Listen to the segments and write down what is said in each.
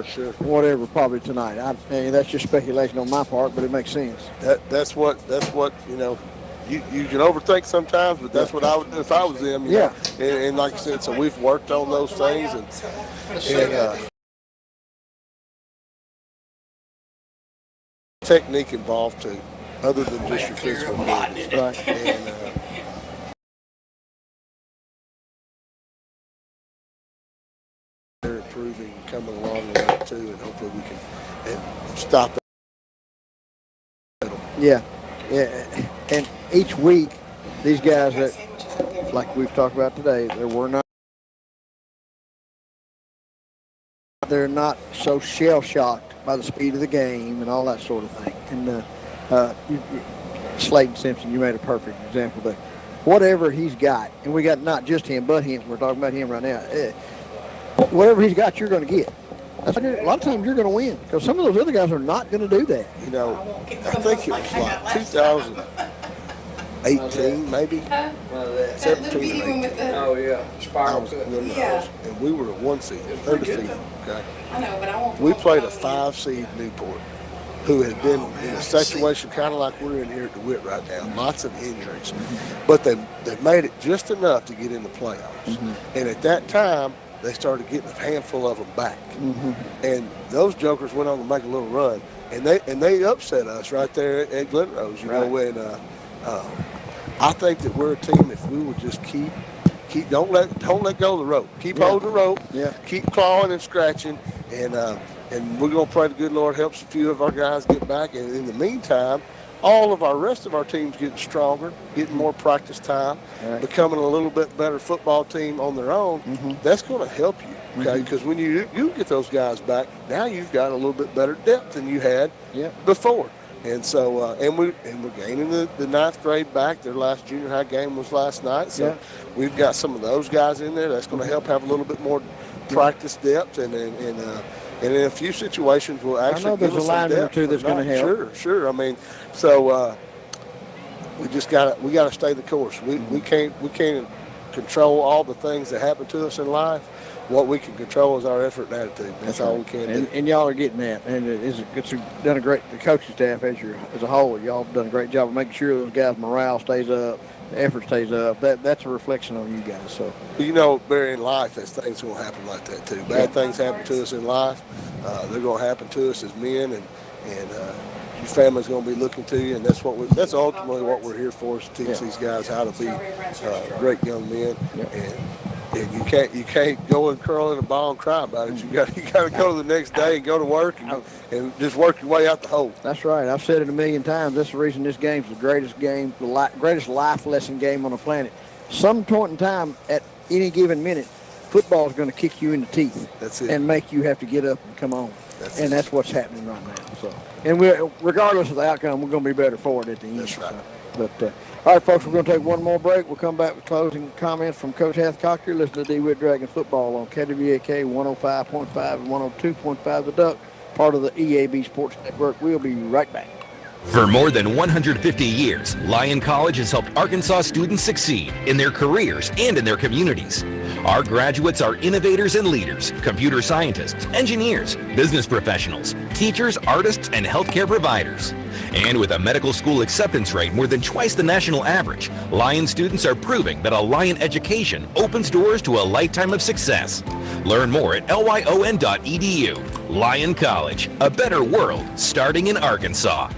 Sure. Whatever, probably tonight. And that's just speculation on my part, but it makes sense. That's what you can overthink sometimes, but that's what I would do if I was them. You know? And like I said, so we've worked on those things and technique involved too, other than just your physical abilities. Right. And they're improving, coming along with it too, and hopefully we can stop that. Yeah. And each week, these guys that, like we've talked about today, they're not so shell-shocked by the speed of the game and all that sort of thing. And Slayton Simpson, you made a perfect example there. Whatever he's got, and we got not just him, but him. We're talking about him right now. Whatever he's got, you're going to get. A lot of times you're going to win because some of those other guys are not going to do that. You know, I think it was like 2018, maybe 17 or 18. Oh yeah, spiral cut. And we were a 1 seed, undefeated. Okay. I know, but I won't. We played a 5 seed Newport, who had been in a situation kind of like we're in here at DeWitt right now. Lots of injuries, but they made it just enough to get in the playoffs. Mm-hmm. And at that time, they started getting a handful of them back. Mm-hmm. And those jokers went on to make a little run, and they upset us right there at Glen Rose. You know, when I think that we're a team, if we would just keep don't let go of the rope. Keep holding the rope. Yeah. Keep clawing and scratching, and we're gonna pray the good Lord helps a few of our guys get back. And in the meantime, all of our rest of our teams getting stronger, getting more practice time, becoming a little bit better football team on their own. Mm-hmm. That's going to help you, okay? Because when you get those guys back, now you've got a little bit better depth than you had before. And so, and we're gaining the ninth grade back. Their last junior high game was last night, so we've got some of those guys in there. That's going to help have a little bit more practice depth, and in a few situations, we'll actually. I know there's a lineman or two that's going to help. Sure. I mean, so we got to stay the course. We can't control all the things that happen to us in life. What we can control is our effort and attitude. That's all we can do. And y'all are getting that. And it's done a great. The coaching staff as a whole, y'all have done a great job of making sure those guys' morale stays up. The effort stays up. That's a reflection on you guys. So you know, Barry, in life, there's things going to happen like that too. Bad things happen to us in life. They're going to happen to us as men, and your family's going to be looking to you, and that's ultimately what we're here for, is to teach these guys how to be great young men. And you can't go and curl in a ball and cry about it. You got to go the next day and go to work and just work your way out the hole. That's right. I've said it a million times. That's the reason this game's the greatest game, the greatest life lesson game on the planet. Some point in time, at any given minute, football is going to kick you in the teeth. That's it. And make you have to get up and come on. That's what's happening right now. So, and regardless of the outcome, we're going to be better for it at the end. That's right. But all right, folks, we're going to take one more break. We'll come back with closing comments from Coach Hathcock. You're listening to DeWitt Dragon Football on KWAK 105.5 and 102.5 The Duck, part of the EAB Sports Network. We'll be right back. For more than 150 years, Lyon College has helped Arkansas students succeed in their careers and in their communities. Our graduates are innovators and leaders, computer scientists, engineers, business professionals, teachers, artists, and healthcare providers. And with a medical school acceptance rate more than twice the national average, Lyon students are proving that a Lyon education opens doors to a lifetime of success. Learn more at lyon.edu. Lyon College, a better world starting in Arkansas.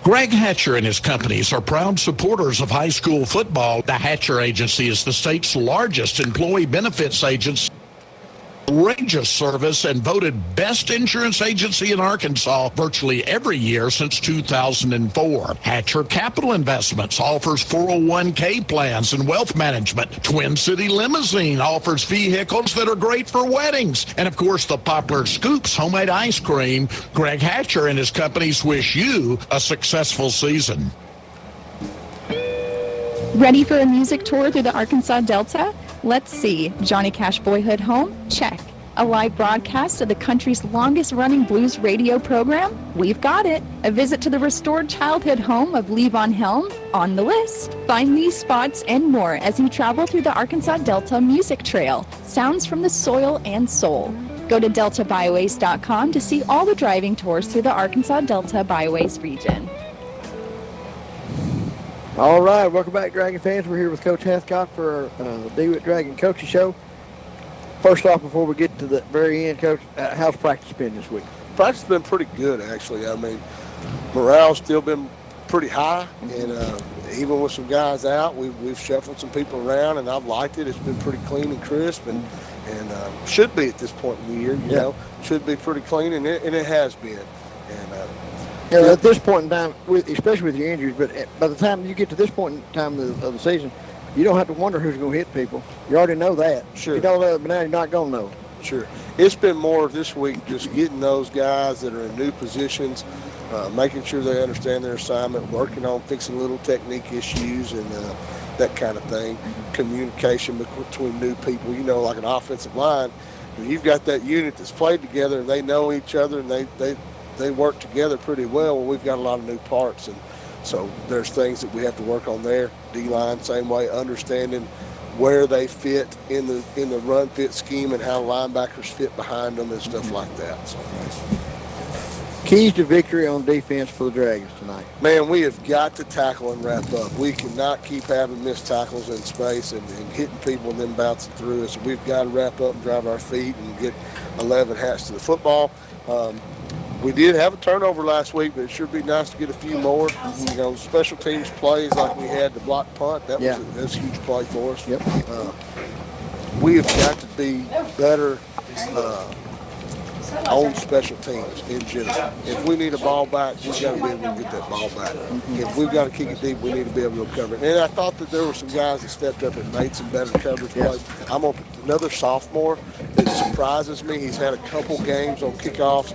Greg Hatcher and his companies are proud supporters of high school football. The Hatcher Agency is the state's largest employee benefits agency. Outrageous service and voted best insurance agency in Arkansas virtually every year since 2004. Hatcher Capital Investments offers 401k plans and wealth management. Twin City Limousine offers vehicles that are great for weddings. And of course, the popular Scoops homemade ice cream. Greg Hatcher and his companies wish you a successful season. Ready for a music tour through the Arkansas Delta? Let's see. Johnny Cash Boyhood Home? Check. A live broadcast of the country's longest-running blues radio program? We've got it. A visit to the restored childhood home of Levon Helm? On the list. Find these spots and more as you travel through the Arkansas Delta Music Trail. Sounds from the soil and soul. Go to deltabyways.com to see all the driving tours through the Arkansas Delta Byways region. All right, welcome back, Dragon fans. We're here with Coach Hathcock for the Dewitt Dragon Coaching Show. First off, before we get to the very end, Coach, how's practice been this week? Practice has been pretty good, actually. I mean, morale's still been pretty high, and even with some guys out, we've shuffled some people around, and I've liked it. It's been pretty clean and crisp, and should be at this point in the year. You know, should be pretty clean, and it has been. And at this point in time, especially with your injuries, but by the time you get to this point in time of the season, you don't have to wonder who's going to hit people. You already know that. Sure. You don't know it, but now you're not going to know. Sure. It's been more this week just getting those guys that are in new positions, making sure they understand their assignment, working on fixing little technique issues and that kind of thing, communication between new people. You know, like an offensive line, you've got that unit that's played together and they know each other and they work together pretty well. Well, we've got a lot of new parts, and so there's things that we have to work on there. D-line, same way, understanding where they fit in the run fit scheme and how linebackers fit behind them and stuff like that. So. Keys to victory on defense for the Dragons tonight. Man, we have got to tackle and wrap up. We cannot keep having missed tackles in space and hitting people and then bouncing through us. We've got to wrap up and drive our feet and get 11 hats to the football. We did have a turnover last week, but it sure be nice to get a few more. You know, special teams plays like we had the block punt, that was a huge play for us. Yep. We have got to be better on special teams in general. If we need a ball back, we've got to be able to get that ball back. If we've got to kick it deep, we need to be able to recover it. And I thought that there were some guys that stepped up and made some better coverage plays. I'm on another sophomore that surprises me. He's had a couple games on kickoffs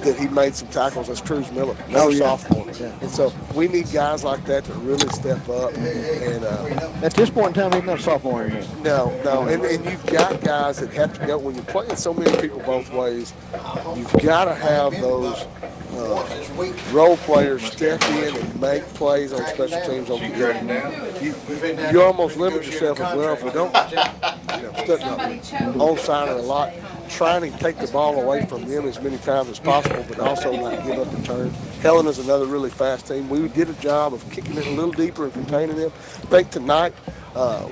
that he made some tackles. That's Cruz Miller, sophomore. Yeah. And so we need guys like that to really step up. And at this point in time, he's not a sophomore anymore. No. And you've got guys that have to go. When you're playing so many people both ways, you've got to have those role players step in and make plays on special teams on the game. You almost limit yourself as well if we don't onside a lot, trying to take the ball away from them as many times as possible, but also not give up returns. Helena's another really fast team. We did a job of kicking it a little deeper and containing them. I think tonight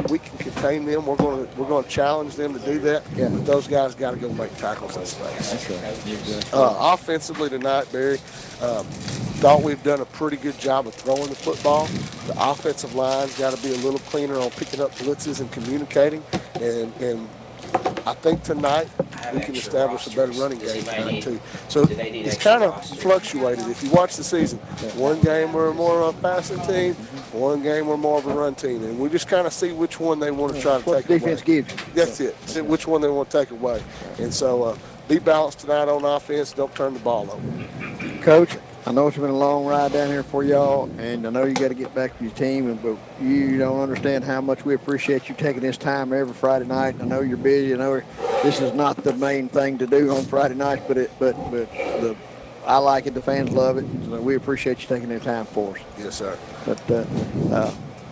we can contain them. We're going to challenge them to do that. Yeah. But those guys got to go make tackles in space. That's right. Offensively tonight, Barry, thought we've done a pretty good job of throwing the football. The offensive line's got to be a little cleaner on picking up blitzes and communicating. And I think tonight we can establish a better running game tonight too. So it's kind of fluctuated. If you watch the season, one game we're more of a passing team, one game we're more of a run team, and we just kind of see which one they want to try to take away. Defense gives you. That's it. See which one they want to take away. And so be balanced tonight on offense. Don't turn the ball over. Coach, I know it's been a long ride down here for y'all, and I know you got to get back to your team, but you don't understand how much we appreciate you taking this time every Friday night. I know you're busy. I know this is not the main thing to do on Friday nights, but I like it. The fans love it. So we appreciate you taking the time for us. Yes, sir. But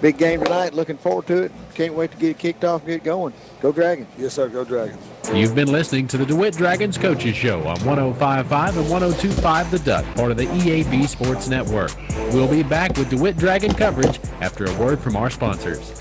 big game tonight. Looking forward to it. Can't wait to get it kicked off and get it going. Go Dragons. Yes, sir. Go Dragons. You've been listening to the DeWitt Dragons Coaches Show on 105.5 and 102.5 The Duck, part of the EAB Sports Network. We'll be back with DeWitt Dragon coverage after a word from our sponsors.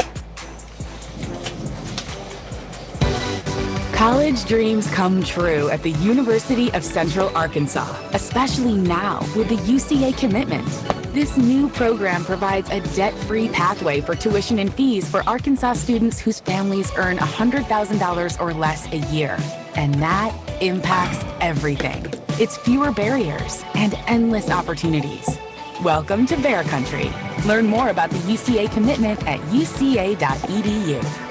College dreams come true at the University of Central Arkansas, especially now with the UCA commitment. This new program provides a debt-free pathway for tuition and fees for Arkansas students whose families earn $100,000 or less a year. And that impacts everything. It's fewer barriers and endless opportunities. Welcome to Bear Country. Learn more about the UCA commitment at uca.edu.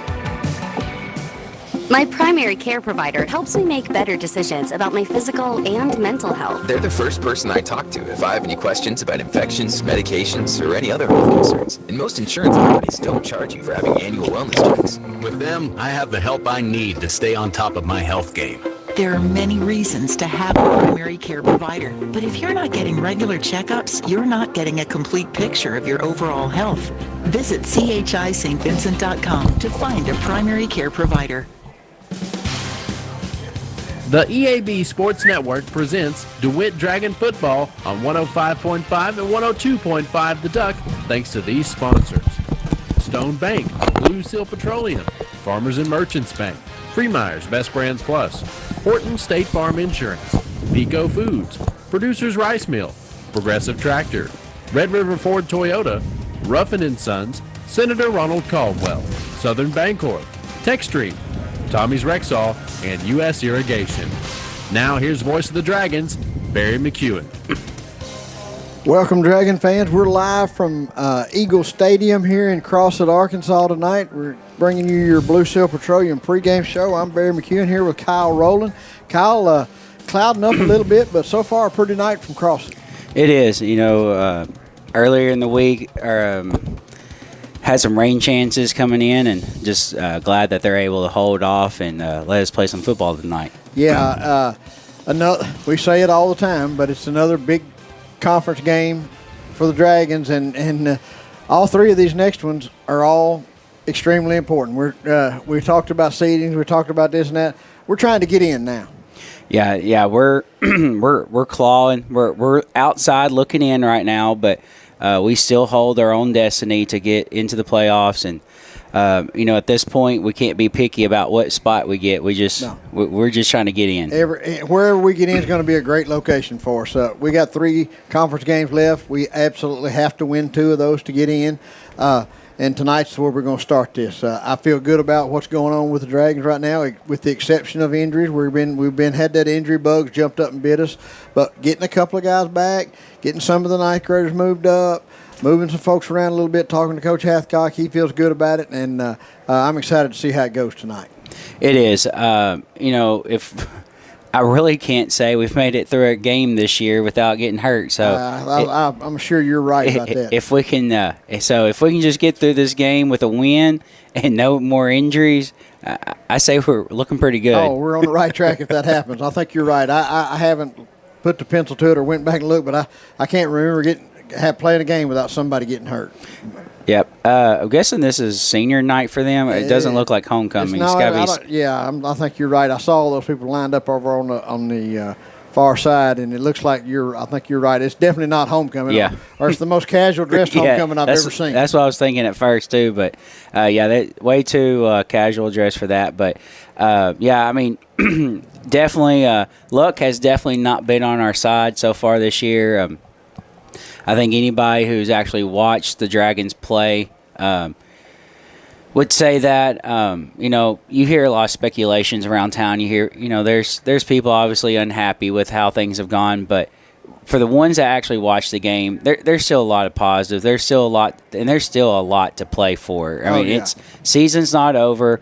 My primary care provider helps me make better decisions about my physical and mental health. They're the first person I talk to if I have any questions about infections, medications, or any other health concerns. And most insurance companies don't charge you for having annual wellness checks. With them, I have the help I need to stay on top of my health game. There are many reasons to have a primary care provider, but if you're not getting regular checkups, you're not getting a complete picture of your overall health. Visit chistvincent.com to find a primary care provider. The EAB Sports Network presents DeWitt Dragon Football on 105.5 and 102.5 The Duck, thanks to these sponsors. Stone Bank, Blue Seal Petroleum, Farmers and Merchants Bank, Freemeyer's Best Brands Plus, Horton State Farm Insurance, Pico Foods, Producers Rice Mill, Progressive Tractor, Red River Ford Toyota, Ruffin & Sons, Senator Ronald Caldwell, Southern Bancorp, Tech Street, Tommy's Rexall, and U.S. Irrigation. Now here's voice of the Dragons, Barry McEwen. Welcome, Dragon fans. We're live from Eagle Stadium here in Crossett, Arkansas tonight. We're bringing you your Blue Seal Petroleum pregame show. I'm Barry McEwen here with Kyle Rowland. Kyle, clouding up a little bit, but so far a pretty night from Crossett. It is. Earlier in the week, had some rain chances coming in, and just glad that they're able to hold off and let us play some football tonight. Yeah, we say it all the time, but it's another big conference game for the Dragons, and all three of these next ones are all extremely important. We talked about seedings, we talked about this and that. We're trying to get in now. Yeah, we're we're clawing. We're outside looking in right now, but we still hold our own destiny to get into the playoffs. And at this point, we can't be picky about what spot we get. We're just trying to get in. Wherever we get in is going to be a great location for us. We got 3 conference games left. We absolutely have to win 2 of those to get in. And tonight's where we're going to start this. I feel good about what's going on with the Dragons right now, with the exception of injuries. We've had that injury bugs jumped up and bit us, but getting a couple of guys back, getting some of the ninth graders moved up, moving some folks around a little bit, talking to Coach Hathcock, he feels good about it, and I'm excited to see how it goes tonight. It is. If I really can't say we've made it through a game this year without getting hurt. So I'm sure you're right about that. If we can, if we can just get through this game with a win and no more injuries, I say we're looking pretty good. Oh, we're on the right track if that happens. I think you're right. I haven't put the pencil to it or went back and looked, but I can't remember playing a game without somebody getting hurt. Yep. I'm guessing this is senior night for them. It doesn't look like homecoming. I think you're right. I saw all those people lined up over on the far side, and it looks like I think you're right. It's definitely not homecoming. Yeah. Or it's the most casual dressed homecoming I've ever seen. That's what I was thinking at first too. But way too casual dress for that. But definitely luck has definitely not been on our side so far this year. I think anybody who's actually watched the Dragons play would say that. You hear a lot of speculations around town. You hear, there's people obviously unhappy with how things have gone, but for the ones that actually watch the game, there's still a lot of positives. There's still a lot to play for. It's season's not over,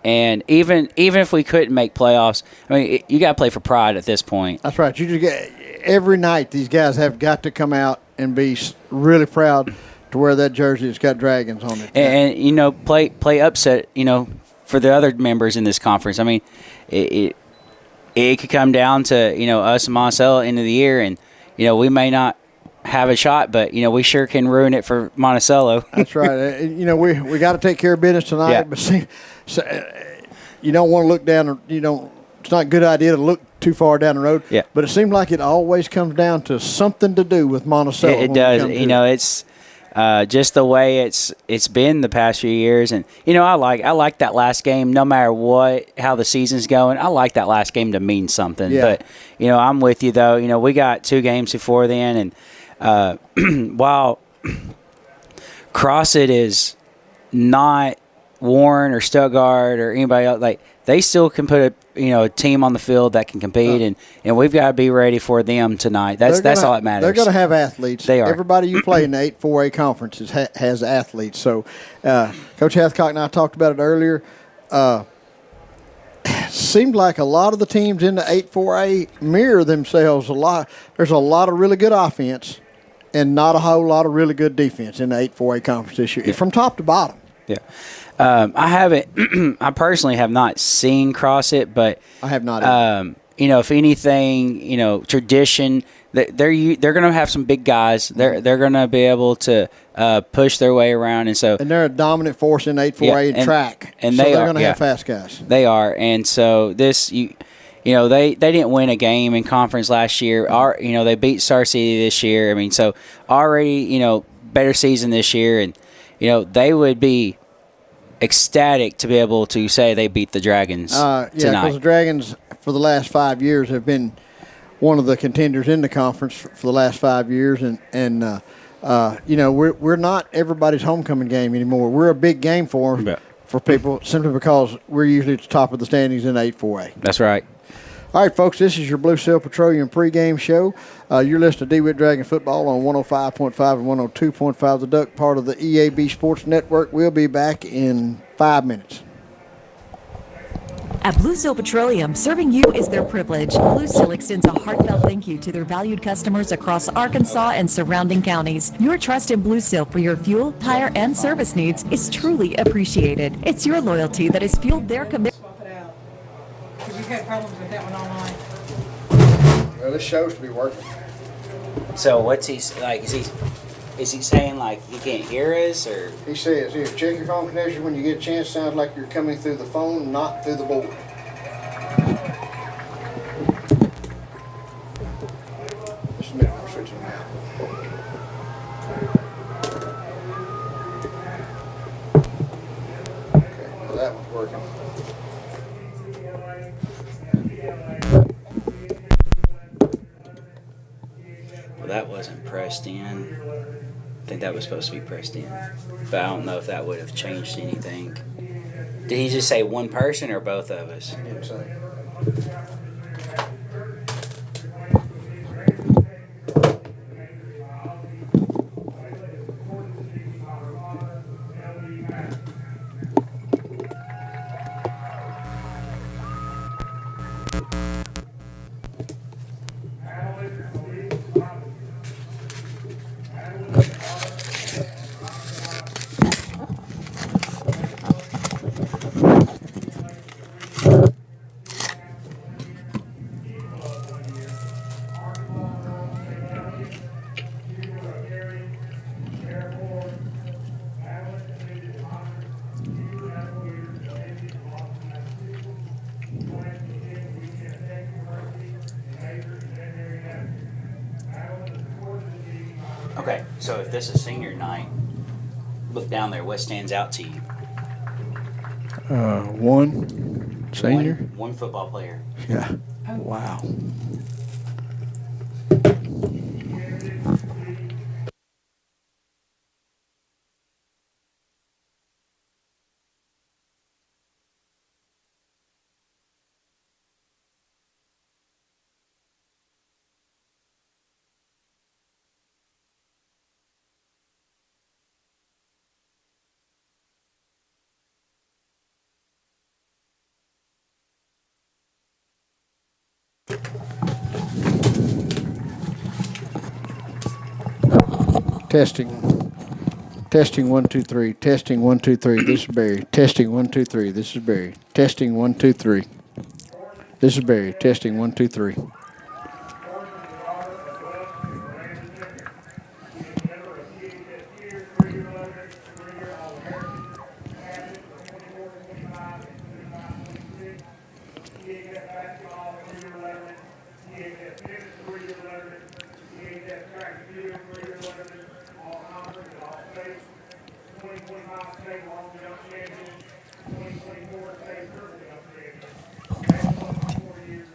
and even if we couldn't make playoffs, you got to play for pride at this point. That's right. You just get every night. These guys have got to come out and be really proud to wear that jersey that's got Dragons on it. And play upset, for the other members in this conference. It could come down to, us and Monticello end of the year, and, we may not have a shot, but, we sure can ruin it for Monticello. That's right. We got to take care of business tonight, yeah. But you don't want to look down, it's not a good idea to look too far down the road. Yeah. But it seems like it always comes down to something to do with Monticello. It does. It's just the way it's been the past few years, and I like that last game. No matter how the season's going, I like that last game to mean something. Yeah. But I'm with you though. We got 2 games before then, and while Crossett is not Warren or Stuttgart or anybody else, they still can put a team on the field that can compete, and we've got to be ready for them tonight. That's all that matters. They're going to have athletes. They are. Everybody you play in the 8-4A conference has athletes. So Coach Hathcock and I talked about it earlier. Seemed like a lot of the teams in the 8-4A mirror themselves a lot. There's a lot of really good offense and not a whole lot of really good defense in the 8-4A conference this year, from top to bottom. Yeah. I haven't. I personally have not seen Crossett, but I have not. If anything, tradition. They're going to have some big guys. They're going to be able to push their way around, and they're a dominant force in 8-4A track, and they're going to have fast guys. They are, and so this they didn't win a game in conference last year. They beat Star City this year. I mean, so already, better season this year, and they would be ecstatic to be able to say they beat the Dragons Yeah, tonight. because the Dragons for the last 5 years have been one of the contenders in the conference for the last 5 years, and we're not everybody's homecoming game anymore. We're a big game for people simply because we're usually at the top of the standings in 8-4A. That's right. All right, folks, this is your Blue Seal Petroleum pregame show. You're listening to Dewitt Dragon Football on 105.5 and 102.5 The Duck, part of the EAB Sports Network. We'll be back in 5 minutes. At Blue Seal Petroleum, serving you is their privilege. Blue Seal extends a heartfelt thank you to their valued customers across Arkansas and surrounding counties. Your trust in Blue Seal for your fuel, tire, and service needs is truly appreciated. It's your loyalty that has fueled their commitment. Because you've had problems with that one online. Well, this shows to be working. So what's he like? Is he saying like he can't hear us, or? He says, here, check your phone connection when you get a chance. Sounds like you're coming through the phone, not through the board. Just a minute, I'm switching them out. Okay, now that one's working. Well, that wasn't pressed in. I think that was supposed to be pressed in, but I don't know if that would have changed anything. Did he just say one person or both of us? He didn't say. Okay, so if this is senior night, look down there. What stands out to you? One senior. One football player. Yeah. Wow. Testing. Testing 1 2 3. Testing 1 2 3. This is Barry. Testing 1 2 3. This is Barry. Testing 1 2 3. This is Barry. Testing 1 2 3.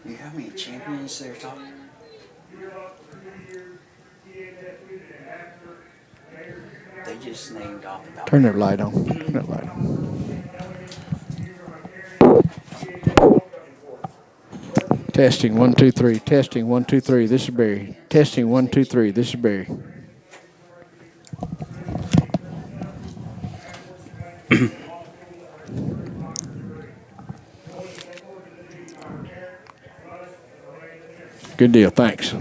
You have any champions they're talking? They just named off about. Turn that light on. Turn that light on. Testing 1 2 3. Testing 1 2 3. This is Barry. Testing 1 2 3. This is Barry. Good deal. Thanks.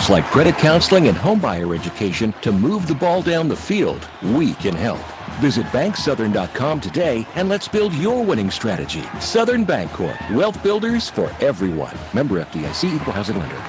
programs like credit counseling and homebuyer education to move the ball down the field, we can help. Visit banksouthern.com today and let's build your winning strategy. Southern Bancorp, wealth builders for everyone. Member FDIC, equal housing lender.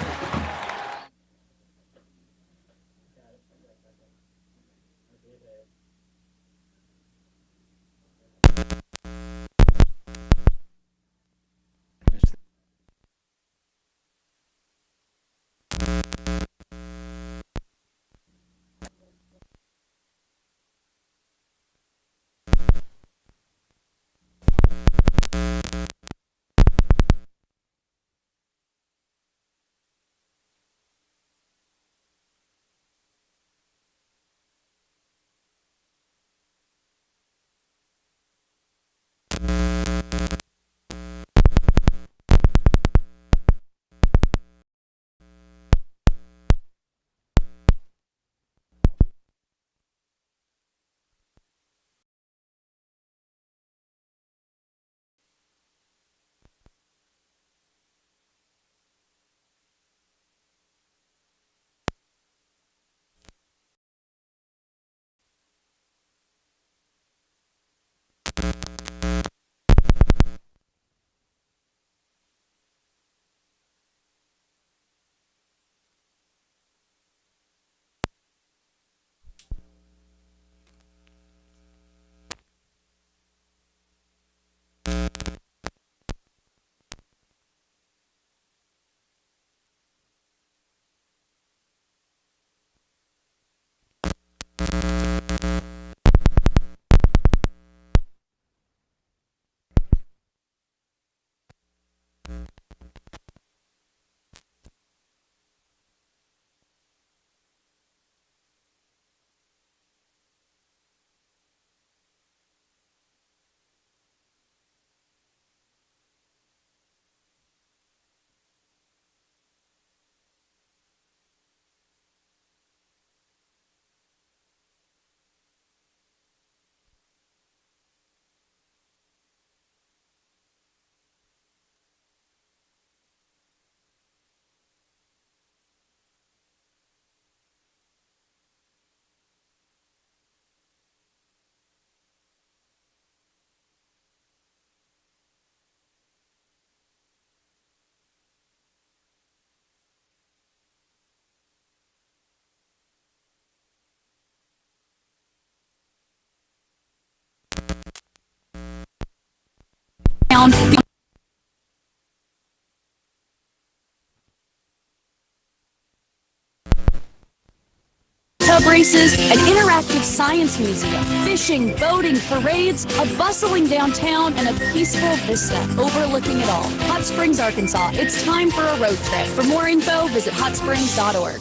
Tub races, an interactive science museum, fishing, boating, parades, a bustling downtown, and a peaceful vista overlooking it all. Hot Springs, Arkansas. It's time for a road trip. For more info, visit hotsprings.org.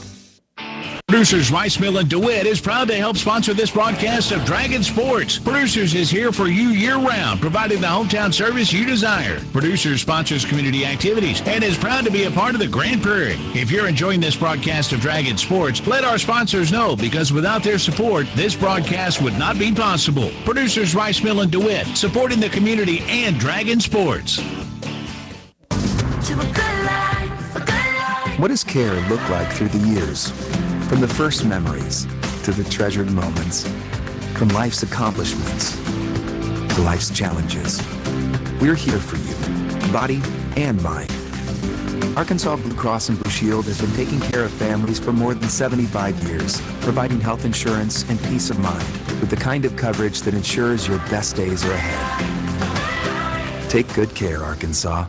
Producers Rice Mill and Dewitt is proud to help sponsor this broadcast of Dragon Sports. Producers is here for you year-round, providing the hometown service you desire. Producers sponsors community activities and is proud to be a part of the Grand Prairie. If you're enjoying this broadcast of Dragon Sports, let our sponsors know, because without their support, this broadcast would not be possible. Producers Rice Mill and Dewitt, supporting the community and Dragon Sports. What does care look like through the years? From the first memories to the treasured moments, from life's accomplishments to life's challenges. We're here for you, body and mind. Arkansas Blue Cross and Blue Shield has been taking care of families for more than 75 years, providing health insurance and peace of mind with the kind of coverage that ensures your best days are ahead. Take good care, Arkansas.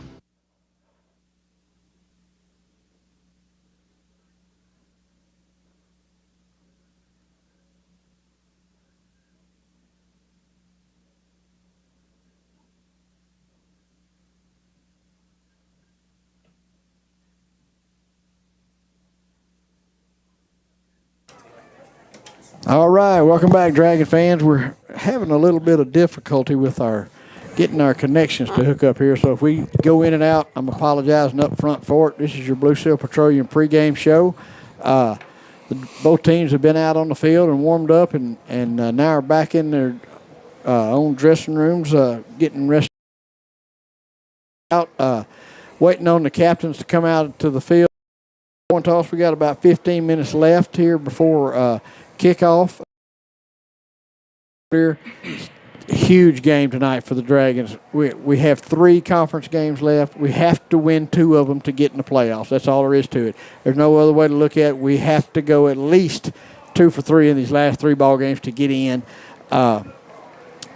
All right, welcome back, Dragon fans. We're having a little bit of difficulty with getting our connections to hook up here. So if we go in and out, I'm apologizing up front for it. This is your Blue Seal Petroleum pregame show. Both teams have been out on the field and warmed up, and now are back in their own dressing rooms, getting rested out, waiting on the captains to come out to the field Coin toss. We got about 15 minutes left here before kickoff. Huge game tonight for the Dragons. We have 3 conference games left. We have to win 2 of them to get in the playoffs. That's all there is to it. There's no other way to look at it. We have to go at least 2 for 3 in these last 3 ball games to get in.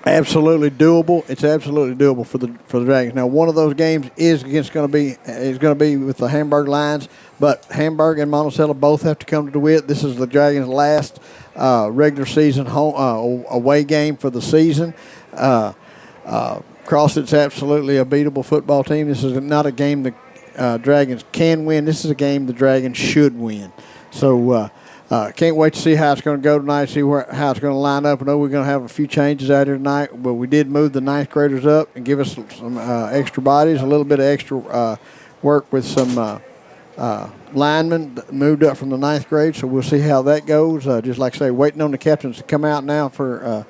Absolutely doable. It's absolutely doable for the Dragons. Now, one of those games is going to be with the Hamburg Lions, but Hamburg and Monticello both have to come to DeWitt. This is the Dragons' last regular season home away game for the season. Crossett's absolutely a beatable football team. This is not a game the Dragons can win. This is a game the Dragons should win. So can't wait to see how it's going to go tonight, see how it's going to line up. I know we're going to have a few changes out here tonight, but we did move the 9th graders up and give us some extra bodies, a little bit of extra work with some linemen that moved up from the 9th grade, so we'll see how that goes. Just like I say, waiting on the captains to come out now for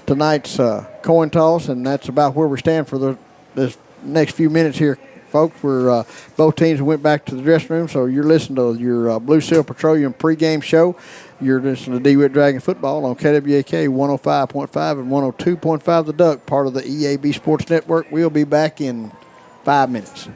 tonight's coin toss, and that's about where we stand for this next few minutes here, folks. We're both teams went back to the dressing room, so you're listening to your Blue Seal Petroleum pregame show. You're listening to Dewitt Dragon Football on KWAK 105.5 and 102.5 The Duck, part of the EAB Sports Network. We'll be back in 5 minutes.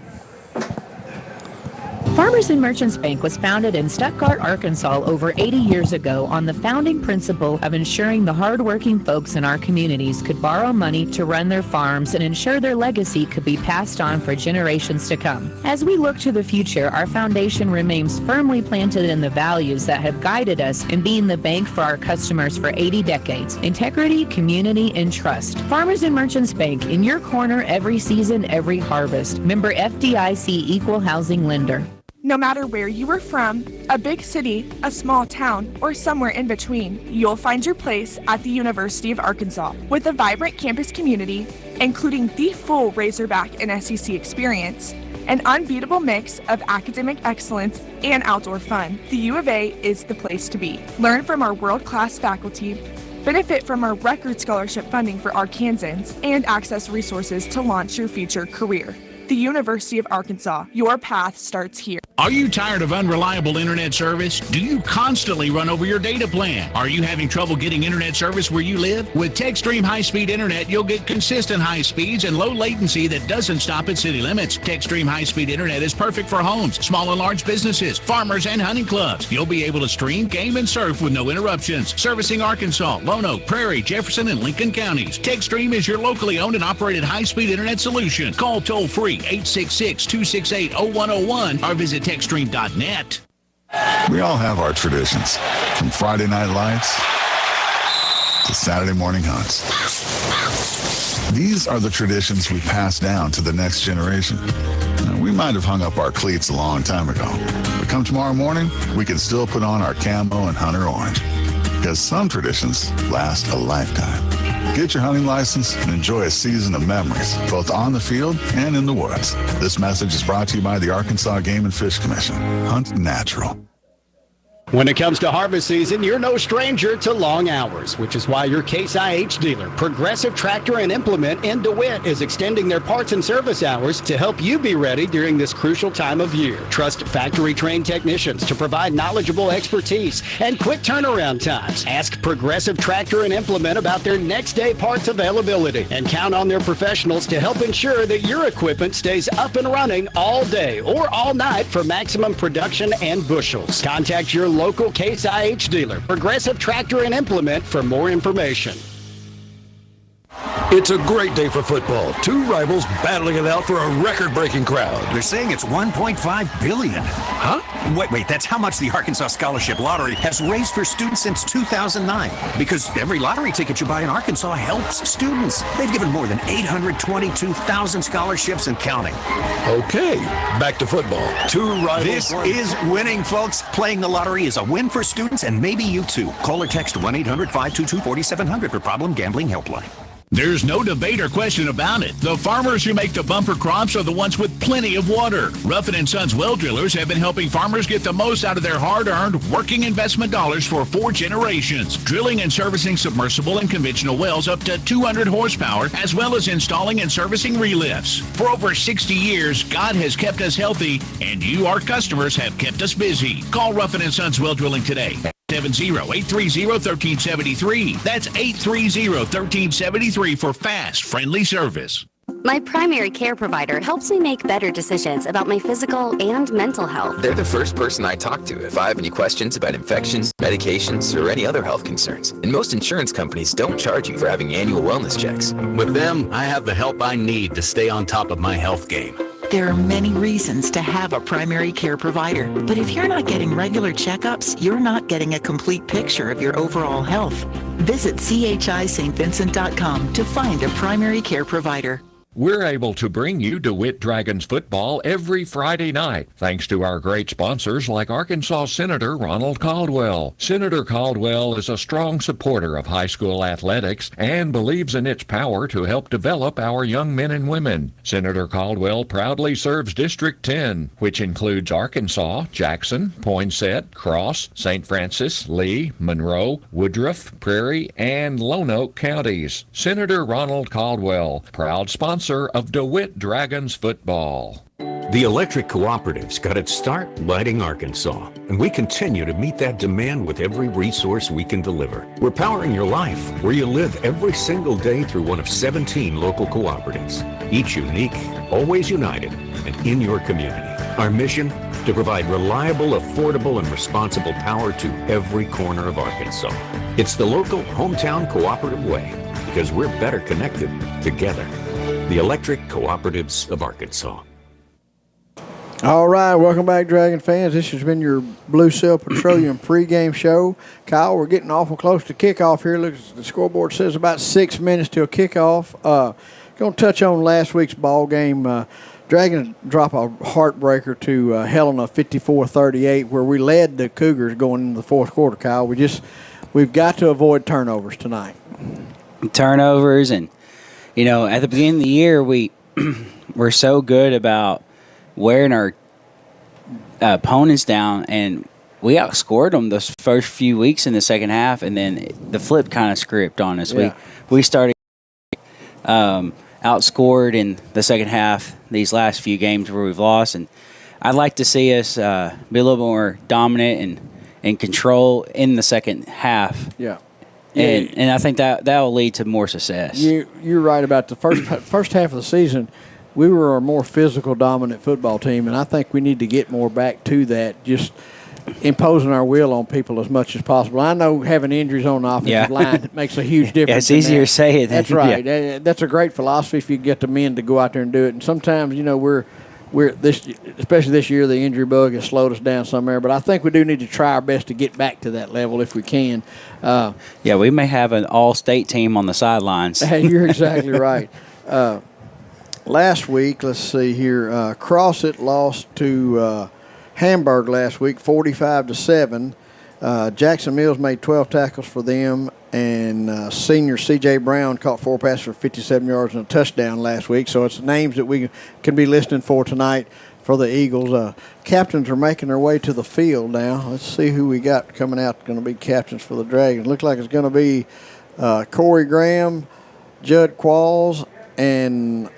Farmers and Merchants Bank was founded in Stuttgart, Arkansas over 80 years ago on the founding principle of ensuring the hardworking folks in our communities could borrow money to run their farms and ensure their legacy could be passed on for generations to come. As we look to the future, our foundation remains firmly planted in the values that have guided us in being the bank for our customers for 80 decades: integrity, community, and trust. Farmers and Merchants Bank, in your corner every season, every harvest. Member FDIC Equal Housing Lender. No matter where you are from, a big city, a small town, or somewhere in between, you'll find your place at the University of Arkansas. With a vibrant campus community, including the full Razorback and SEC experience, an unbeatable mix of academic excellence and outdoor fun, the U of A is the place to be. Learn from our world-class faculty, benefit from our record scholarship funding for Arkansans, and access resources to launch your future career. The University of Arkansas, your path starts here. Are you tired of unreliable internet service? Do you constantly run over your data plan? Are you having trouble getting internet service where you live? With TechStream High-Speed Internet, you'll get consistent high speeds and low latency that doesn't stop at city limits. TechStream High-Speed Internet is perfect for homes, small and large businesses, farmers, and hunting clubs. You'll be able to stream, game, and surf with no interruptions. Servicing Arkansas, Lone Oak, Prairie, Jefferson, and Lincoln counties. TechStream is your locally owned and operated high-speed internet solution. Call toll-free 866-268-0101 or visit techstream.net. We all have our traditions, from Friday night lights to Saturday morning hunts. These are the traditions we pass down to the next generation. Now, we might have hung up our cleats a long time ago, but come tomorrow morning, we can still put on our camo and hunter orange, because some traditions last a lifetime. Get your hunting license and enjoy a season of memories, both on the field and in the woods. This message is brought to you by the Arkansas Game and Fish Commission. Hunt natural. When it comes to harvest season, you're no stranger to long hours, which is why your Case IH dealer, Progressive Tractor and Implement in DeWitt, is extending their parts and service hours to help you be ready during this crucial time of year. Trust factory-trained technicians to provide knowledgeable expertise and quick turnaround times. Ask Progressive Tractor and Implement about their next-day parts availability and count on their professionals to help ensure that your equipment stays up and running all day or all night for maximum production and bushels. Contact your local Case IH dealer, Progressive Tractor and Implement, for more information. It's a great day for football. Two rivals battling it out for a record-breaking crowd. They're saying it's $1.5 billion. Huh? Wait, that's how much the Arkansas Scholarship Lottery has raised for students since 2009. Because every lottery ticket you buy in Arkansas helps students. They've given more than 822,000 scholarships and counting. Okay, back to football. Two rivals. This is winning, folks. Playing the lottery is a win for students and maybe you too. Call or text 1-800-522-4700 for Problem Gambling Helpline. There's no debate or question about it. The farmers who make the bumper crops are the ones with plenty of water. Ruffin & Sons well drillers have been helping farmers get the most out of their hard-earned working investment dollars for 4 generations. Drilling and servicing submersible and conventional wells up to 200 horsepower, as well as installing and servicing relifts. For over 60 years, God has kept us healthy, and you, our customers, have kept us busy. Call Ruffin & Sons Well Drilling today. 830-830-1373. That's 830-1373 for fast, friendly service. My primary care provider helps me make better decisions about my physical and mental health. They're the first person I talk to if I have any questions about infections, medications, or any other health concerns. And most insurance companies don't charge you for having annual wellness checks. With them, I have the help I need to stay on top of my health game. There are many reasons to have a primary care provider, but if you're not getting regular checkups, you're not getting a complete picture of your overall health. Visit chistvincent.com to find a primary care provider. We're able to bring you DeWitt Dragons football every Friday night, thanks to our great sponsors like Arkansas Senator Ronald Caldwell. Senator Caldwell is a strong supporter of high school athletics and believes in its power to help develop our young men and women. Senator Caldwell proudly serves District 10, which includes Arkansas, Jackson, Poinsett, Cross, St. Francis, Lee, Monroe, Woodruff, Prairie, and Lone Oak counties. Senator Ronald Caldwell, proud sponsor of DeWitt Dragons football. The electric cooperatives got its start lighting Arkansas, and we continue to meet that demand with every resource we can deliver. We're powering your life where you live every single day through one of 17 local cooperatives, each unique, always united, and in your community. Our mission, to provide reliable, affordable, and responsible power to every corner of Arkansas. It's the local hometown cooperative way, because we're better connected together. The Electric Cooperatives of Arkansas. All right, welcome back, Dragon fans. This has been your Blue Seal Petroleum pregame show. Kyle, we're getting awful close to kickoff here. Look, the scoreboard says about 6 minutes till kickoff. Going to touch on last week's ball game. Dragons drop a heartbreaker to Helena 54-38, where we led the Cougars going into the fourth quarter, Kyle. We've got to avoid turnovers tonight. Turnovers, and you know, at the beginning of the year, we're so good about wearing our opponents down, and we outscored them those first few weeks in the second half, and then the flip kind of script on us. Yeah. We started outscored in the second half these last few games where we've lost, and I'd like to see us be a little more dominant and in control in the second half. Yeah. And I think that will lead to more success. You're right about the first half of the season. We were a more physical, dominant football team, and I think we need to get more back to that, just imposing our will on people as much as possible. I know having injuries on the offensive line makes a huge difference. Yeah, it's easier to say it. That's right. Yeah. That's a great philosophy if you get the men to go out there and do it. And sometimes, you know, we're especially this year, the injury bug has slowed us down somewhere. But I think we do need to try our best to get back to that level if we can. We may have an all-state team on the sidelines. You're exactly right. Last week, let's see here, Crossett lost to Hamburg last week, 45-7. Jackson Mills made 12 tackles for them, and senior C.J. Brown caught 4 passes for 57 yards and a touchdown last week. So it's names that we can be listening for tonight for the Eagles. Captains are making their way to the field now. Let's see who we got coming out going to be captains for the Dragons. Looks like it's going to be Corey Graham, Judd Qualls, and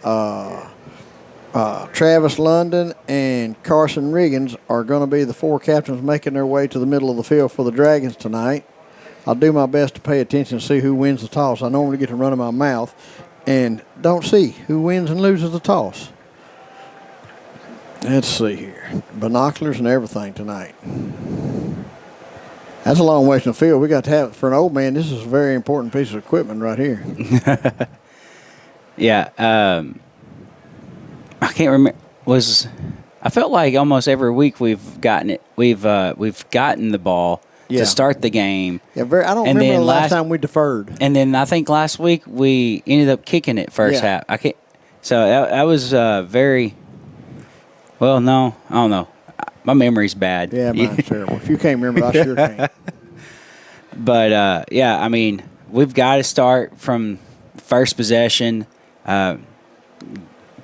Travis London and Carson Riggins are going to be the 4 captains making their way to the middle of the field for the Dragons tonight. I'll do my best to pay attention and see who wins the toss. I normally get to run in my mouth and don't see who wins and loses the toss. Let's see here. Binoculars and everything tonight. That's a long way from the field. We got to have it for an old man. This is a very important piece of equipment right here. Yeah. I can't remember. I felt like almost every week we've gotten it. We've gotten the ball to start the game. Yeah, I don't remember the last time we deferred. And then I think last week we ended up kicking it first half. I can't. So that was very. Well, no, I don't know. My memory's bad. Yeah, mine's terrible. If you can't remember, I sure can. But I mean, we've got to start from first possession,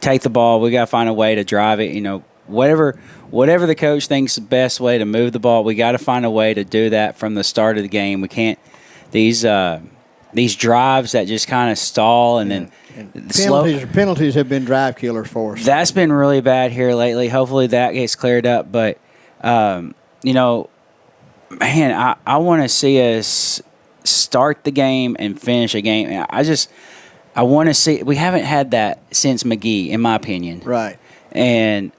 take the ball. We got to find a way to drive it. Whatever the coach thinks the best way to move the ball, we got to find a way to do that from the start of the game. We can't these drives that just kind of stall and then penalties have been drive killers for us. That's been really bad here lately. Hopefully that gets cleared up. But man, I want to see us start the game and finish a game. I want to see. We haven't had that since McGee, in my opinion. Right. And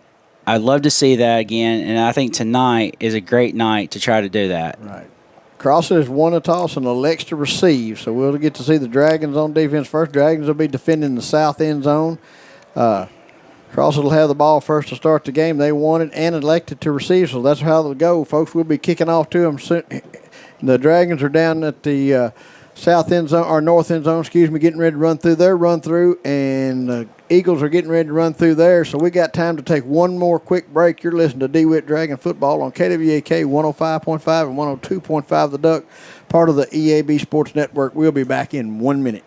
I'd love to see that again, and I think tonight is a great night to try to do that. Right. Crossett has won a toss and elects to receive, so we'll get to see the Dragons on defense first. Dragons will be defending the south end zone. Crossett will have the ball first to start the game. They won it and elected to receive, so that's how they'll go, folks. We'll be kicking off to them soon. The Dragons are down at the south end zone, or north end zone, getting ready to run through their run-through, and the Eagles are getting ready to run through there. So we got time to take one more quick break. You're listening to Dewitt Dragon Football on KWAK 105.5 and 102.5 The Duck, part of the EAB Sports Network. We'll be back in 1 minute.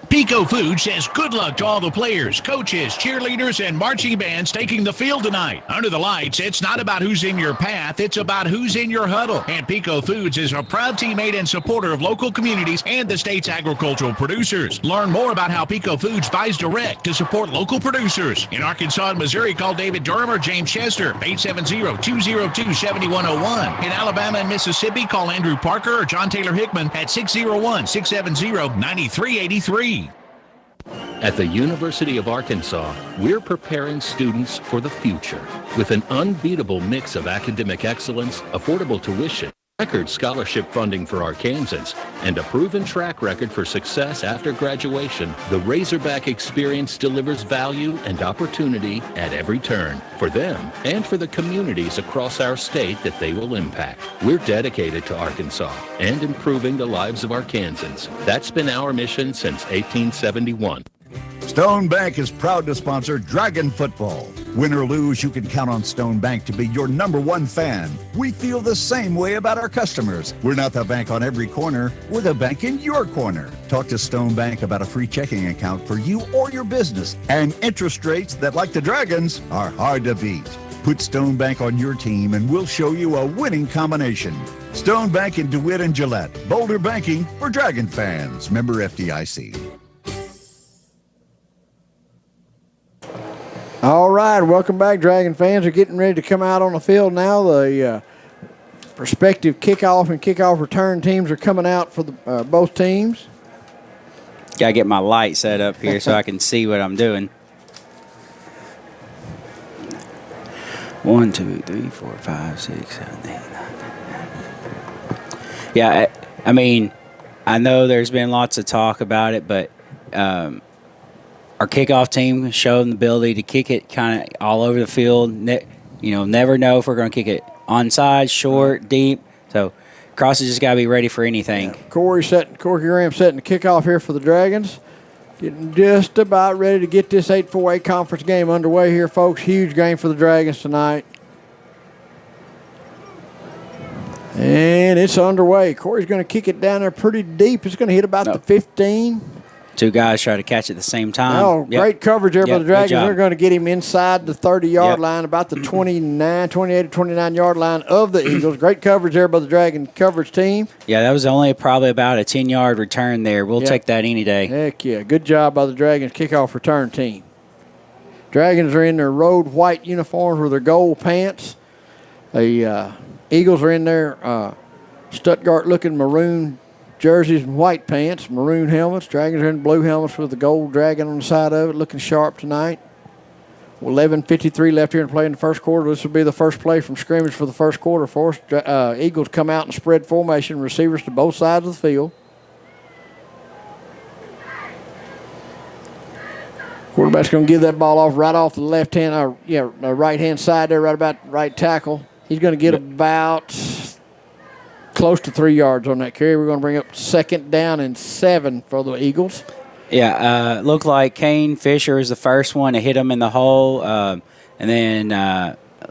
Pico Food says good luck to all the players, coaches, cheerleaders, and marching bands taking the field tonight. Under the lights, it's not about who's in your path, it's about who's in your huddle. And Pico Foods is a proud teammate and supporter of local communities and the state's agricultural producers. Learn more about how Pico Foods buys direct to support local producers. In Arkansas and Missouri, call David Durham or James Chester, 870-202-7101. In Alabama and Mississippi, call Andrew Parker or John Taylor Hickman at 601-670-9383. At the University of Arkansas, we're preparing students for the future with an unbeatable mix of academic excellence, affordable tuition, record scholarship funding for Arkansans, and a proven track record for success after graduation. The Razorback experience delivers value and opportunity at every turn for them and for the communities across our state that they will impact. We're dedicated to Arkansas and improving the lives of Arkansans. That's been our mission since 1871. Stone Bank is proud to sponsor Dragon Football. Win or lose, you can count on Stone Bank to be your #1 fan. We feel the same way about our customers. We're not the bank on every corner. We're the bank in your corner. Talk to Stone Bank about a free checking account for you or your business. And interest rates that, like the Dragons, are hard to beat. Put Stone Bank on your team and we'll show you a winning combination. Stone Bank in DeWitt and Gillette. Boulder banking for Dragon fans. Member FDIC. All right, welcome back. Dragon fans are getting ready to come out on the field now. The prospective kickoff and kickoff return teams are coming out for the both teams. Got to get my light set up here so I can see what I'm doing. 1, 2, 3, 4, 5, 6, 7, 8, 9, 10. Yeah, I mean, I know there's been lots of talk about it, but our kickoff team showed the ability to kick it kind of all over the field. Never know if we're going to kick it onside, short, deep. So Crossett just got to be ready for anything. Yeah. Corey Graham setting the kickoff here for the Dragons. Getting just about ready to get this 8-4A conference game underway here, folks. Huge game for the Dragons tonight. And it's underway. Corey's going to kick it down there pretty deep. It's going to hit about the 15. Two guys try to catch at the same time. Oh, great coverage there by the Dragons. They're going to get him inside the 30-yard line, about the 28 to 29-yard line of the Eagles. Great coverage there by the Dragon coverage team. Yeah, that was only probably about a 10-yard return there. We'll take that any day. Heck yeah. Good job by the Dragons kickoff return team. Dragons are in their road white uniforms with their gold pants. The Eagles are in their Stuttgart-looking maroon jerseys and white pants, maroon helmets. Dragons are in blue helmets with the gold dragon on the side of it, looking sharp tonight. 11:53 left here to play in the first quarter. This will be the first play from scrimmage for the first quarter for us. Eagles come out in spread formation, receivers to both sides of the field. Quarterback's going to give that ball off right off the right-hand side there, right about right tackle. He's going to get about close to 3 yards on that carry. We're going to bring up 2nd down and 7 for the Eagles. Yeah, looked like Kane Fisher is the first one to hit him in the hole, and then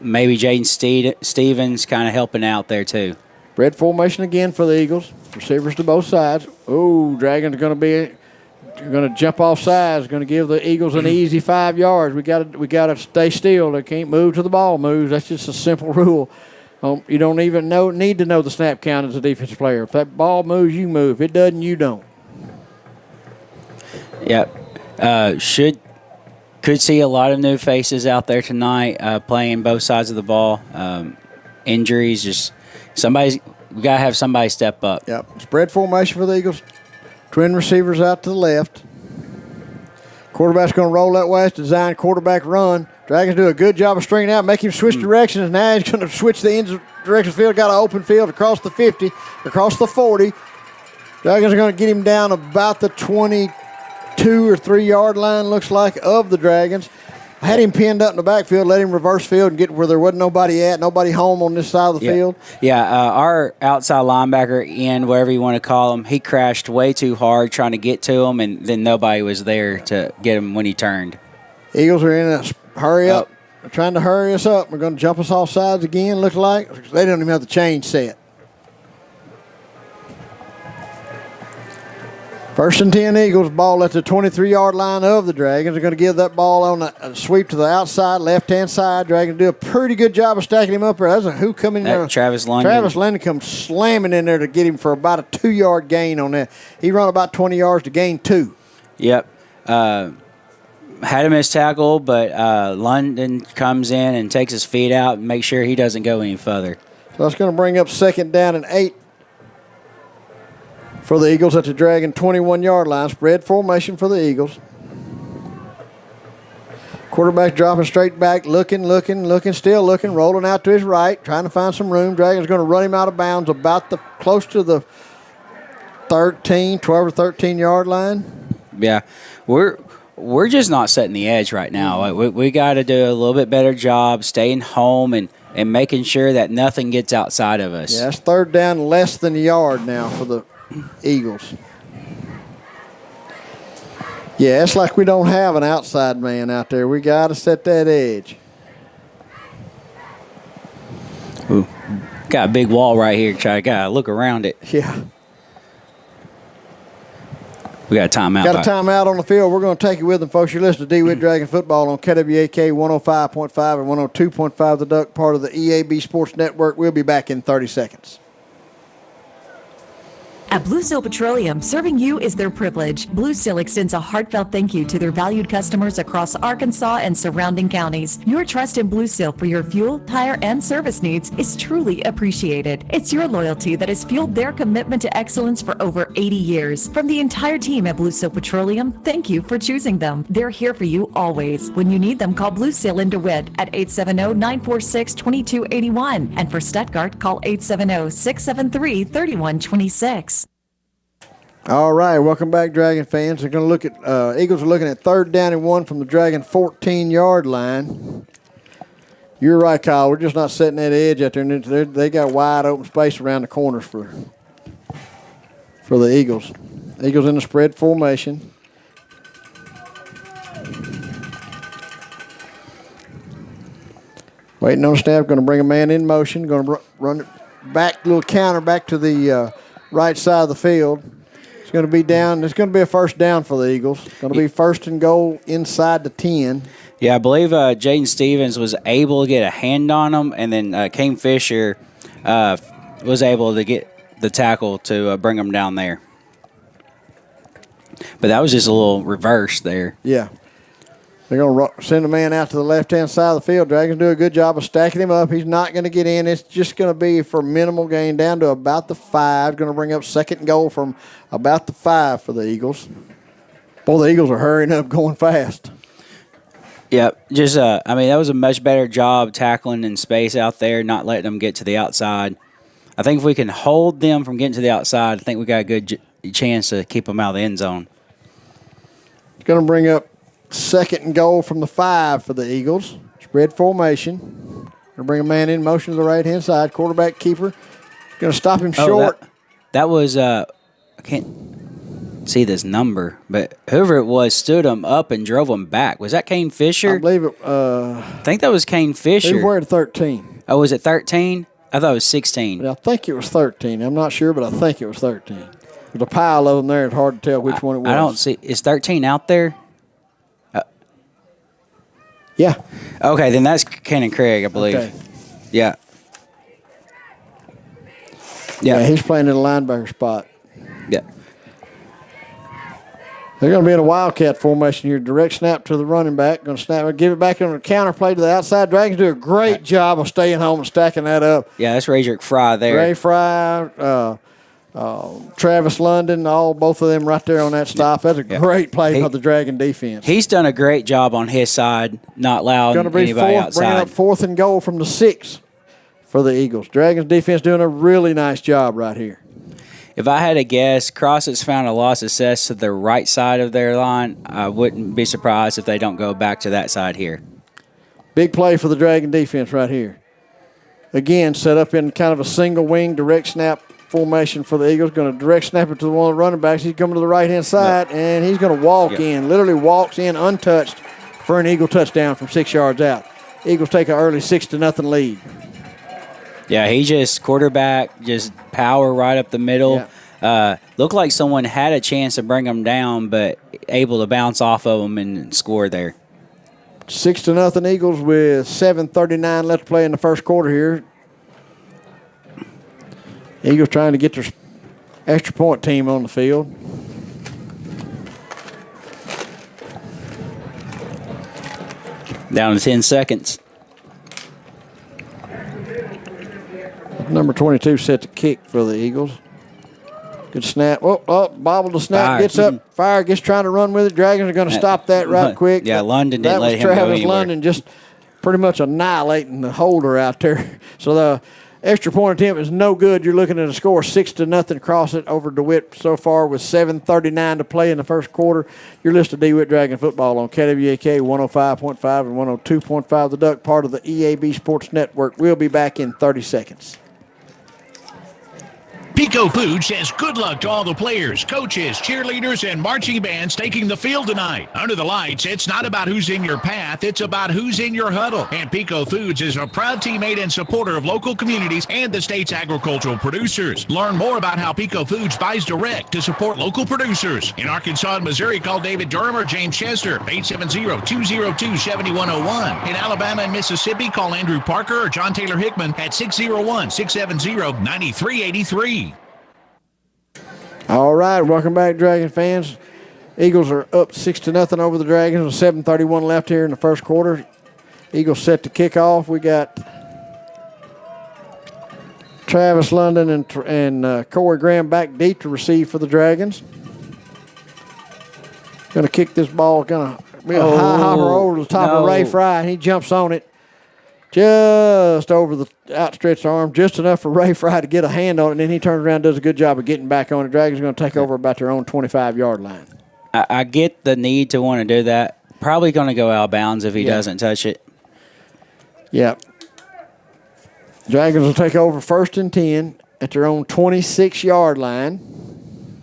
maybe Jaden Stevens kind of helping out there too. Spread formation again for the Eagles. Receivers to both sides. Oh, Dragons going to jump off sides. Going to give the Eagles an easy 5 yards. We got to stay still. They can't move till the ball moves. That's just a simple rule. You don't even need to know the snap count as a defensive player. If that ball moves, you move. If it doesn't, you don't. Yep. Could see a lot of new faces out there tonight playing both sides of the ball. Injuries, just we got to have somebody step up. Yep. Spread formation for the Eagles. Twin receivers out to the left. Quarterback's going to roll that way. It's designed quarterback run. Dragons do a good job of stringing out, make him switch directions. Now he's going to switch the ends of direction field. Got an open field across the 50, across the 40. Dragons are going to get him down about the 22 or 3 yard line, looks like, of the Dragons. I had him pinned up in the backfield, let him reverse field and get where there wasn't nobody at, nobody home on this side of the field. Yeah, our outside linebacker, end, whatever you want to call him, he crashed way too hard trying to get to him, and then nobody was there to get him when he turned. Eagles are in a hurry up. They're trying to hurry us up. We're going to jump us off sides again, looks like. They don't even have the change set. 1st and 10 Eagles, ball at the 23-yard line of the Dragons. They're going to give that ball on a sweep to the outside, left-hand side. Dragons do a pretty good job of stacking him up there. That's a who coming in there? Travis London. Travis London comes slamming in there to get him for about a 2-yard gain on that. He run about 20 yards to gain 2. Yep. Had a missed tackle, but London comes in and takes his feet out and makes sure he doesn't go any further. So that's going to bring up 2nd down and 8 for the Eagles at the Dragon 21-yard line. Spread formation for the Eagles. Quarterback dropping straight back, looking, still looking, rolling out to his right, trying to find some room. Dragon's going to run him out of bounds about close to the 12 or 13-yard line. Yeah, we're just not setting the edge right now. We got to do a little bit better job staying home and making sure that nothing gets outside of us. Yeah, it's 3rd down, less than a yard now for the Eagles. Yeah, it's like we don't have an outside man out there. We got to set that edge. Ooh, got a big wall right here. Got to look around it. Yeah. We got a timeout. Got a timeout on the field. We're going to take you with them, folks. You're listening to Dewitt Dragon Football on KWAK 105.5 and 102.5 The Duck, part of the EAB Sports Network. We'll be back in 30 seconds. At Blue Seal Petroleum, serving you is their privilege. Blue Seal extends a heartfelt thank you to their valued customers across Arkansas and surrounding counties. Your trust in Blue Seal for your fuel, tire, and service needs is truly appreciated. It's your loyalty that has fueled their commitment to excellence for over 80 years. From the entire team at Blue Seal Petroleum, thank you for choosing them. They're here for you always. When you need them, call Blue Seal in DeWitt at 870-946-2281. And for Stuttgart, call 870-673-3126. All right, welcome back, Dragon fans. They're going to look at Eagles are looking at 3rd down and 1 from the Dragon 14-yard line. You're right, Kyle. We're just not setting that edge out there. They got wide open space around the corners for the Eagles. Eagles in the spread formation. Waiting on the snap. Going to bring a man in motion. Going to run it back, little counter back to the right side of the field. It's going to be down. It's going to be a 1st down for the Eagles. It's going to be 1st and goal inside the 10. Yeah, I believe Jaden Stevens was able to get a hand on him, and then Kane Fisher was able to get the tackle to bring him down there. But that was just a little reverse there. Yeah. They're going to send a man out to the left-hand side of the field. Dragons do a good job of stacking him up. He's not going to get in. It's just going to be for minimal gain down to about the 5. Going to bring up 2nd and goal from about the 5 for the Eagles. Boy, the Eagles are hurrying up, going fast. Yep. Just, that was a much better job tackling in space out there, not letting them get to the outside. I think if we can hold them from getting to the outside, I think we got a good chance to keep them out of the end zone. It's going to bring up 2nd and goal from the 5 for the Eagles. Spread formation. Going to bring a man in motion to the right-hand side. Quarterback keeper. Going to stop him short. That was, I can't see this number, but whoever it was stood him up and drove him back. Was that Kane Fisher? I believe it. I think that was Kane Fisher. He was wearing 13. Oh, was it 13? I thought it was 16. I think it was 13. I'm not sure, but I think it was 13. There's a pile of them there. It's hard to tell which one it was. I don't see. Is 13 out there? Yeah. Okay, then that's Kenan Craig, I believe. Okay. Yeah. Yeah, he's playing in the linebacker spot. Yeah. They're going to be in a wildcat formation here. Direct snap to the running back. Going to snap, give it back on a counter play to the outside. Dragons do a great job of staying home and stacking that up. Yeah, that's Radrick Fry there. Ray Fry, Travis London, both of them right there on that stop. That's a great play by the Dragon defense. He's done a great job on his side, not allowing anybody outside. Bringing up 4th and goal from the 6 for the Eagles. Dragons defense doing a really nice job right here. If I had to guess, Crossett's found a lot of success to the right side of their line. I wouldn't be surprised if they don't go back to that side here. Big play for the Dragon defense right here. Again, set up in kind of a single wing direct snap formation for the Eagles. Going to direct snap it to one of the running backs. He's coming to the right-hand side, and he's going to walk in. Literally walks in untouched for an Eagle touchdown from 6 yards out. Eagles take an early 6-0 lead. Yeah, he just quarterback, just power right up the middle. Yeah. Looked like someone had a chance to bring him down, but able to bounce off of him and score there. 6-0 Eagles with 7:39 left to play in the first quarter here. Eagles trying to get their extra point team on the field. Down to 10 seconds. Number 22 set to kick for the Eagles. Good snap. Bobbled the snap. Fire. Gets up. Fire gets trying to run with it. Dragons are going to stop that right quick. Yeah, London didn't let him go anywhere. That was Travis London just pretty much annihilating the holder out there. So the extra point attempt is no good. You're looking at a score 6-0 Crossett over Dewitt so far with 7:39 to play in the first quarter. You're listening to Dewitt Dragon Football on KWAK 105.5 and 102.5 The Duck, part of the EAB Sports Network. We'll be back in 30 seconds. Pico Food says good luck to all the players, coaches, cheerleaders, and marching bands taking the field tonight. Under the lights, it's not about who's in your path, it's about who's in your huddle. And Pico Foods is a proud teammate and supporter of local communities and the state's agricultural producers. Learn more about how Pico Foods buys direct to support local producers. In Arkansas and Missouri, call David Durham or James Chester, 870-202-7101. In Alabama and Mississippi, call Andrew Parker or John Taylor Hickman at 601-670-9383. All right, welcome back, Dragon fans. Eagles are up 6-0 over the Dragons with 7:31 left here in the first quarter. Eagles set to kick off. We got Travis London and Corey Graham back deep to receive for the Dragons. Going to kick this ball, going to be a high hopper over the top of Ray Fry, and he jumps on it just over the outstretched arm, just enough for Ray Fry to get a hand on it, and then he turns around and does a good job of getting back on it. Dragons are going to take over about their own 25-yard line. I get the need to want to do that. Probably going to go out of bounds if he doesn't touch it. Yep. Dragons will take over 1st and 10 at their own 26-yard line.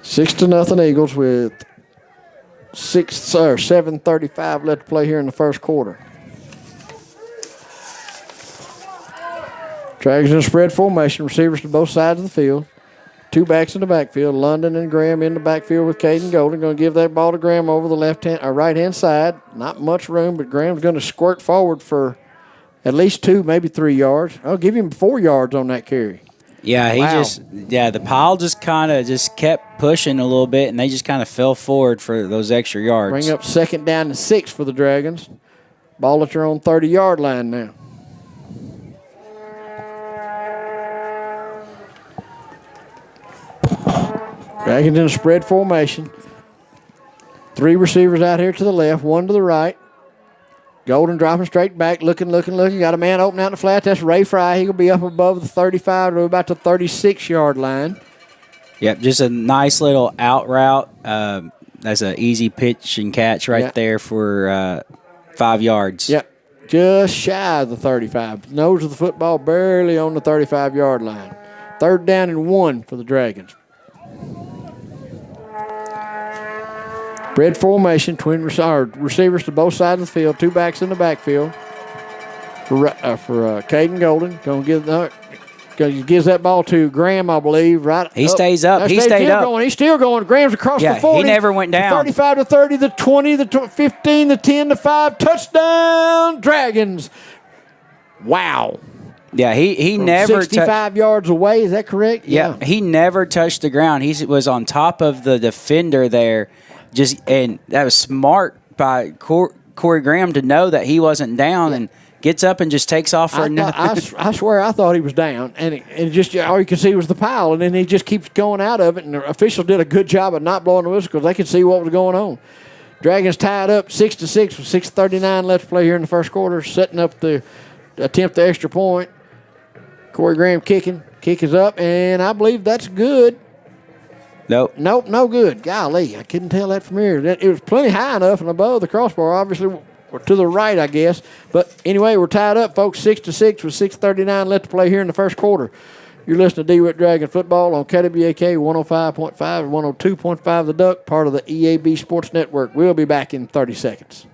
6-0 Eagles with 7:35 left to play here in the first quarter. Dragons in a spread formation, receivers to both sides of the field. 2 backs in the backfield. London and Graham in the backfield with Caden Golden. Going to give that ball to Graham over the right-hand side. Not much room, but Graham's going to squirt forward for at least 2, maybe 3 yards. I'll give him 4 yards on that carry. Yeah, the pile just kind of just kept pushing a little bit, and they just kind of fell forward for those extra yards. Bring up 2nd down and 6 for the Dragons. Ball at their own 30-yard line now. Dragons in a spread formation. 3 receivers out here to the left, 1 to the right. Golden dropping straight back, looking. Got a man open out in the flat. That's Ray Fry. He'll be up above the 35 to about the 36-yard line. Yep, just a nice little out route. That's an easy pitch and catch there for 5 yards. Yep, just shy of the 35. Nose of the football barely on the 35-yard line. 3rd down and 1 for the Dragons. Spread formation, twin receivers to both sides of the field, 2 backs in the backfield. Caden Golden. Going to he gives that ball to Graham, I believe. Right. He stays up. He stayed up. He's still going. Graham's across the 40. He never went down. 35 to 30, the 20, the 15, the 10 to 5. Touchdown, Dragons. Wow. Yeah, he never 65 yards away. Is that correct? Yeah, he never touched the ground. He was on top of the defender there, and that was smart by Corey Graham to know that he wasn't down and gets up and just takes off for another. I swear I thought he was down, and it just all you could see was the pile, and then he just keeps going out of it, and the officials did a good job of not blowing the whistle because they could see what was going on. Dragons tied up 6-6 with 6:39 left to play here in the first quarter, setting up to attempt the extra point. Corey Graham kicking. Kick is up, and I believe that's good. Nope, no good. Golly, I couldn't tell that from here. It was plenty high enough and above the crossbar, obviously, or to the right, I guess. But anyway, we're tied up, folks, 6-6 with 6:39 left to play here in the first quarter. You're listening to Dewitt Dragon Football on KWAK 105.5 and 102.5 The Duck, part of the EAB Sports Network. We'll be back in 30 seconds.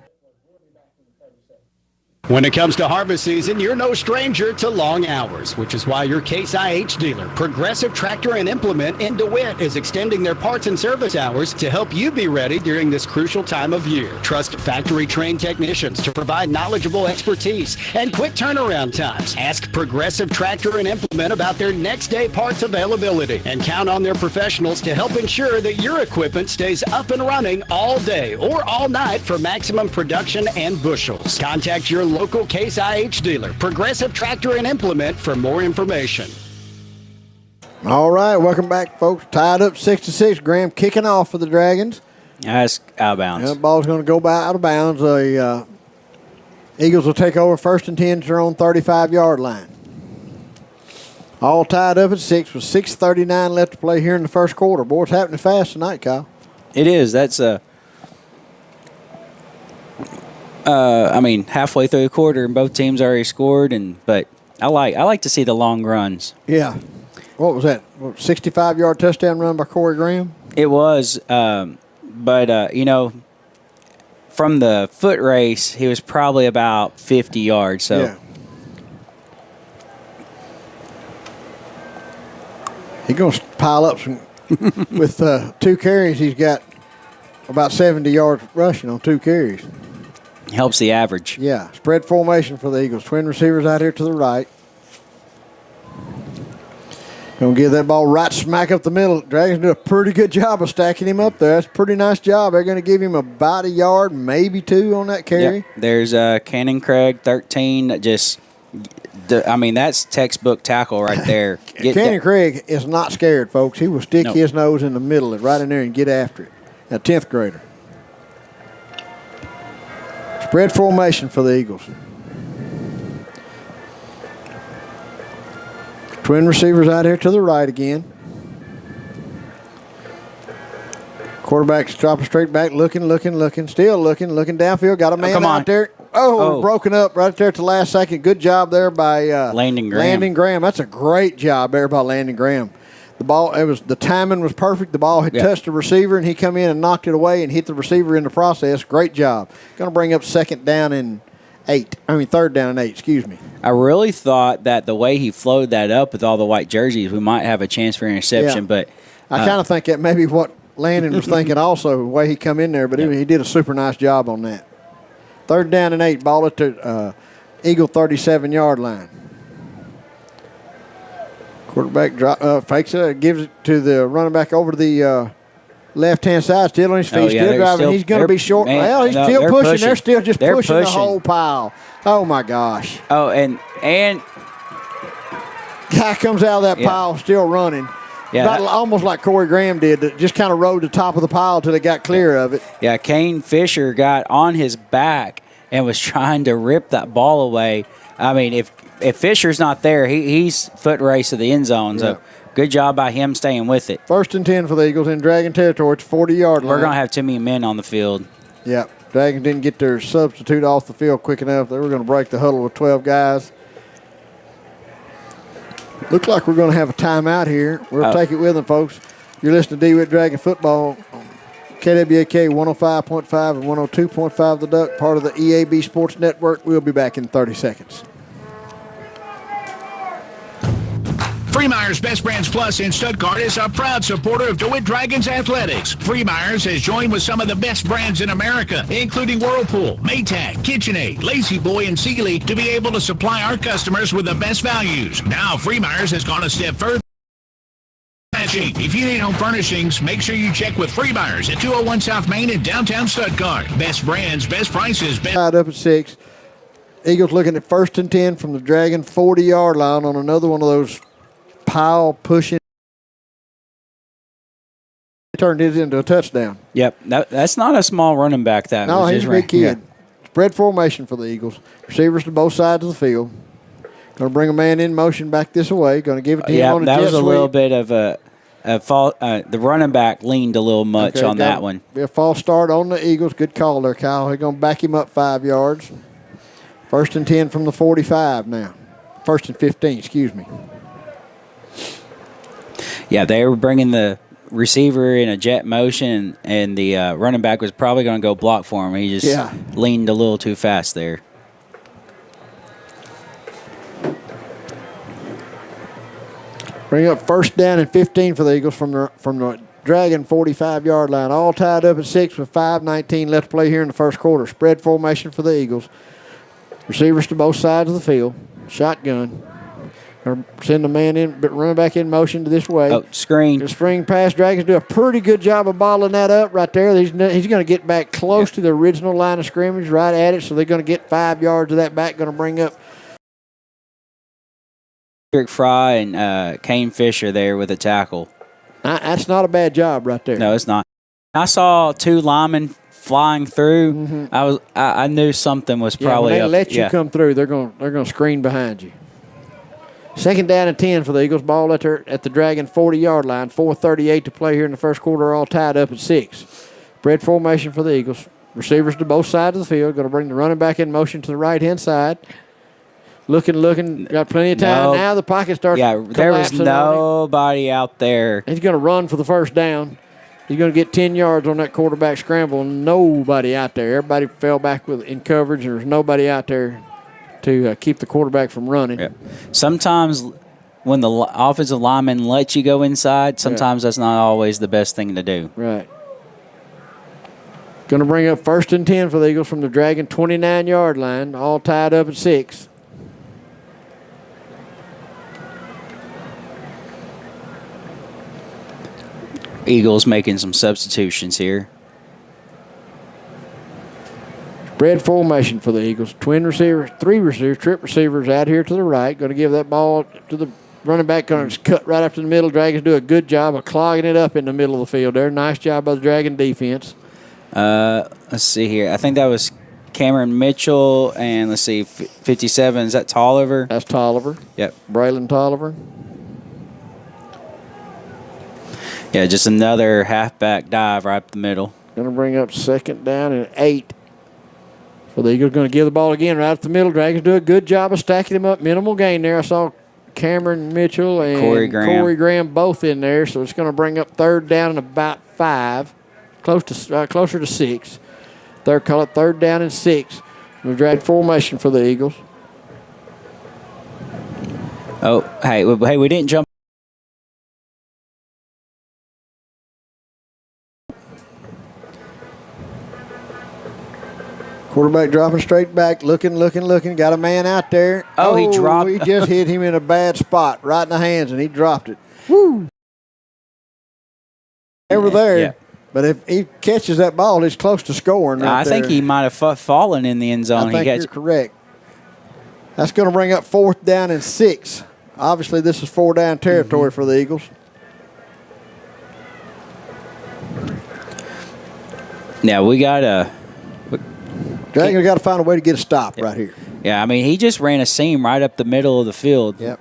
When it comes to harvest season, you're no stranger to long hours, which is why your Case IH dealer, Progressive Tractor and Implement in DeWitt, is extending their parts and service hours to help you be ready during this crucial time of year. Trust factory-trained technicians to provide knowledgeable expertise and quick turnaround times. Ask Progressive Tractor and Implement about their next-day parts availability and count on their professionals to help ensure that your equipment stays up and running all day or all night for maximum production and bushels. Contact your local Case IH dealer, Progressive Tractor and Implement, for more information. All right, welcome back, folks. Tied up 6-6. Graham kicking off for the Dragons. That's out of bounds. The ball's going to go out of bounds. The Eagles will take over 1st and 10 to their own 35-yard line. All tied up at 6 with 6:39 left to play here in the first quarter. Boy, it's happening fast tonight, Kyle. It is. That's halfway through the quarter, and both teams already scored. But I like to see the long runs. Yeah. What was that? 65-yard touchdown run by Corey Graham? It was, from the foot race, he was probably about 50 yards. So. Yeah. He's going to pile up some with 2 carries. He's got about 70 yards rushing on 2 carries. Helps the average. Yeah. Spread formation for the Eagles. Twin receivers out here to the right. Going to give that ball right smack up the middle. Dragons do a pretty good job of stacking him up there. That's a pretty nice job. They're going to give him about a yard, maybe 2 on that carry. Yep. There's Cannon Craig, 13. That's textbook tackle right there. Cannon Craig is not scared, folks. He will stick his nose in the middle and right in there and get after it. A 10th grader. Spread formation for the Eagles. Twin receivers out here to the right again. Quarterback's dropping straight back, looking, still looking downfield. Got a man out there. Broken up right there at the last second. Good job there by Landon Graham. That's a great job there by Landon Graham. The timing was perfect. The ball had touched the receiver, and he come in and knocked it away and hit the receiver in the process. Great job. Going to bring up 3rd down and 8. Excuse me. I really thought that the way he flowed that up with all the white jerseys, we might have a chance for interception. But I kind of think that maybe what Landon was thinking also, the way he come in there. But he did a super nice job on that. 3rd down and 8. Ball at the Eagle 37-yard line. Quarterback fakes it, gives it to the running back over to the left-hand side, still on his feet, still driving. He's going to be short. He's still pushing. They're still just pushing the whole pile. Oh, my gosh. Oh, and guy comes out of that pile still running. Yeah, almost like Corey Graham did, that just kind of rode the top of the pile until they got clear of it. Yeah, Kane Fisher got on his back and was trying to rip that ball away. I mean, if Fisher's not there, he's foot race to the end zone. So good job by him staying with it. 1st and 10 for the Eagles in Dragon territory. It's 40-yard line. We're going to have too many men on the field. Yeah, Dragons didn't get their substitute off the field quick enough. They were going to break the huddle with 12 guys. Looks like we're going to have a timeout here. We'll take it with them, folks. You're listening to Dewitt Dragon Football on KWAK 105.5 and 102.5 The Duck, part of the EAB Sports Network. We'll be back in 30 seconds. Freemeyer's Best Brands Plus in Stuttgart is a proud supporter of DeWitt Dragons Athletics. Freemeyer's has joined with some of the best brands in America, including Whirlpool, Maytag, KitchenAid, Lazy Boy, and Sealy, to be able to supply our customers with the best values. Now Freemeyer's has gone a step further. If you need home furnishings, make sure you check with Freemeyer's at 201 South Main in downtown Stuttgart. Best brands, best prices, best... Tied up at 6. Eagles looking at 1st and 10 from the Dragon 40-yard line on another one of those pile pushing. Turned it into a touchdown. Yep, that's not a small running back. No, he's a big kid. Yeah. Spread formation for the Eagles. Receivers to both sides of the field. Going to bring a man in motion back this way. Going to give it to him on a jet that was a sweep. little bit of a fault. The running back leaned a little much on that one. Be a false start on the Eagles. Good call there, Kyle. They're going to back him up 5 yards. 1st and 10 from the 45 now. 1st and 15, excuse me. Yeah, they were bringing the receiver in a jet motion, and the running back was probably going to go block for him. He just leaned a little too fast there. Bring up 1st down and 15 for the Eagles from the Dragon 45-yard line. All tied up at 6 with 5:19 left to play here in the first quarter. Spread formation for the Eagles. Receivers to both sides of the field. Shotgun. Send the man in, but running back in motion to this way. Oh, screen. The screen pass. Dragons do a pretty good job of balling that up right there. He's going to get back close to the original line of scrimmage, right at it, so they're going to get 5 yards of that back. Going to bring up Eric Fry and Kane Fisher there with a tackle. That's not a bad job right there. No, it's not. I saw 2 linemen flying through. Mm-hmm. I knew something was probably when they up. let you come through, they're going to screen behind you. 2nd down and 10 for the Eagles. Ball at the Dragon 40-yard line. 4:38 to play here in the first quarter. All tied up at 6. Spread formation for the Eagles. Receivers to both sides of the field. Going to bring the running back in motion to the right-hand side. Looking. Got plenty of time. Now the pocket starts collapsing. There was nobody out there. He's going to run for the 1st down. He's going to get 10 yards on that quarterback scramble. Nobody out there. Everybody fell back in coverage, and there's nobody out there to keep the quarterback from running. Yeah. Sometimes when the offensive lineman lets you go inside, sometimes that's not always the best thing to do. Right. Going to bring up 1st and 10 for the Eagles from the Dragon 29-yard line, all tied up at 6. Eagles making some substitutions here. Spread formation for the Eagles. 3 receivers, trip receivers out here to the right. Going to give that ball to the running back. Going to cut right after the middle. Dragons do a good job of clogging it up in the middle of the field there. Nice job by the Dragon defense. Let's see here. I think that was Cameron Mitchell, and let's see, 57. Is that Tolliver? That's Tolliver. Yep. Braylon Tolliver. Yeah, just another halfback dive right up the middle. Going to bring up 2nd down and 8. So the Eagles going to give the ball again right up the middle. Dragons do a good job of stacking them up. Minimal gain there. I saw Cameron Mitchell and Corey Graham both in there. So it's going to bring up 3rd down and about 5, closer to 6. Call it 3rd down and 6. We drag formation for the Eagles. Oh, hey, we didn't jump. Quarterback dropping straight back, looking. Got a man out there. Oh, he dropped. He just hit him in a bad spot, right in the hands, and he dropped it. Woo! They were there. Yeah. But if he catches that ball, he's close to scoring. I think he might have fallen in the end zone. I think you're correct. That's going to bring up 4th down and 6. Obviously, this is 4-down territory for the Eagles. Now, we got a... Dragons got to find a way to get a stop right here. Yeah, I mean, he just ran a seam right up the middle of the field. Yep.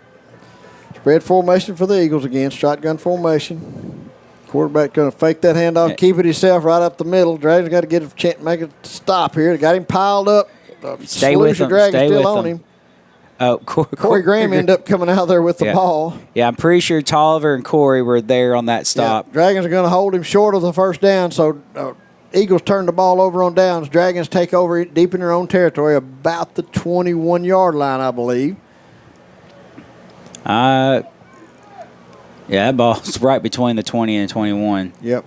Spread formation for the Eagles again. Shotgun formation. Quarterback going to fake that handoff, keep it himself right up the middle. Dragons got to get a chance, make a stop here. They got him piled up. Stay with him. Dragons still on him. Oh, Corey Graham ended up coming out there with the ball. Yeah, I'm pretty sure Tolliver and Corey were there on that stop. Yeah, Dragons are going to hold him short of the 1st down, so Eagles turn the ball over on downs. Dragons take over deep in their own territory, about the 21-yard line, I believe. Yeah, that ball's right between the 20 and 21. Yep.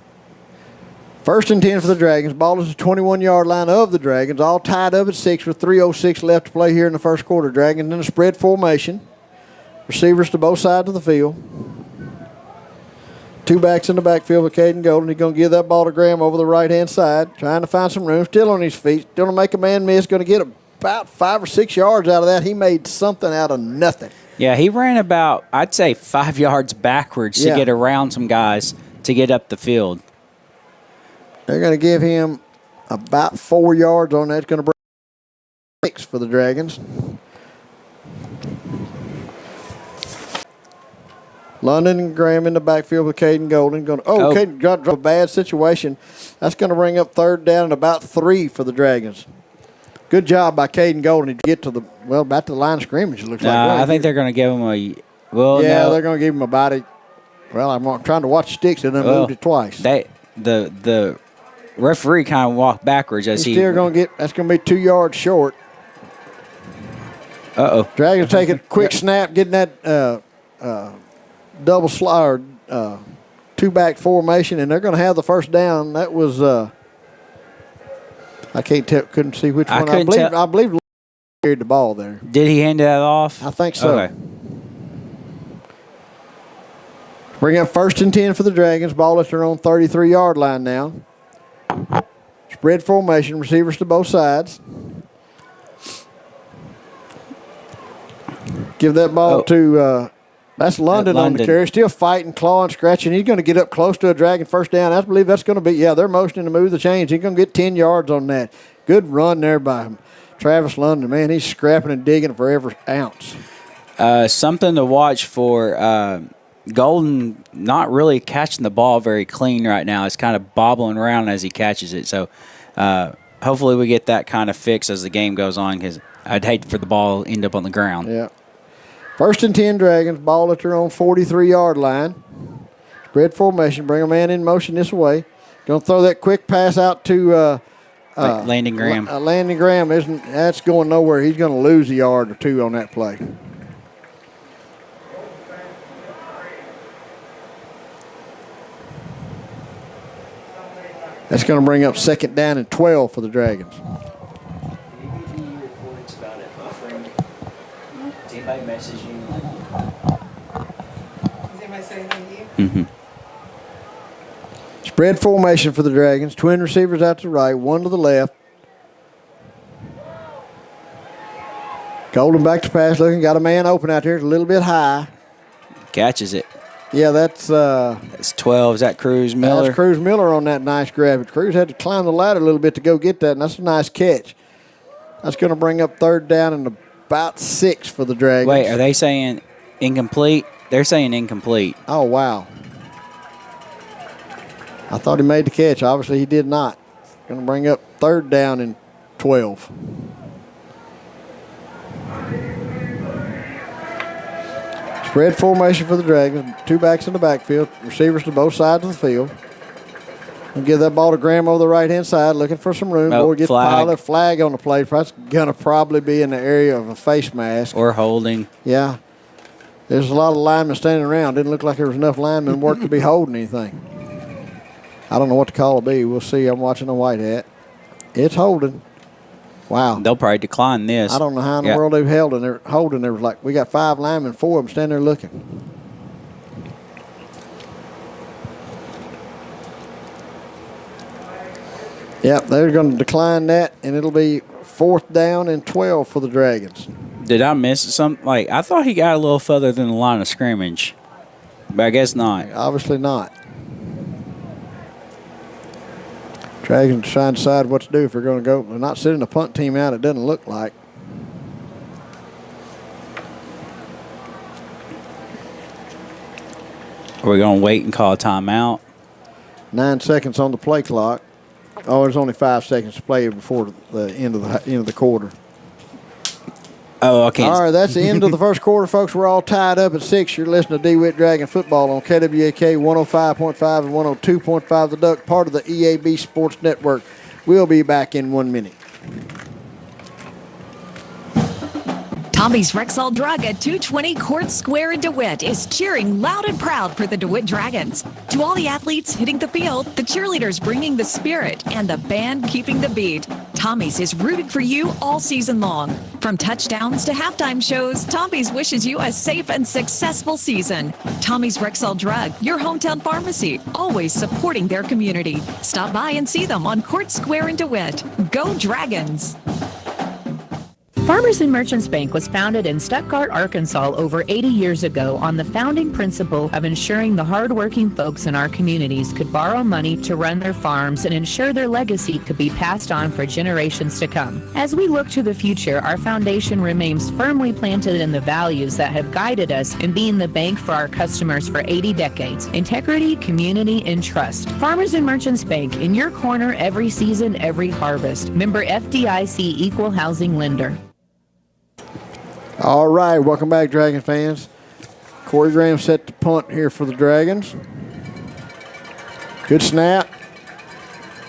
1st and 10 for the Dragons. Ball is the 21-yard line of the Dragons, all tied up at 6 with 3:06 left to play here in the first quarter. Dragons in a spread formation. Receivers to both sides of the field. 2 backs in the backfield with Caden Golden. He's going to give that ball to Graham over the right-hand side, trying to find some room. Still on his feet. Still going to make a man miss. Going to get about 5 or 6 yards out of that. He made something out of nothing. Yeah, he ran about, I'd say, 5 yards backwards to get around some guys to get up the field. They're going to give him about 4 yards on that. It's going to bring 6 for the Dragons. London and Graham in the backfield with Caden Golden. Caden got a bad situation. That's going to bring up 3rd down and about 3 for the Dragons. Good job by Caden Golden to get to about to the line of scrimmage, it looks like. I think they're going to give him they're going to give him about it. Well, I'm trying to watch the sticks and then moved it twice. The referee kind of walked backwards as He's still going to get, that's going to be 2 yards short. Uh-oh. Dragons take a quick snap, getting that double slide, 2-back formation, and they're going to have the 1st down. That was, I can't tell, couldn't see which one. I believe carried the ball there. Did he hand that off? I think so. Okay. Bring up 1st and 10 for the Dragons. Ball at their own 33-yard line now. Spread formation, receivers to both sides. Give that ball to, that's London on the carry. Still fighting, clawing, scratching. He's going to get up close to a Dragon 1st down. I believe that's going to be, they're motioning to move the chains. He's going to get 10 yards on that. Good run there by him. Travis London, man, he's scrapping and digging for every ounce. Something to watch for Golden, not really catching the ball very clean right now. It's kind of bobbling around as he catches it. So hopefully we get that kind of fix as the game goes on, because I'd hate for the ball to end up on the ground. Yeah. 1st and 10 Dragons, ball at their own 43-yard line. Spread formation, bring a man in motion this way. Going to throw that quick pass out to Landon Graham. Landon Graham, that's going nowhere. He's going to lose a yard or 2 on that play. That's going to bring up 2nd down and 12 for the Dragons. Anybody message you? Does anybody say anything to you? Mm-hmm. Spread formation for the Dragons. Twin receivers out to the right, 1 to the left. Golden back to pass looking. Got a man open out there. It's a little bit high. Catches it. Yeah, that's 12. Is that Cruz Miller? That's Cruz Miller on that nice grab. Cruz had to climb the ladder a little bit to go get that, and that's a nice catch. That's going to bring up 3rd down and about 6 for the Dragons. Wait, are they saying incomplete? They're saying incomplete. Oh, wow. I thought he made the catch. Obviously, he did not. Going to bring up 3rd down and 12. Spread formation for the Dragons. 2 backs in the backfield. Receivers to both sides of the field. We'll give that ball to Graham over the right-hand side, looking for some room. Or get the flag on the play. That's going to probably be in the area of a face mask. Or holding. Yeah. There's a lot of linemen standing around. Didn't look like there was enough linemen work to be holding anything. I don't know what the call will be. We'll see. I'm watching a white hat. It's holding. Wow. They'll probably decline this. I don't know how in the world they've held and they're holding. There was like, we got 5 linemen, 4 of them standing there looking. Yep, they're going to decline that, and it'll be 4th down and 12 for the Dragons. Did I miss something? Like, I thought he got a little further than the line of scrimmage, but I guess not. Obviously not. Dragons trying to decide what to do if they're going to go. They're not sending the punt team out, it doesn't look like. Are we going to wait and call a timeout? 9 seconds on the play clock. Oh, there's only 5 seconds to play before the end of the quarter. Oh, okay. All right, that's the end of the first quarter, folks. We're all tied up at 6. You're listening to Dewitt Dragon Football on KWAK 105.5 and 102.5 The Duck, part of the EAB Sports Network. We'll be back in 1 minute. Tommy's Rexall Drug at 220 Court Square in DeWitt is cheering loud and proud for the DeWitt Dragons. To all the athletes hitting the field, the cheerleaders bringing the spirit, and the band keeping the beat, Tommy's is rooting for you all season long. From touchdowns to halftime shows, Tommy's wishes you a safe and successful season. Tommy's Rexall Drug, your hometown pharmacy, always supporting their community. Stop by and see them on Court Square in DeWitt. Go Dragons! Farmers and Merchants Bank was founded in Stuttgart, Arkansas over 80 years ago on the founding principle of ensuring the hardworking folks in our communities could borrow money to run their farms and ensure their legacy could be passed on for generations to come. As we look to the future, our foundation remains firmly planted in the values that have guided us in being the bank for our customers for 80 decades: integrity, community, and trust. Farmers and Merchants Bank, in your corner every season, every harvest. Member FDIC Equal Housing Lender. All right, welcome back, Dragon fans. Corey Graham set the punt here for the Dragons. Good snap.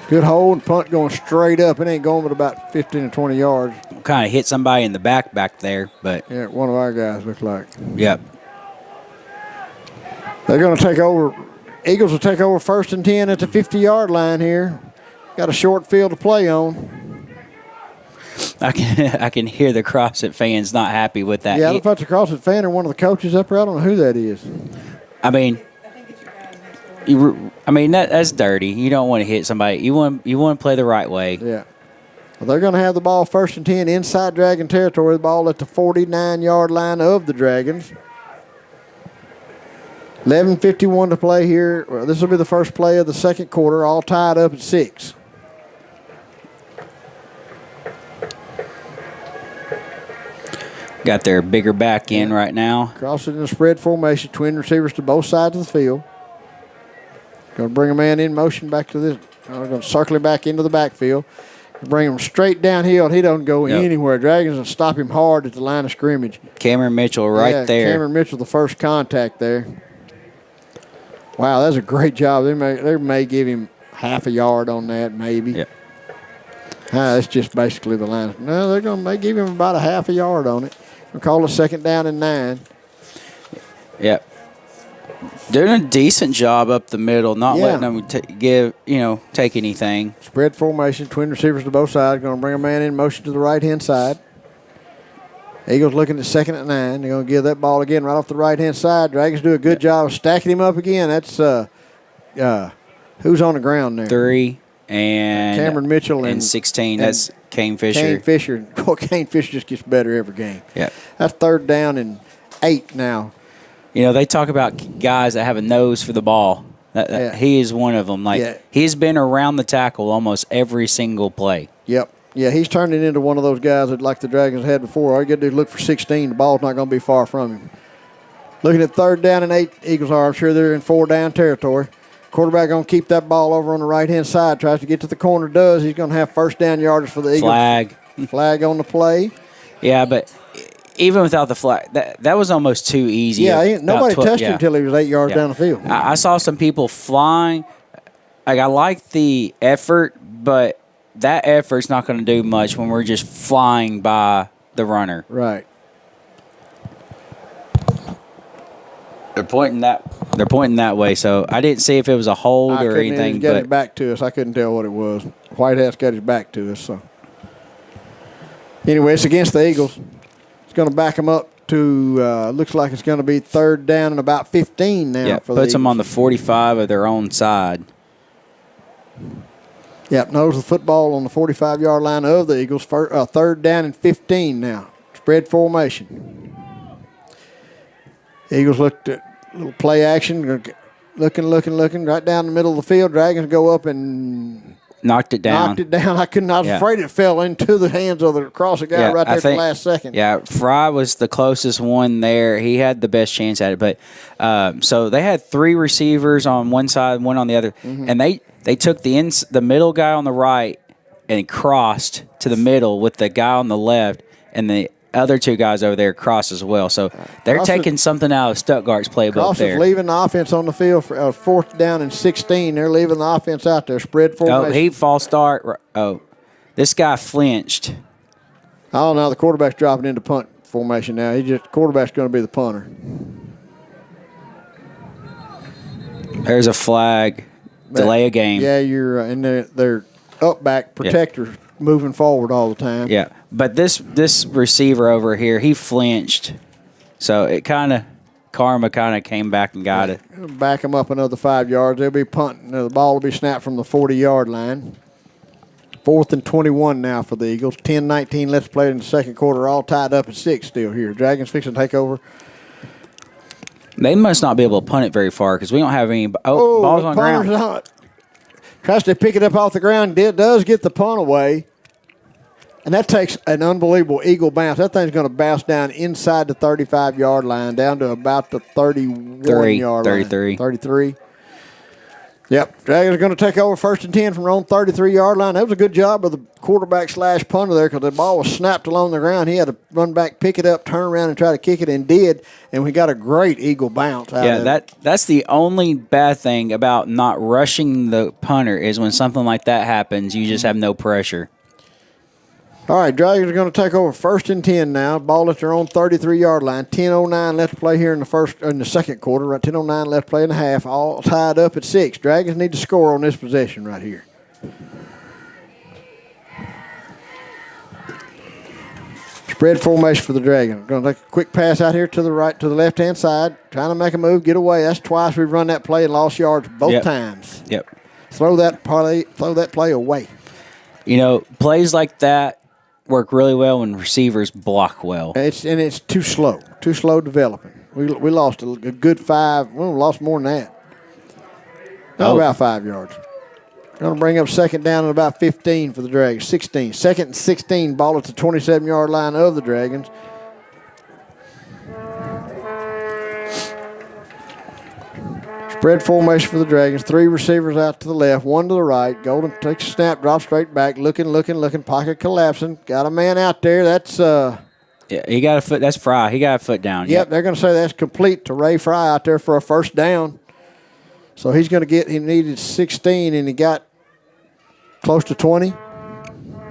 Good hold. Punt going straight up. It ain't going but about 15 or 20 yards. Kind of hit somebody in the back there, but. Yeah, one of our guys looks like. Yep. They're going to take over. Eagles will take over 1st and 10 at the 50-yard line here. Got a short field to play on. I can hear the Crossett fans not happy with that. Yeah, I don't know if that's a Crossett fan or one of the coaches up there. I don't know who that is. I mean, that's dirty. You don't want to hit somebody. You want to play the right way. Yeah. Well, they're going to have the ball 1st and 10 inside Dragon territory. The ball at the 49-yard line of the Dragons. 11:51 to play here. Well, this will be the first play of the second quarter, all tied up at 6. Got their bigger back in right now. Crossett in a spread formation, twin receivers to both sides of the field. Going to bring a man in motion back to this. We're going to circle him back into the backfield. Bring him straight downhill. He doesn't go anywhere. Dragons will stop him hard at the line of scrimmage. Cameron Mitchell there. Cameron Mitchell, the first contact there. Wow, that's a great job. They may give him half a yard on that, maybe. Yeah. That's just basically the line. No, they're going to give him about a half a yard on it. We'll call it 2nd down and 9. Yep. Doing a decent job up the middle, not letting them take anything. Spread formation, twin receivers to both sides. Going to bring a man in motion to the right-hand side. Eagles looking at 2nd and 9. They're going to give that ball again right off the right-hand side. Dragons do a good job of stacking him up again. That's who's on the ground there? 3 and Cameron Mitchell and 16. That's Kane Fisher. Kane Fisher. Well, Kane Fisher just gets better every game. Yeah. That's 3rd down and 8 now. You know, they talk about guys that have a nose for the ball. He is one of them. He's been around the tackle almost every single play. Yep. Yeah, he's turning into one of those guys that, like the Dragons had before, all you got to do is look for 16. The ball's not going to be far from him. Looking at 3rd down and 8, Eagles are. I'm sure they're in 4-down territory. Quarterback going to keep that ball over on the right-hand side. Tries to get to the corner. Does. He's going to have 1st down yardage for the Eagles. Flag on the play. Yeah, but even without the flag, that was almost too easy. Yeah, nobody touched him until he was 8 yards down the field. I saw some people flying. I like the effort, but that effort's not going to do much when we're just flying by the runner. Right. They're pointing that way, so I didn't see if it was a hold or anything. He got his back to us. I couldn't tell what it was. White House got his back to us. So anyway, it's against the Eagles. It's going to back them up to looks like it's going to be 3rd down and about 15 now. Yeah, for the puts them Eagles. on the 45 of their own side. Yep, knows the football on the 45-yard line of the Eagles. 3rd down and 15 now. Spread formation. Eagles looked at little play action, looking right down the middle of the field. Dragons go up and knocked it down. I was afraid it fell into the hands of the Crossett guy right there at the last second. Yeah, Fry was the closest one there. He had the best chance at it. But so they had 3 receivers on one side, one on the other, and they took the middle guy on the right and crossed to the middle with the guy on the left, and the other 2 guys over there cross as well. So they're taking something out of Stuttgart's playbook there. Crossett's leaving the offense on the field for 4th down and 16. They're leaving the offense out there. Spread formation. Oh, he false start. Oh, this guy flinched. Oh, now the quarterback's dropping into punt. formation now. Quarterback's going to be the punter. There's a flag. Delay a game. Yeah, you're and they're up back protectors moving forward all the time. Yeah, but this receiver over here, he flinched, so it karma came back and got it. Back them up another 5 yards. They'll be punting. The ball will be snapped from the 40-yard line. 4th and 21 now for the Eagles. 10-19 left play in the second quarter. All tied up at 6 still here. Dragons fixing to take over. They must not be able to punt it very far because we don't have any. Ball's on the ground. Not. Tries to pick it up off the ground. Does get the punt away. And that takes an unbelievable Eagle bounce. That thing's going to bounce down inside the 35-yard line, down to about the 31-yard line. 33. Yep. Dragons are going to take over 1st and 10 from their own 33-yard line. That was a good job of the quarterback / punter there because the ball was snapped along the ground. He had to run back, pick it up, turn around, and try to kick it, and did. And we got a great Eagle bounce out of it. That's the only bad thing about not rushing the punter is when something like that happens, you just have no pressure. All right, Dragons are going to take over 1st and 10 now. Ball at their own 33-yard line. 10:09 left to play here in the second quarter. Right, 10:09 left to play in the half. All tied up at 6. Dragons need to score on this possession right here. Spread formation for the Dragons. Going to take a quick pass out here to the right, to the left-hand side. Trying to make a move, get away. That's twice we've run that play and lost yards both times. Yep. Throw that play away. You know, plays like that work really well when receivers block well. It's too slow developing. We lost a good 5. We lost more than that. About 5 yards. Going to bring up 2nd down and about 15 for the Dragons. 16. 2nd and 16. Ball at the 27-yard line of the Dragons. Spread formation for the Dragons. 3 receivers out to the left, 1 to the right. Golden takes a snap, drops straight back, looking. Pocket collapsing. Got a man out there. That's he got a foot. That's Fry. He got a foot down. Yep, they're going to say that's complete to Ray Fry out there for a 1st down. So he's going to get. He needed 16, and he got close to 20.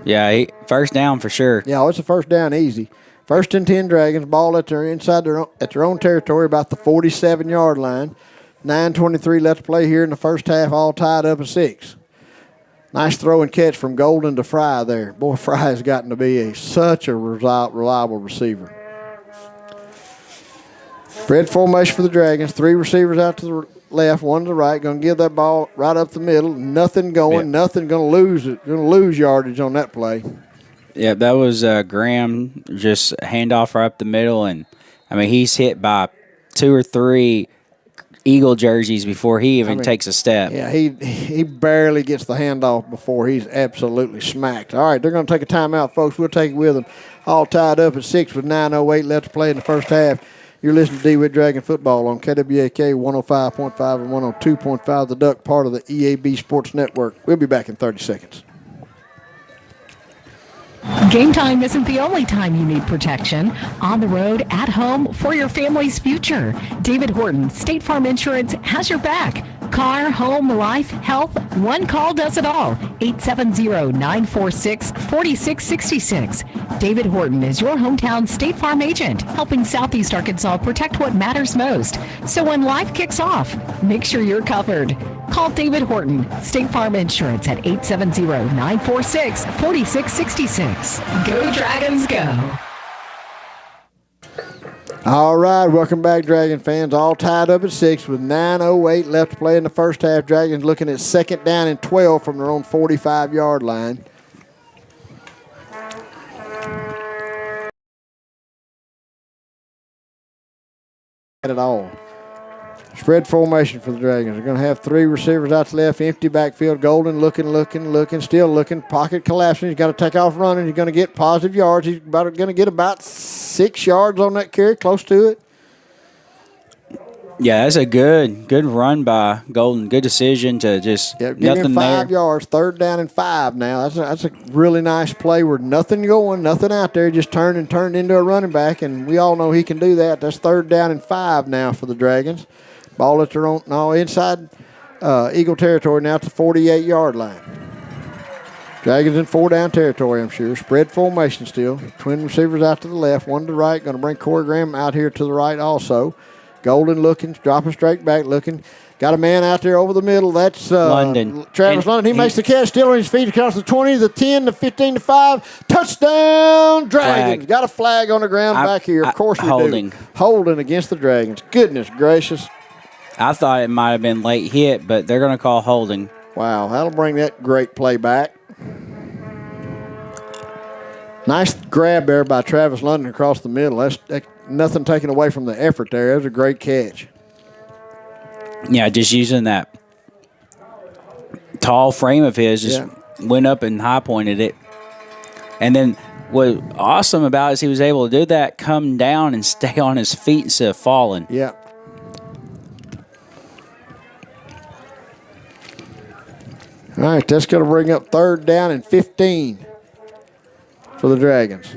Yeah, 1st down for sure. Yeah, it's a 1st down easy. 1st and 10 Dragons. Ball at their own territory, about the 47-yard line. 9:23 left to play here in the first half, all tied up at 6. Nice throw and catch from Golden to Fry there. Boy, Fry has gotten to be such a reliable receiver. Spread formation for the Dragons. 3 receivers out to the left, 1 to the right. Going to give that ball right up the middle. Nothing going. Nothing going to lose it. Going to lose yardage on that play. Yeah, that was Graham, just handoff right up the middle. And, I mean, he's hit by 2 or 3 Eagle jerseys before he even takes a step. Yeah, he barely gets the handoff before he's absolutely smacked. All right, they're going to take a timeout, folks. We'll take it with them. All tied up at 6 with 9:08 left to play in the first half. You're listening to Dewitt Dragon Football on KWAK 105.5 and 102.5, the Duck, part of the EAB Sports Network. We'll be back in 30 seconds. Game time isn't the only time you need protection. On the road, at home, for your family's future. David Horton, State Farm Insurance, has your back. Car, home, life, health, one call does it all. 870-946-4666. David Horton is your hometown State Farm agent, helping Southeast Arkansas protect what matters most. So when life kicks off, make sure you're covered. Call David Horton, State Farm Insurance at 870-946-4666. Go Dragons, go. All right, welcome back, Dragon fans. All tied up at 6 with 9:08 left to play in the first half. Dragons looking at 2nd down and 12 from their own 45-yard line. At all. Spread formation for the Dragons. They're going to have 3 receivers out to left, empty backfield. Golden looking, still looking. Pocket collapsing. He's got to take off running. He's going to get positive yards. He's going to get about 6 yards on that carry, close to it. Yeah, that's a good run by Golden. Good decision to just give nothing him 5 there. yards. 3rd down and 5 now. That's a really nice play where nothing going, nothing out there, just turned into a running back, and we all know he can do that. That's 3rd down and 5 now for the Dragons. Ball at their own, inside Eagle territory now at the 48-yard line. Dragons in 4-down territory, I'm sure. Spread formation still. Twin receivers out to the left, one to the right. Going to bring Corey Graham out here to the right also. Golden looking, dropping straight back looking. Got a man out there over the middle. That's London. Travis London. He makes the catch, still on his feet across the 20, the 10, the 15, the 5. Touchdown, Dragons. Got a flag on the ground back here. Of course we do. Holding against the Dragons. Goodness gracious. I thought it might have been late hit, but they're going to call holding. Wow, that'll bring that great play back. Nice grab there by Travis London across the middle. That's nothing taken away from the effort there. That was a great catch. Yeah, just using that tall frame of his, just went up and high pointed it. And then what was awesome about it is he was able to do that, come down and stay on his feet instead of falling. Yeah. All right, that's going to bring up 3rd down and 15 for the Dragons.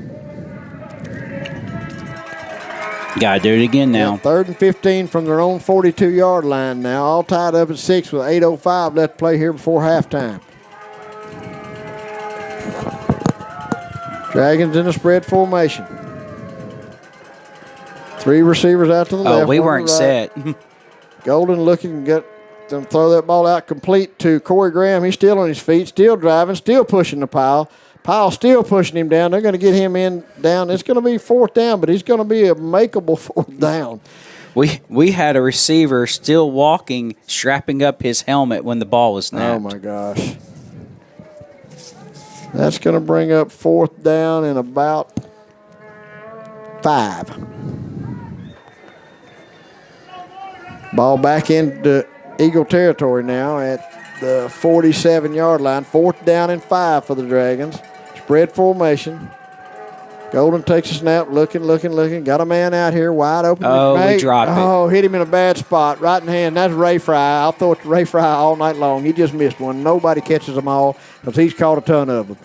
Got to do it again now. Yeah, 3rd and 15 from their own 42-yard line now. All tied up at 6 with 8:05 left to play here before halftime. Dragons in a spread formation. 3 receivers out to the left. Oh, we weren't set. Golden looking, get them throw that ball out complete to Corey Graham. He's still on his feet, still driving, still pushing the pile. Pile still pushing him down. They're going to get him down. It's going to be 4th down, but he's going to be a makeable 4th down. We had a receiver still walking, strapping up his helmet when the ball was snapped. Oh, my gosh. That's going to bring up 4th down in about 5. Ball back into Eagle territory now at the 47-yard line. 4th down and 5 for the Dragons. Spread formation. Golden takes a snap, looking. Got a man out here wide open. Oh, we dropped it. Oh, hit him in a bad spot. Right in hand. That's Ray Fry. I'll throw it to Ray Fry all night long. He just missed one. Nobody catches them all because he's caught a ton of them.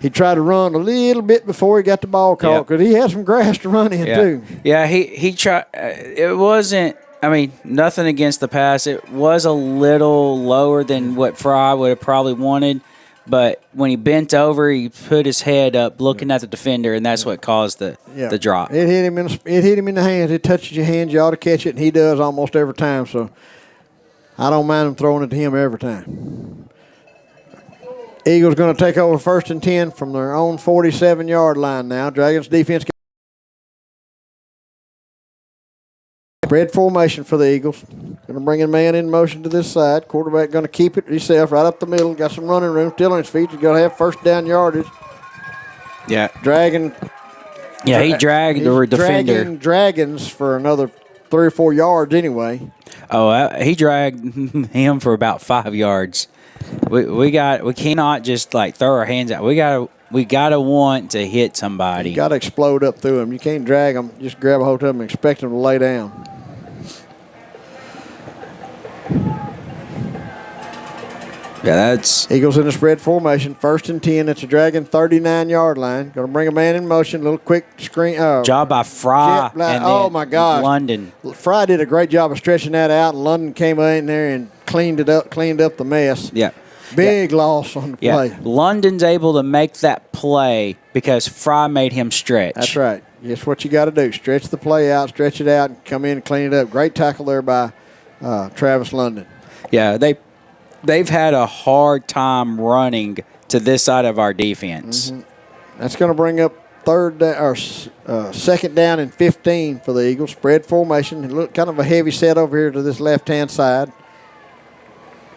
He tried to run a little bit before he got the ball caught because he had some grass to run in too. Yeah, he tried. It wasn't. I mean, nothing against the pass. It was a little lower than what Fry would have probably wanted, but when he bent over, he put his head up looking at the defender, and that's what caused the drop. It hit him in the hands. It touches your hands. You ought to catch it, and he does almost every time. So I don't mind him throwing it to him every time. Eagles going to take over 1st and 10 from their own 47-yard line now. Dragons defense. Spread formation for the Eagles. Going to bring a man in motion to this side. Quarterback going to keep it himself right up the middle. Got some running room. Still on his feet. He's going to have 1st down yardage. Yeah. Dragging. Yeah, he dragged the defender. Dragging Dragons for another 3 or 4 yards anyway. Oh, he dragged him for about 5 yards. We cannot just like throw our hands out. We gotta want to hit somebody. You got to explode up through them. You can't drag them. Just grab a hold of them and expect them to lay down. Yeah, that's Eagles in the spread formation. 1st and 10. It's a Dragon 39-yard line. Going to bring a man in motion. A little quick screen. Job by Fry. Oh my gosh, London. Fry did a great job of stretching that out, and London came in there and cleaned up the mess. Yeah. Big loss on the play. London's able to make that play because Fry made him stretch. That's right. That's what you got to do. Stretch the play out, stretch it out, and come in and clean it up. Great tackle there by Travis London. Yeah, they've had a hard time running to this side of our defense. Mm-hmm. That's going to bring up 2nd down and 15 for the Eagles. Spread formation. Look, kind of a heavy set over here to this left-hand side.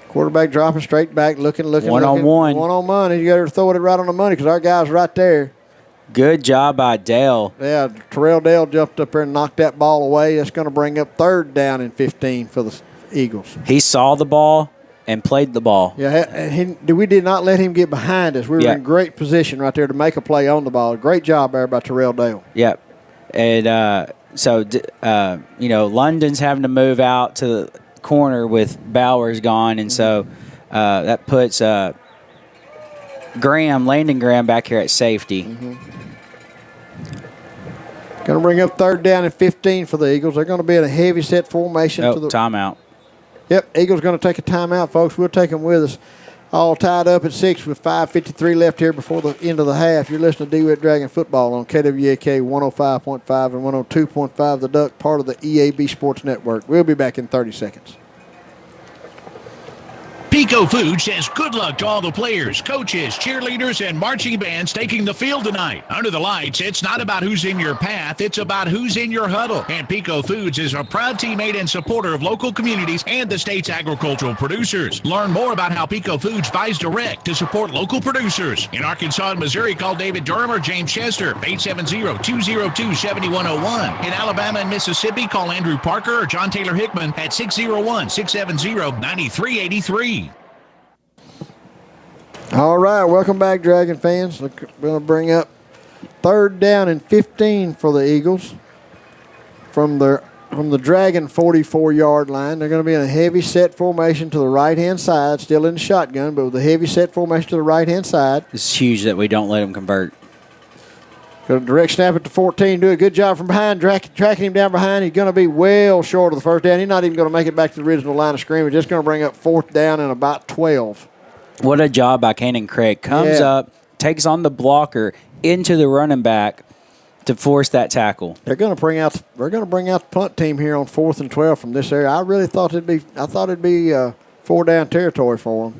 Quarterback dropping straight back, looking. One-on-one. One-on-one. You got to throw it right on the money because our guy's right there. Good job by Dale. Yeah, Terrell Dale jumped up there and knocked that ball away. That's going to bring up 3rd down and 15 for the Eagles. He saw the ball and played the ball. Yeah, we did not let him get behind us. We were in great position right there to make a play on the ball. Great job there by Terrell Dale. Yep. And London's having to move out to the corner with Bowers gone, and so that puts Landon Graham back here at safety. Mm-hmm. Going to bring up 3rd down and 15 for the Eagles. They're going to be in a heavy set formation. Timeout. Yep, Eagles going to take a timeout, folks. We'll take them with us. All tied up at 6 with 5:53 left here before the end of the half. You're listening to Dewitt Dragon Football on KWAK 105.5 and 102.5 The Duck, part of the EAB Sports Network. We'll be back in 30 seconds. Pico Foods says good luck to all the players, coaches, cheerleaders, and marching bands taking the field tonight. Under the lights, it's not about who's in your path, it's about who's in your huddle. And Pico Foods is a proud teammate and supporter of local communities and the state's agricultural producers. Learn more about how Pico Foods buys direct to support local producers. In Arkansas and Missouri, call David Durham or James Chester, 870-202-7101. In Alabama and Mississippi, call Andrew Parker or John Taylor Hickman at 601-670-9383. All right, welcome back, Dragon fans. We're going to bring up 3rd down and 15 for the Eagles from the Dragon 44-yard line. They're going to be in a heavy set formation to the right-hand side, still in the shotgun, but with a heavy set formation to the right-hand side. It's huge that we don't let them convert. Got a direct snap at the 14. Do a good job from behind, tracking him down behind. He's going to be well short of the first down. He's not even going to make it back to the original line of scrimmage. Just going to bring up 4th down and about 12. What a job by Cannon Craig. Comes up, takes on the blocker into the running back to force that tackle. They're going to bring out the punt team here on 4th and 12 from this area. I really thought it'd be 4-down territory for them.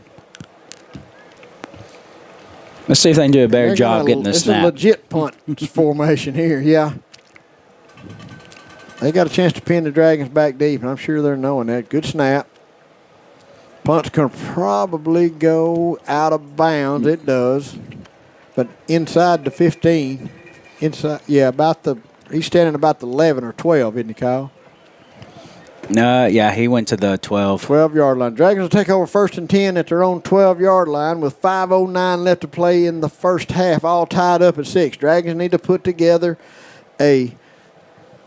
Let's see if they can do a better job getting the snap. It's a legit punt formation here, yeah. They got a chance to pin the Dragons back deep, and I'm sure they're knowing that. Good snap. Punt's going to probably go out of bounds. It does. But inside the 15. He's standing about the 11 or 12, isn't he, Kyle? No, yeah, he went to the 12. 12-yard line. Dragons will take over 1st and 10 at their own 12-yard line with 5:09 left to play in the first half, all tied up at 6. Dragons need to put together a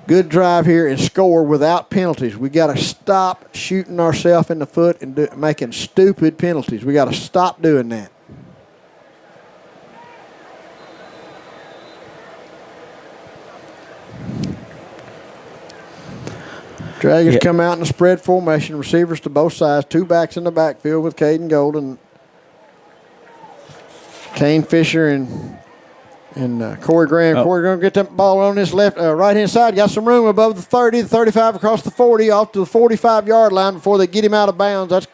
good drive here and score without penalties. We got to stop shooting ourselves in the foot and making stupid penalties. We got to stop doing that. Dragons come out in a spread formation, receivers to both sides, 2 backs in the backfield with Caden Golden, Kane Fisher, and Corey Graham. Corey Graham get that ball on this right-hand side. Got some room above the 30, the 35 across the 40, off to the 45-yard line before they get him out of bounds. That's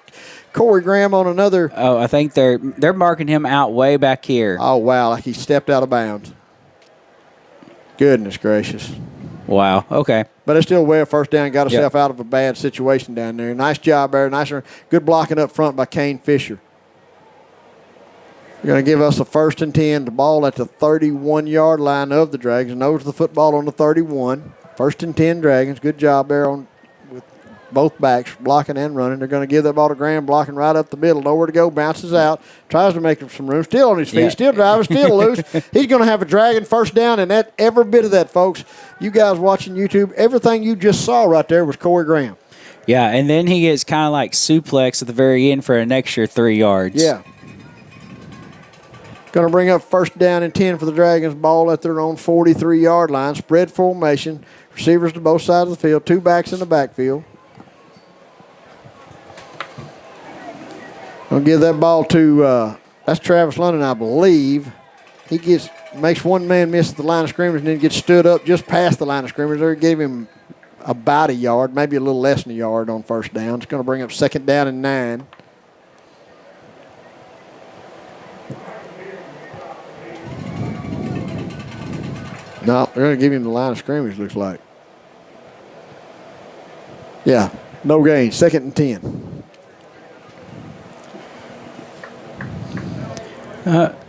Corey Graham on another. Oh, I think they're marking him out way back here. Oh, wow, like he stepped out of bounds. Goodness gracious. Wow, okay. But it's still well 1st down. Got himself out of a bad situation down there. Nice job there. Good blocking up front by Kane Fisher. They're going to give us a 1st and 10. The ball at the 31-yard line of the Dragons. Knows the football on the 31. 1st and 10 Dragons. Good job there with both backs, blocking and running. They're going to give that ball to Graham, blocking right up the middle. Nowhere to go. Bounces out. Tries to make some room. Still on his feet. Still driving. Still loose. He's going to have a Dragon 1st down, and that every bit of that, folks. You guys watching YouTube, everything you just saw right there was Corey Graham. Yeah, and then he gets kind of like suplex at the very end for an extra 3 yards. Yeah. Going to bring up 1st down and 10 for the Dragons. Ball at their own 43-yard line. Spread formation. Receivers to both sides of the field. 2 backs in the backfield. Going to give that ball to, that's Travis London, I believe. He makes one man miss at the line of scrimmage and then gets stood up just past the line of scrimmage. They gave him about a yard, maybe a little less than a yard on 1st down. It's going to bring up 2nd down and 9. No, they're going to give him the line of scrimmage, looks like. Yeah, no gain, 2nd and 10.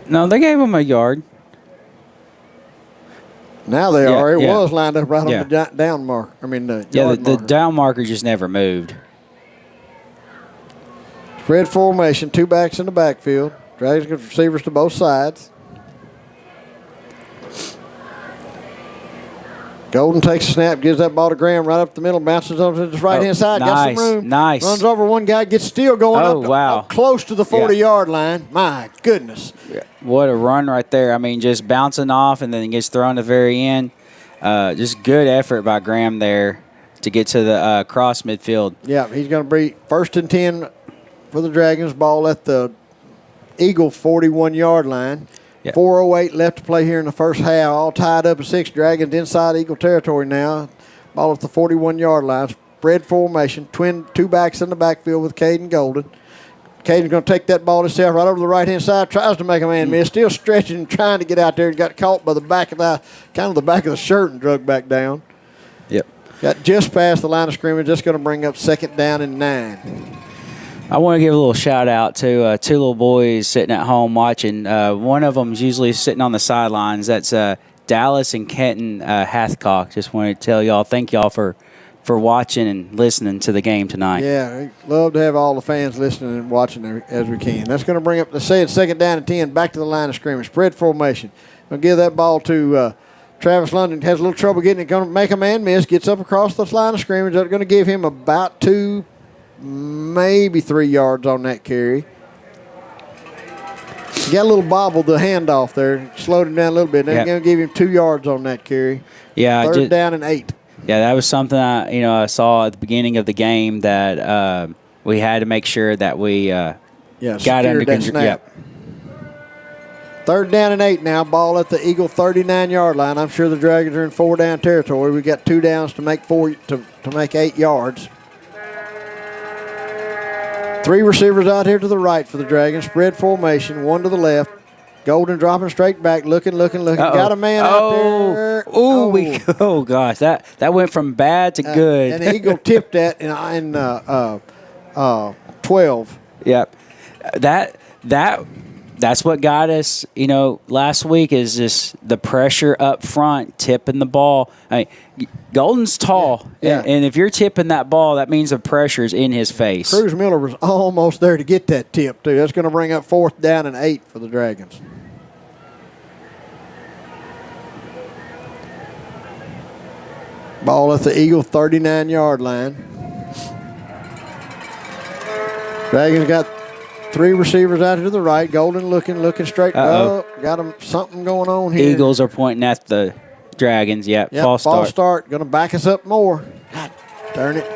No, they gave him a yard. Now they are. It was lined up right on the down mark. The down marker just never moved. Spread formation, 2 backs in the backfield. Dragons get receivers to both sides. Golden takes a snap, gives that ball to Graham right up the middle, bounces over to his right-hand side, got some room. Nice. Runs over one guy, gets still going up close to the 40-yard line. My goodness. What a run right there. I mean, just bouncing off and then gets thrown at the very end. Just good effort by Graham there to get to the cross midfield. Yeah, he's going to be 1st and 10 for the Dragons. Ball at the Eagle 41-yard line. Yep. 4:08 left to play here in the first half. All tied up at 6. Dragons inside Eagle territory now. Ball at the 41-yard line. Spread formation. Two backs in the backfield with Caden Golden. Caden's going to take that ball himself right over the right-hand side. Tries to make a man miss. Still stretching and trying to get out there. Got caught by the back of the shirt and drug back down. Yep. Got just past the line of scrimmage. Just going to bring up 2nd down and 9. I want to give a little shout out to two little boys sitting at home watching. One of them is usually sitting on the sidelines. That's Dallas and Kenton Hathcock. Just wanted to tell y'all, thank y'all for watching and listening to the game tonight. Yeah, we love to have all the fans listening and watching as we can. That's going to bring up, let's say it's 2nd down and 10, back to the line of scrimmage. Spread formation. Going to give that ball to Travis London. Has a little trouble getting it. Going to make a man miss. Gets up across the line of scrimmage. That's going to give him about 2, maybe 3 yards on that carry. He got a little bobble, the handoff there. Slowed him down a little bit. That's going to give him 2 yards on that carry. Yeah, 3rd down and 8. Yeah, that was something I saw at the beginning of the game that we had to make sure that we got under control. Yep. 3rd down and 8 now. Ball at the Eagle 39-yard line. I'm sure the Dragons are in 4-down territory. We got 2 downs to make 8 yards. 3 receivers out here to the right for the Dragons. Spread formation. 1 to the left. Golden dropping straight back, looking. Uh-oh. Got a man out there. Oh gosh, that went from bad to good. And the Eagle tipped that in 12. Yep. That's what got us, last week is just the pressure up front, tipping the ball. I mean, Golden's tall, and if you're tipping that ball, that means the pressure's in his face. Cruz Miller was almost there to get that tip, too. That's going to bring up 4th down and 8 for the Dragons. Ball at the Eagle 39-yard line. Dragons got 3 receivers out to the right. Golden looking straight. Uh-oh. Got him something going on here. Eagles are pointing at the Dragons. Yep, false start. Going to back us up more. God darn it.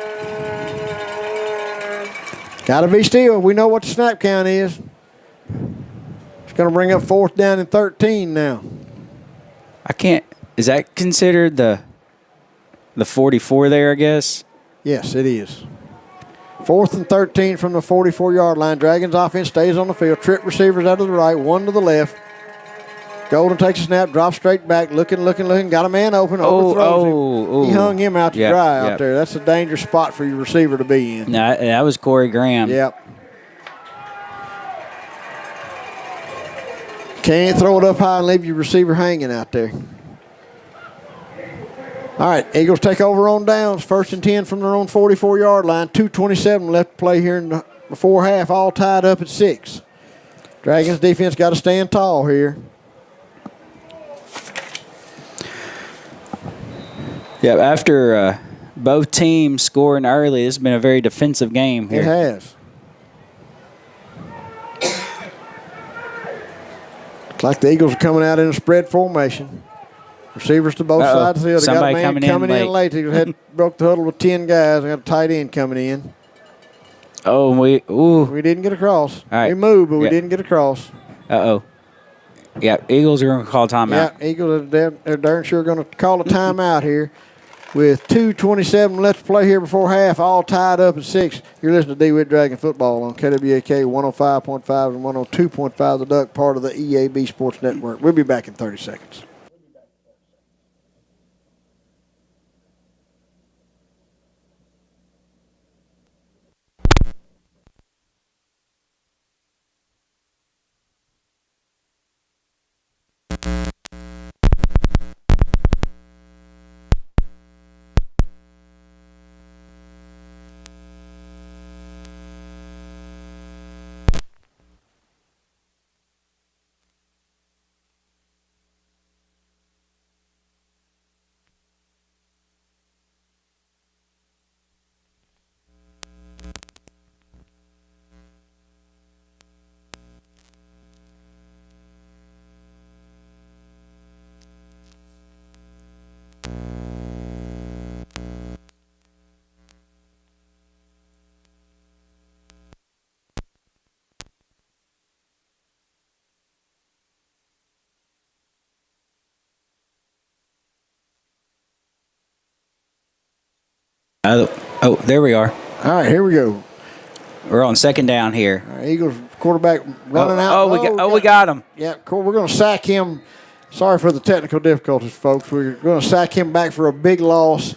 Got to be still. We know what the snap count is. It's going to bring up 4th down and 13 now. Is that considered the 44 there, I guess? Yes, it is. 4th and 13 from the 44-yard line. Dragons offense stays on the field. Trip receivers out to the right, 1 to the left. Golden takes a snap, drops straight back, looking. Got a man open, overthrows him. He hung him out to dry out there. That's a dangerous spot for your receiver to be in. No, that was Corey Graham. Yep. Can't throw it up high and leave your receiver hanging out there. All right, Eagles take over on downs. 1st and 10 from their own 44-yard line. 2:27 left to play here in the before half, all tied up at 6. Dragons defense got to stand tall here. Yeah, after both teams scoring early, this has been a very defensive game here. It has. Looks like the Eagles are coming out in a spread formation. Receivers to both sides of the field. Somebody got a man coming in late. He broke the huddle with 10 guys. Got a tight end coming in. Oh, we didn't get across. All right. We moved, but we didn't get across. Yeah, Eagles are going to call timeout. Yeah, Eagles are darn sure going to call a timeout here. With 2:27 left to play here before half, all tied up at 6. You're listening to Dewitt Dragon Football on KWAK 105.5 and 102.5 The Duck, part of the EAB Sports Network. We'll be back in 30 seconds. There we are. All right, here we go. We're on second down here. All right, Eagles quarterback running out. We got him. Yeah, cool. We're going to sack him. Sorry for the technical difficulties, folks. We're going to sack him back for a big loss.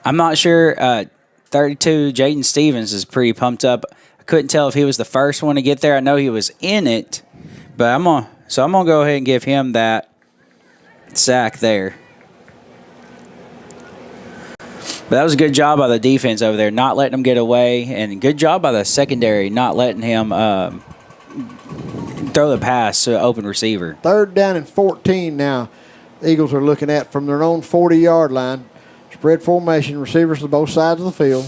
I'm not sure. 32, Jaden Stevens is pretty pumped up. I couldn't tell if he was the first one to get there. I know he was in it, but I'm gonna go ahead and give him that sack there. But that was a good job by the defense over there, not letting him get away, and good job by the secondary, not letting him throw the pass to an open receiver. 3rd down and 14 now. The Eagles are looking at from their own 40-yard line. Spread formation, receivers to both sides of the field.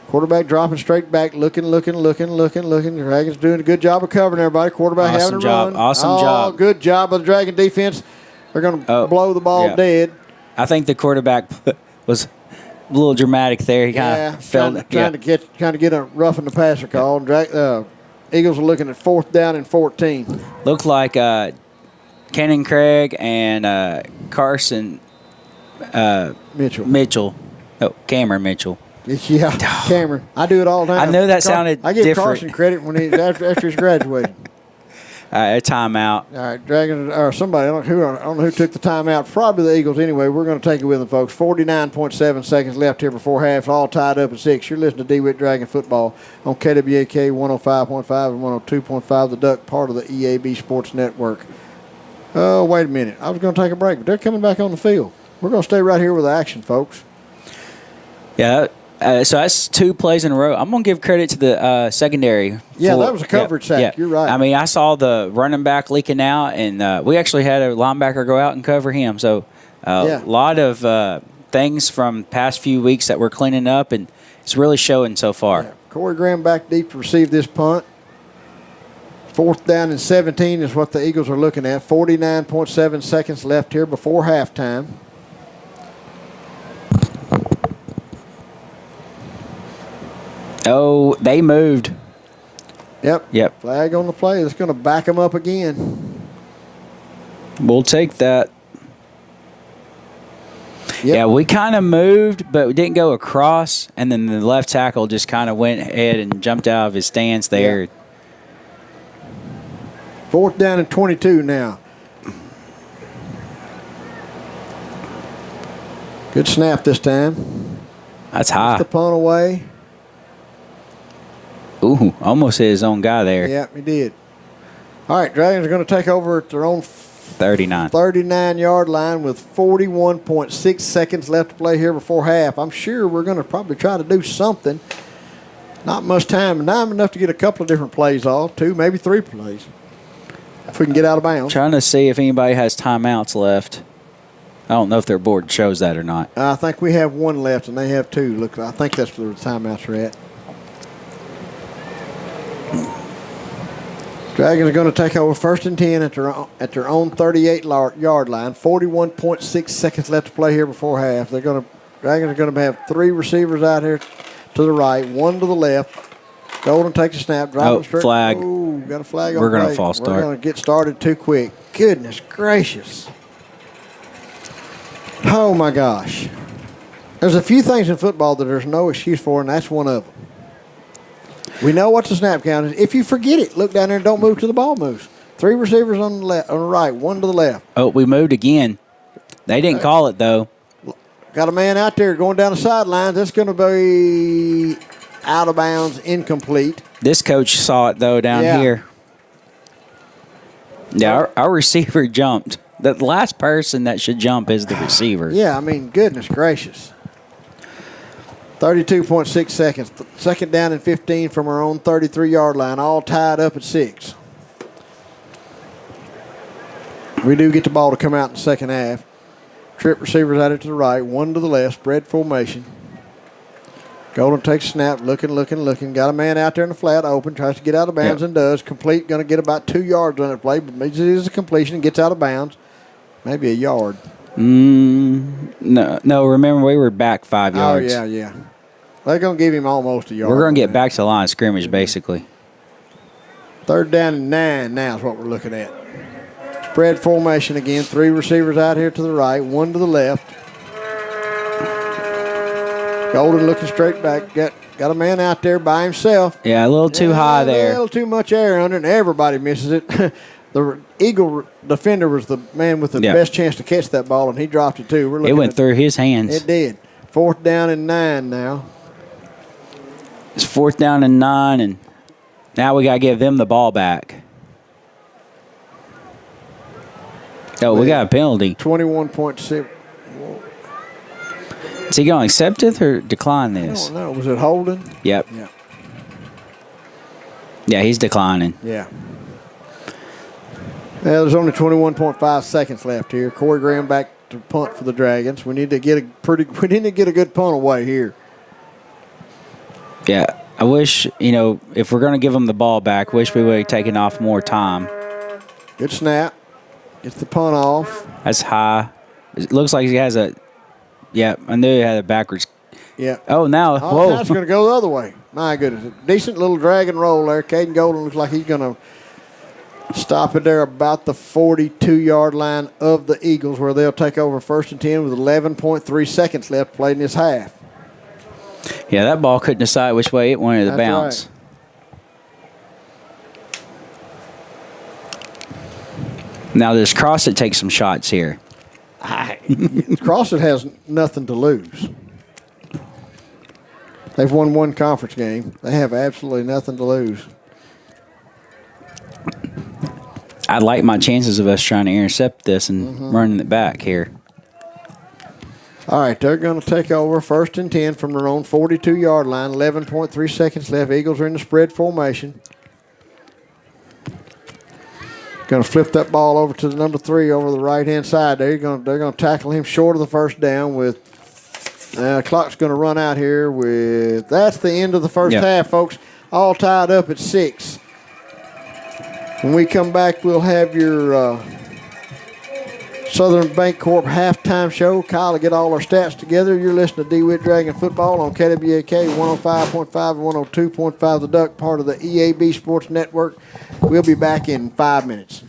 Quarterback dropping straight back, looking. Dragons doing a good job of covering everybody. Quarterback having a run. Awesome job. Good job by the Dragon defense. They're going to blow the ball dead. I think the quarterback was a little dramatic there. He kind of felt trying to get a roughing the passer call. Eagles are looking at 4th down and 14. Looked like Cannon Craig and Carson Mitchell. Oh, Cameron Mitchell. Yeah, Cameron. I do it all the time. I know that sounded I give different. Carson credit when he's after he's graduated. A timeout. All right, Dragons or somebody. I don't know who took the timeout. Probably the Eagles anyway. We're going to take it with them, folks. 49.7 seconds left here before half. All tied up at 6. You're listening to Dewitt Dragon Football on KWAK 105.5 and 102.5. The Duck, part of the EAB Sports Network. Oh, wait a minute. I was going to take a break, but they're coming back on the field. We're going to stay right here with the action, folks. Yeah. So that's 2 plays in a row. I'm going to give credit to the secondary. Yeah, that was a coverage sack. Yeah. You're right. I mean, I saw the running back leaking out, and we actually had a linebacker go out and cover him. So a lot of things from past few weeks that we're cleaning up, and it's really showing so far. Yeah. Corey Graham back deep to receive this punt. 4th down and 17 is what the Eagles are looking at. 49.7 seconds left here before halftime. Oh, they moved. Yep. Flag on the play. That's going to back them up again. We'll take that. Yep. Yeah, we kind of moved, but we didn't go across, and then the left tackle just kind of went ahead and jumped out of his stance there. Yep. 4th down and 22 now. Good snap this time. That's high. Puts the punt away. Ooh, almost hit his own guy there. Yep, he did. All right, Dragons are going to take over at their own 39-yard line with 41.6 seconds left to play here before half. I'm sure we're going to probably try to do something. Not much time, enough to get a couple of different plays off, 2, maybe 3 plays. If we can get out of bounds. Trying to see if anybody has timeouts left. I don't know if their board shows that or not. I think we have 1 left, and they have 2. Look, I think that's where the timeouts are at. Dragons are going to take over 1st and 10 at their own 38-yard line. 41.6 seconds left to play here before half. Dragons are going to have 3 receivers out here to the right, 1 to the left. Golden takes a snap, driving straight. Flag. Ooh, got a flag on We're going to to false start. We're going to get started too quick. Goodness gracious. Oh, my gosh. There's a few things in football that there's no excuse for, and that's one of them. We know what the snap count is. If you forget it, look down there and don't move till the ball moves. 3 receivers on the left, on the right, 1 to the left. Oh, we moved again. They didn't call it, though. Got a man out there going down the sidelines. That's going to be out of bounds, incomplete. This coach saw it, though, down here. Yeah, our receiver jumped. The last person that should jump is the receiver. Yeah, I mean, goodness gracious. 32.6 seconds. 2nd down and 15 from our own 33-yard line, all tied up at 6. We do get the ball to come out in the second half. Trip receivers out it to the right, 1 to the left, spread formation. Golden takes a snap, looking. Got a man out there in the flat, open, tries to get out of bounds and does. Complete, going to get about 2 yards on that play, but it is a completion, gets out of bounds. Maybe a yard. No, remember we were back 5 yards. Oh, yeah. They're going to give him almost a yard. We're going to get back to the line of scrimmage, basically. 3rd down and 9 now is what we're looking at. Spread formation again. 3 receivers out here to the right, 1 to the left. Golden looking straight back. Got a man out there by himself. Yeah, a little too high there. A little too much air under it, and everybody misses it. The Eagle defender was the man with the best chance to catch that ball, and he dropped it too. It went through his hands. It did. 4th down and 9 now. It's 4th down and 9, and now we got to give them the ball back. Oh, we got a penalty. 21.6. Is he going to accept it or decline this? I don't know. Was it holding? Yep. Yeah. Yeah, he's declining. Yeah. Well, there's only 21.5 seconds left here. Corey Graham back to punt for the Dragons. We need to get a good punt away here. Yeah, I wish, if we're going to give them the ball back, wish we would have taken off more time. Good snap. Gets the punt off. That's high. It looks like he has a. Yeah, I knew he had it backwards. Yeah. Oh, now. Whoa. Now it's going to go the other way. My goodness. A decent little drag and roll there. Caden Golden looks like he's going to stop it there about the 42-yard line of the Eagles, where they'll take over 1st and 10 with 11.3 seconds left played in this half. Yeah, that ball couldn't decide which way it wanted to bounce. Right. Now, does Crossett take some shots here? Crossett has nothing to lose. They've won one conference game. They have absolutely nothing to lose. I like my chances of us trying to intercept this and running it back here. All right, they're going to take over 1st and 10 from their own 42-yard line. 11.3 seconds left. Eagles are in the spread formation. Going to flip that ball over to the number 3 over the right-hand side. They're going to tackle him short of the 1st down with the clock's going to run out here with – that's the end of the first half, folks. All tied up at 6. When we come back, we'll have your Southern Bancorp halftime show. Kyle will get all our stats together. You're listening to Dewitt Dragon Football on KWAK 105.5 and 102.5 The Duck, part of the EAB Sports Network. We'll be back in 5 minutes.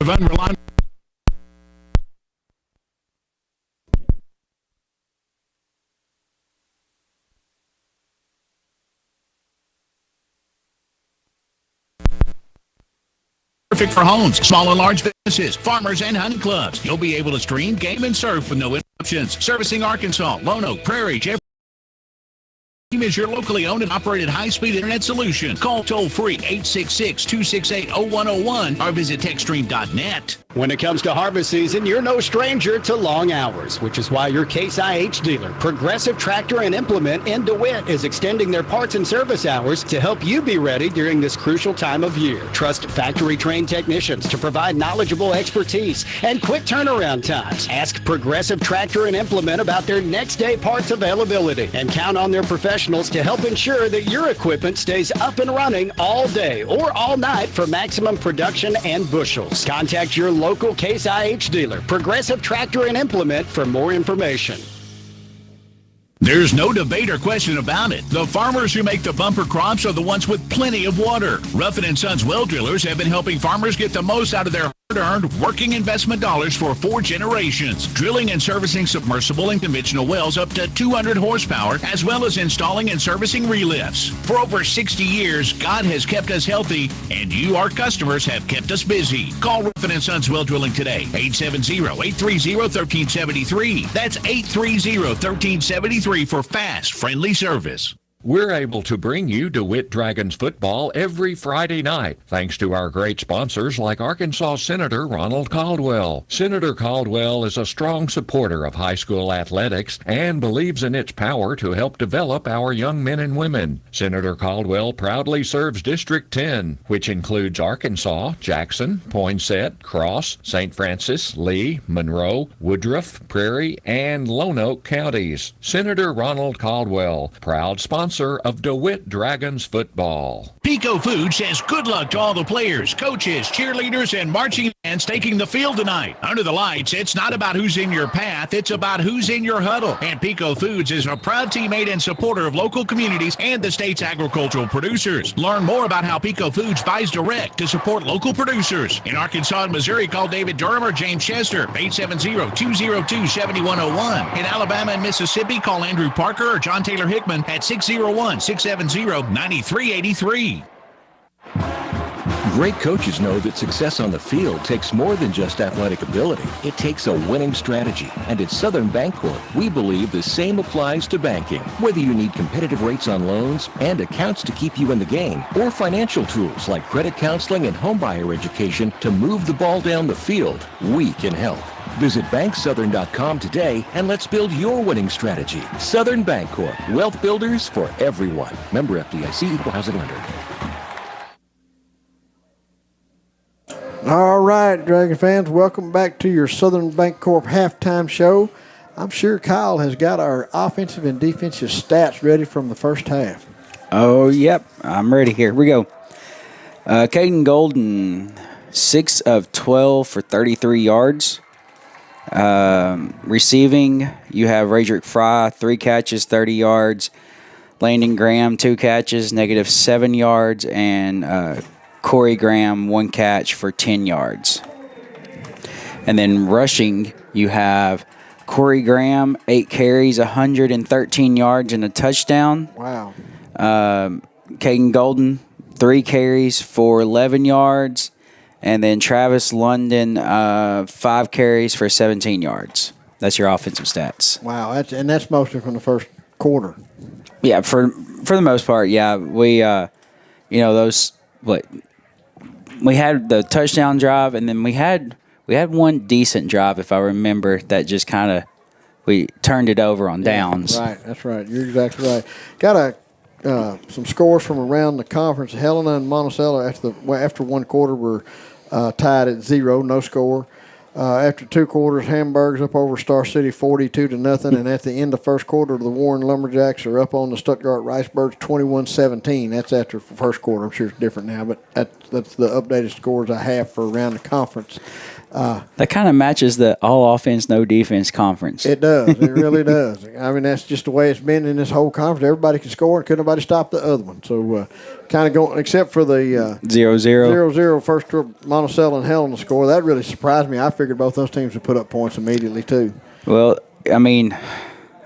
Unreliable. Perfect for homes, small and large businesses, farmers, and hunting clubs. You'll be able to stream, game, and surf with no interruptions. Servicing Arkansas, Lone Oak, Prairie, Jefferson is your locally owned and operated high-speed internet solution. Call toll-free 866-268-0101 or visit techstream.net. When it comes to harvest season, you're no stranger to long hours, which is why your Case IH dealer, Progressive Tractor and Implement in DeWitt, is extending their parts and service hours to help you be ready during this crucial time of year. Trust factory-trained technicians to provide knowledgeable expertise and quick turnaround times. Ask Progressive Tractor and Implement about their next-day parts availability and count on their professionals to help ensure that your equipment stays up and running all day or all night for maximum production and bushels. Contact your local Case IH dealer, Progressive Tractor and Implement, for more information. There's no debate or question about it. The farmers who make the bumper crops are the ones with plenty of water. Ruffin & Sons well drillers have been helping farmers get the most out of their hard-earned working investment dollars for 4 generations. Drilling and servicing submersible and conventional wells up to 200 horsepower, as well as installing and servicing relifts. For over 60 years, God has kept us healthy, and you, our customers, have kept us busy. Call Ruffin & Sons Well Drilling today, 870-830-1373. That's 830-1373 for fast, friendly service. We're able to bring you DeWitt Dragons football every Friday night, thanks to our great sponsors like Arkansas Senator Ronald Caldwell. Senator Caldwell is a strong supporter of high school athletics and believes in its power to help develop our young men and women. Senator Caldwell proudly serves District 10, which includes Arkansas, Jackson, Poinsett, Cross, St. Francis, Lee, Monroe, Woodruff, Prairie, and Lone Oak counties. Senator Ronald Caldwell, proud sponsor of DeWitt Dragons football. Pico Foods says good luck to all the players, coaches, cheerleaders, and marching bands taking the field tonight. Under the lights, it's not about who's in your path, it's about who's in your huddle. And Pico Foods is a proud teammate and supporter of local communities and the state's agricultural producers. Learn more about how Pico Foods buys direct to support local producers. In Arkansas and Missouri, call David Durham or James Chester, 870-202-7101. In Alabama and Mississippi, call Andrew Parker or John Taylor Hickman at 601-670-9383. Great coaches know that success on the field takes more than just athletic ability. It takes a winning strategy. And at Southern Bancorp, we believe the same applies to banking. Whether you need competitive rates on loans and accounts to keep you in the game, or financial tools like credit counseling and homebuyer education to move the ball down the field, we can help. Visit banksouthern.com today and let's build your winning strategy. Southern Bancorp, wealth builders for everyone. Member FDIC, equal housing lender. All right, Dragon fans, welcome back to your Southern Bancorp halftime show. I'm sure Kyle has got our offensive and defensive stats ready from the first half. Oh, yep. I'm ready. Here we go. Caden Golden, 6 of 12 for 33 yards. Receiving, you have Radrick Fry, 3 catches, 30 yards. Landon Graham, 2 catches, -7 yards. And Corey Graham, 1 catch for 10 yards. And then rushing, you have Corey Graham, 8 carries, 113 yards, and a touchdown. Wow. Caden Golden, 3 carries for 11 yards. And then Travis London, 5 carries for 17 yards. That's your offensive stats. Wow, that's mostly from the first quarter. Yeah, for the most part, yeah. We, we had the touchdown drive, and then we had one decent drive, if I remember, that just kind of we turned it over on downs. Right, that's right. You're exactly right. Got some scores from around the conference. Helena and Monticello after one quarter were tied at 0, no score. After 2 quarters, Hamburg's up over Star City 42-0, and at the end of first quarter, the Warren Lumberjacks are up on the Stuttgart Ricebirds 21-17. That's after the first quarter. I'm sure it's different now, but that's the updated scores I have for around the conference. That kind of matches the all offense, no defense conference. It does. It really does. I mean, that's just the way it's been in this whole conference. Everybody can score, and couldn't nobody stop the other one. So, kind of going, except for the 0-0 first trip, Monticello and Helena score. That really surprised me. I figured both those teams would put up points immediately, too. Well, I mean.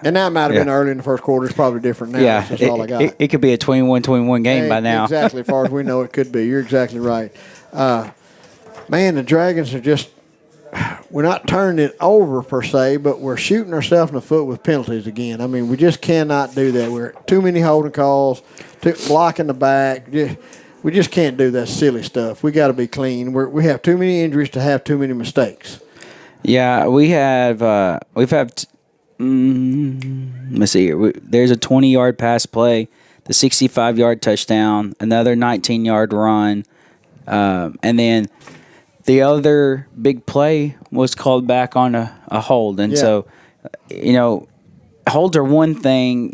And that might have been early in the first quarter. It's probably different now. Yeah, that's all I got. It could be a 21-21 game by now. Exactly. As far as we know, it could be. You're exactly right. Man, the Dragons are just – we're not turning it over per se, but we're shooting ourselves in the foot with penalties again. I mean, we just cannot do that. We're too many holding calls, blocking the back. We just can't do that silly stuff. We got to be clean. We have too many injuries to have too many mistakes. Yeah, we've had. Let's see here. There's a 20-yard pass play, the 65-yard touchdown, another 19-yard run, and then the other big play was called back on a hold. And so, holds are one thing.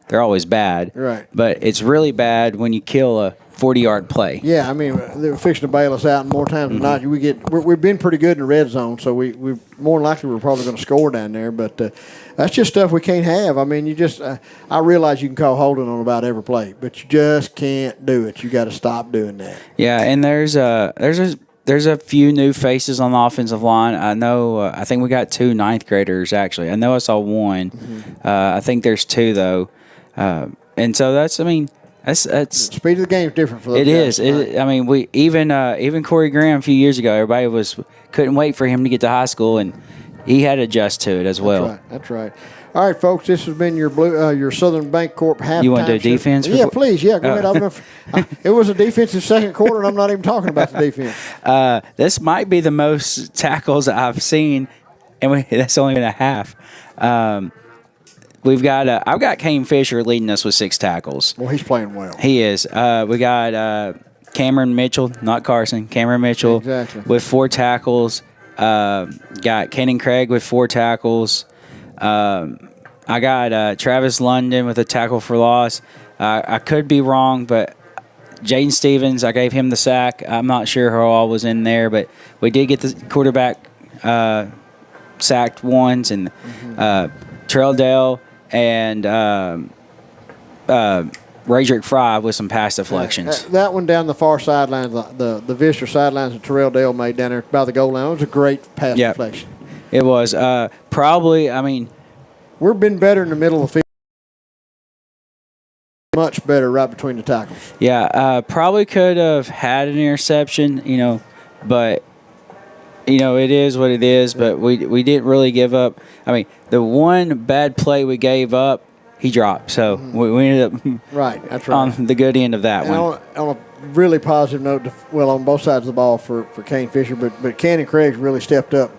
They're always bad. Right. But it's really bad when you kill a 40-yard play. Yeah, I mean, they're fixing to bail us out, and more times than not, we've been pretty good in the red zone, so we more than likely we're probably going to score down there. But that's just stuff we can't have. I mean, I realize you can call holding on about every play, but you just can't do it. You got to stop doing that. Yeah, and there's a few new faces on the offensive line. I know. I think we got 2 ninth graders actually. I know I saw one. Mm-hmm. I think there's 2 though. And so that's the speed of the game is different for those guys. It is. I mean, we even Corey Graham a few years ago, everybody couldn't wait for him to get to high school, and he had to adjust to it as well. That's right. All right, folks. This has been your Southern Bancorp halftime. You want to do defense? Yeah, please. Yeah, go ahead. It was a defensive second quarter, and I'm not even talking about the defense. This might be the most tackles I've seen, and that's only been a half. I've got Kane Fisher leading us with 6 tackles. Well, he's playing well. He is. We got Cameron Mitchell, not Carson. Cameron Mitchell with 4 tackles. Got Kenan Craig with 4 tackles. I got Travis London with a tackle for loss. I could be wrong, but Jaden Stevens, I gave him the sack. I'm not sure who all was in there, but we did get the quarterback sacked once, and Terrell Dell and Radrick Fry with some pass deflections. That one down the far sidelines, the Visser sidelines that Terrell Dell made down there by the goal line, it was a great pass deflection. It was. We've been better in the middle of the field. Much better right between the tackles. Yeah, probably could have had an interception, but it is what it is. But we didn't really give up. I mean, the one bad play we gave up, he dropped. So we ended up that's right. on the good end of that one. On a really positive note, on both sides of the ball for Kane Fisher, but Cannon Craig's really stepped up.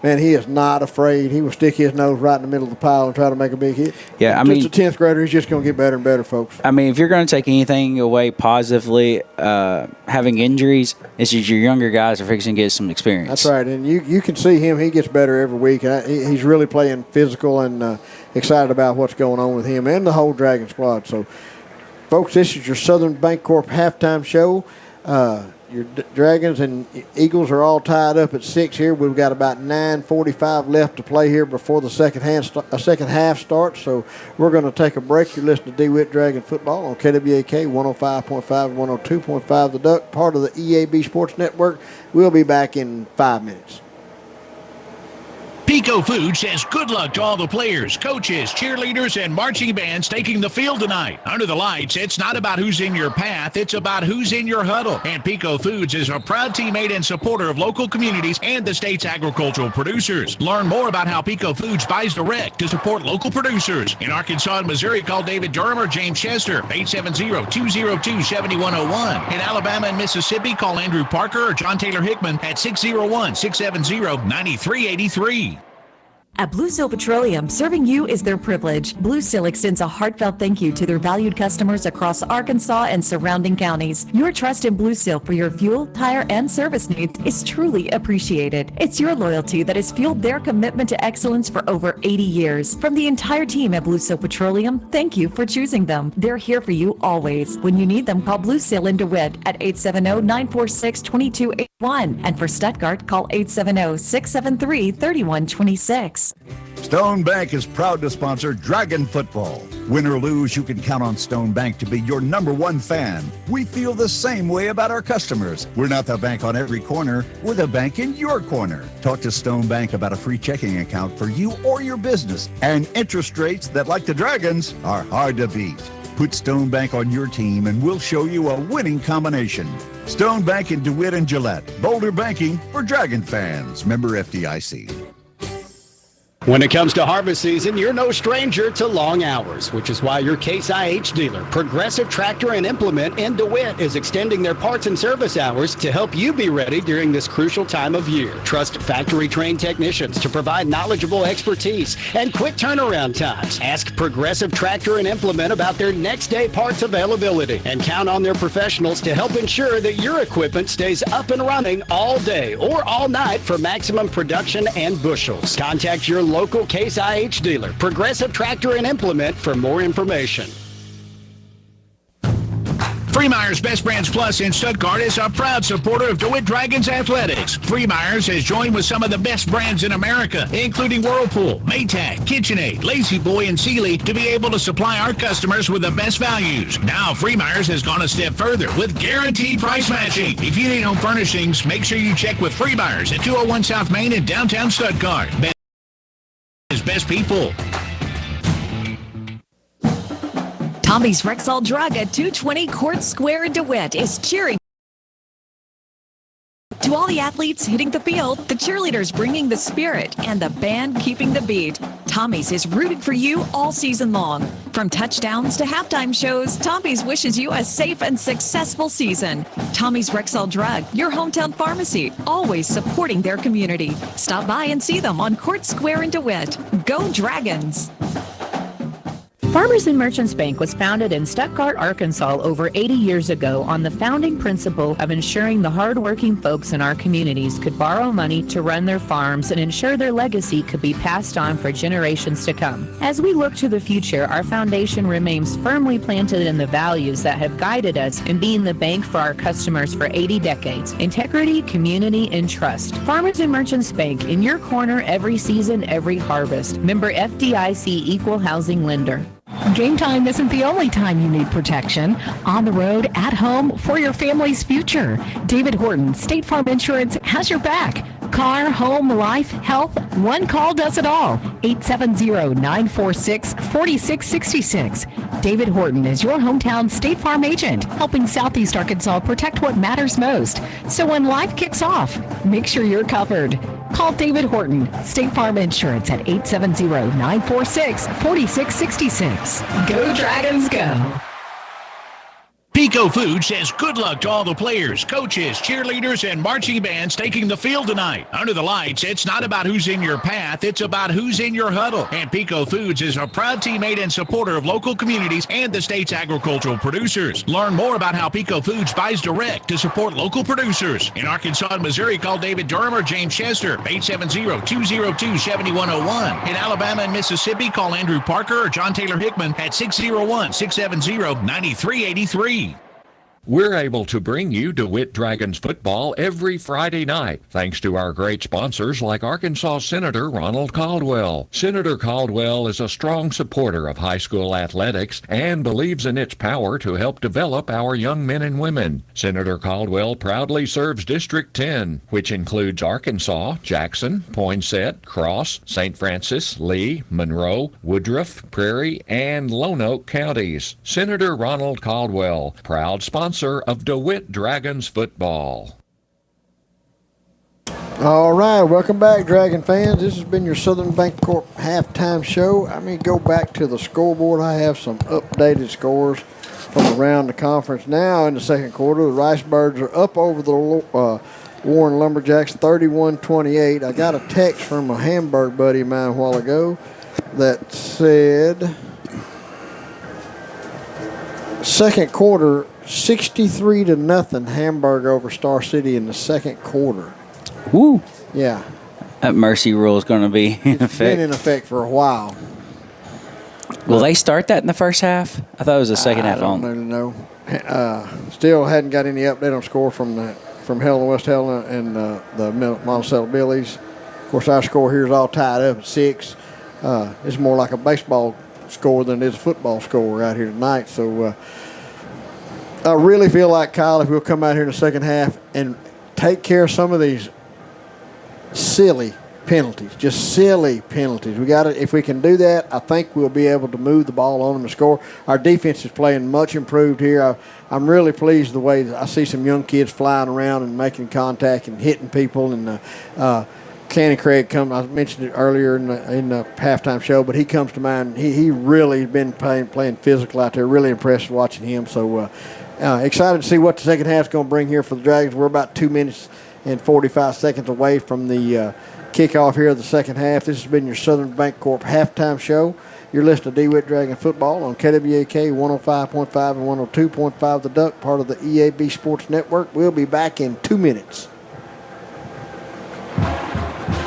Man, he is not afraid. He will stick his nose right in the middle of the pile and try to make a big hit. Yeah, just a 10th grader. He's just going to get better and better, folks. I mean, if you're going to take anything away positively, having injuries, it's just your younger guys are fixing to get some experience. That's right, and you can see him. He gets better every week. He's really playing physical and excited about what's going on with him and the whole Dragon squad. So, folks, this is your Southern Bancorp halftime show. Your Dragons and Eagles are all tied up at 6 here. We've got about 9:45 left to play here before the second half starts. So we're going to take a break. You're listening to Dewitt Dragon Football on KWAK 105.5 and 102.5 The Duck, part of the EAB Sports Network. We'll be back in 5 minutes. Pico Food says good luck to all the players, coaches, cheerleaders, and marching bands taking the field tonight. Under the lights, it's not about who's in your path, it's about who's in your huddle. And Pico Foods is a proud teammate and supporter of local communities and the state's agricultural producers. Learn more about how Pico Foods buys direct to support local producers. In Arkansas and Missouri, call David Durham or James Chester, 870-202-7101. In Alabama and Mississippi, call Andrew Parker or John Taylor Hickman at 601-670-9383. At Blue Seal Petroleum, serving you is their privilege. Blue Seal extends a heartfelt thank you to their valued customers across Arkansas and surrounding counties. Your trust in Blue Seal for your fuel, tire, and service needs is truly appreciated. It's your loyalty that has fueled their commitment to excellence for over 80 years. From the entire team at Blue Seal Petroleum, thank you for choosing them. They're here for you always. When you need them, call Blue Seal in DeWitt at 870-946-2281. And for Stuttgart, call 870-673-3126. Stone Bank is proud to sponsor Dragon Football. Win or lose, you can count on Stone Bank to be your #1 fan. We feel the same way about our customers. We're not the bank on every corner. We're the bank in your corner. Talk to Stone Bank about a free checking account for you or your business. And interest rates that, like the Dragons, are hard to beat. Put Stone Bank on your team and we'll show you a winning combination. Stone Bank in DeWitt and Gillette. Boulder banking for Dragon fans. Member FDIC. When it comes to harvest season, you're no stranger to long hours, which is why your Case IH dealer, Progressive Tractor and Implement in DeWitt, is extending their parts and service hours to help you be ready during this crucial time of year. Trust factory-trained technicians to provide knowledgeable expertise and quick turnaround times. Ask Progressive Tractor and Implement about their next-day parts availability and count on their professionals to help ensure that your equipment stays up and running all day or all night for maximum production and bushels. Contact your local Case IH dealer, Progressive Tractor and Implement, for more information. Freemeyer's Best Brands Plus in Stuttgart is a proud supporter of DeWitt Dragons Athletics. Freemeyer's has joined with some of the best brands in America, including Whirlpool, Maytag, KitchenAid, Lazy Boy, and Sealy, to be able to supply our customers with the best values. Now, Freemeyer's has gone a step further with guaranteed price matching. If you need home furnishings, make sure you check with Freemeyer's at 201 South Main in downtown Stuttgart. Best people. Tommy's Rexall Drug at 220 Court Square in DeWitt is cheering. To all the athletes hitting the field, the cheerleaders bringing the spirit, and the band keeping the beat, Tommy's is rooting for you all season long. From touchdowns to halftime shows, Tommy's wishes you a safe and successful season. Tommy's Rexall Drug, your hometown pharmacy, always supporting their community. Stop by and see them on Court Square in DeWitt. Go Dragons! Farmers and Merchants Bank was founded in Stuttgart, Arkansas over 80 years ago on the founding principle of ensuring the hardworking folks in our communities could borrow money to run their farms and ensure their legacy could be passed on for generations to come. As we look to the future, our foundation remains firmly planted in the values that have guided us in being the bank for our customers for 80 decades: integrity, community, and trust. Farmers and Merchants Bank, in your corner every season, every harvest. Member FDIC Equal Housing Lender. Game time isn't the only time you need protection. On the road, at home, for your family's future. David Horton, State Farm Insurance, has your back. Car, home, life, health, one call does it all. 870-946-4666. David Horton is your hometown State Farm agent, helping Southeast Arkansas protect what matters most. So when life kicks off, make sure you're covered. Call David Horton, State Farm Insurance, at 870-946-4666. Go Dragons, go! Pico Food says good luck to all the players, coaches, cheerleaders, and marching bands taking the field tonight. Under the lights, it's not about who's in your path, it's about who's in your huddle. And Pico Foods is a proud teammate and supporter of local communities and the state's agricultural producers. Learn more about how Pico Foods buys direct to support local producers. In Arkansas and Missouri, call David Durham or James Chester, 870-202-7101. In Alabama and Mississippi, call Andrew Parker or John Taylor Hickman at 601-670-9383. We're able to bring you DeWitt Dragons football every Friday night, thanks to our great sponsors like Arkansas Senator Ronald Caldwell. Senator Caldwell is a strong supporter of high school athletics and believes in its power to help develop our young men and women. Senator Caldwell proudly serves District 10, which includes Arkansas, Jackson, Poinsett, Cross, St. Francis, Lee, Monroe, Woodruff, Prairie, and Lone Oak counties. Senator Ronald Caldwell, proud sponsor of DeWitt Dragons football. All right, welcome back, Dragon fans. This has been your Southern Bancorp halftime show. I'm going to go back to the scoreboard. I have some updated scores from around the conference now in the second quarter. The Ricebirds are up over the Warren Lumberjacks 31-28. I got a text from a Hamburg buddy of mine a while ago that said second quarter 63-0 Hamburg over Star City in the second quarter. Woo! Yeah. That mercy rule is going to be in effect. Been in effect for a while. Will they start that in the first half? I thought it was the second half on. I don't know. Still hadn't got any update on score from Helena, West Helena, and the Monticello Billies. Of course, our score here is all tied up at 6. It's more like a baseball score than it is a football score right here tonight. So I really feel like, Kyle, if we'll come out here in the second half and take care of some of these silly penalties, just silly penalties. We got to, if we can do that, I think we'll be able to move the ball on them and score. Our defense is playing much improved here. I'm really pleased the way I see some young kids flying around and making contact and hitting people. And Canny Craig I mentioned it earlier in the halftime show, but he comes to mind. He really has been playing physical out there. Really impressed watching him. So excited to see what the second half is going to bring here for the Dragons. We're about 2 minutes and 45 seconds away from the kickoff here of the second half. This has been your Southern Bancorp halftime show. You're listening to Dewitt Dragon Football on KWAK 105.5 and 102.5 The Duck, part of the EAB Sports Network. We'll be back in 2 minutes.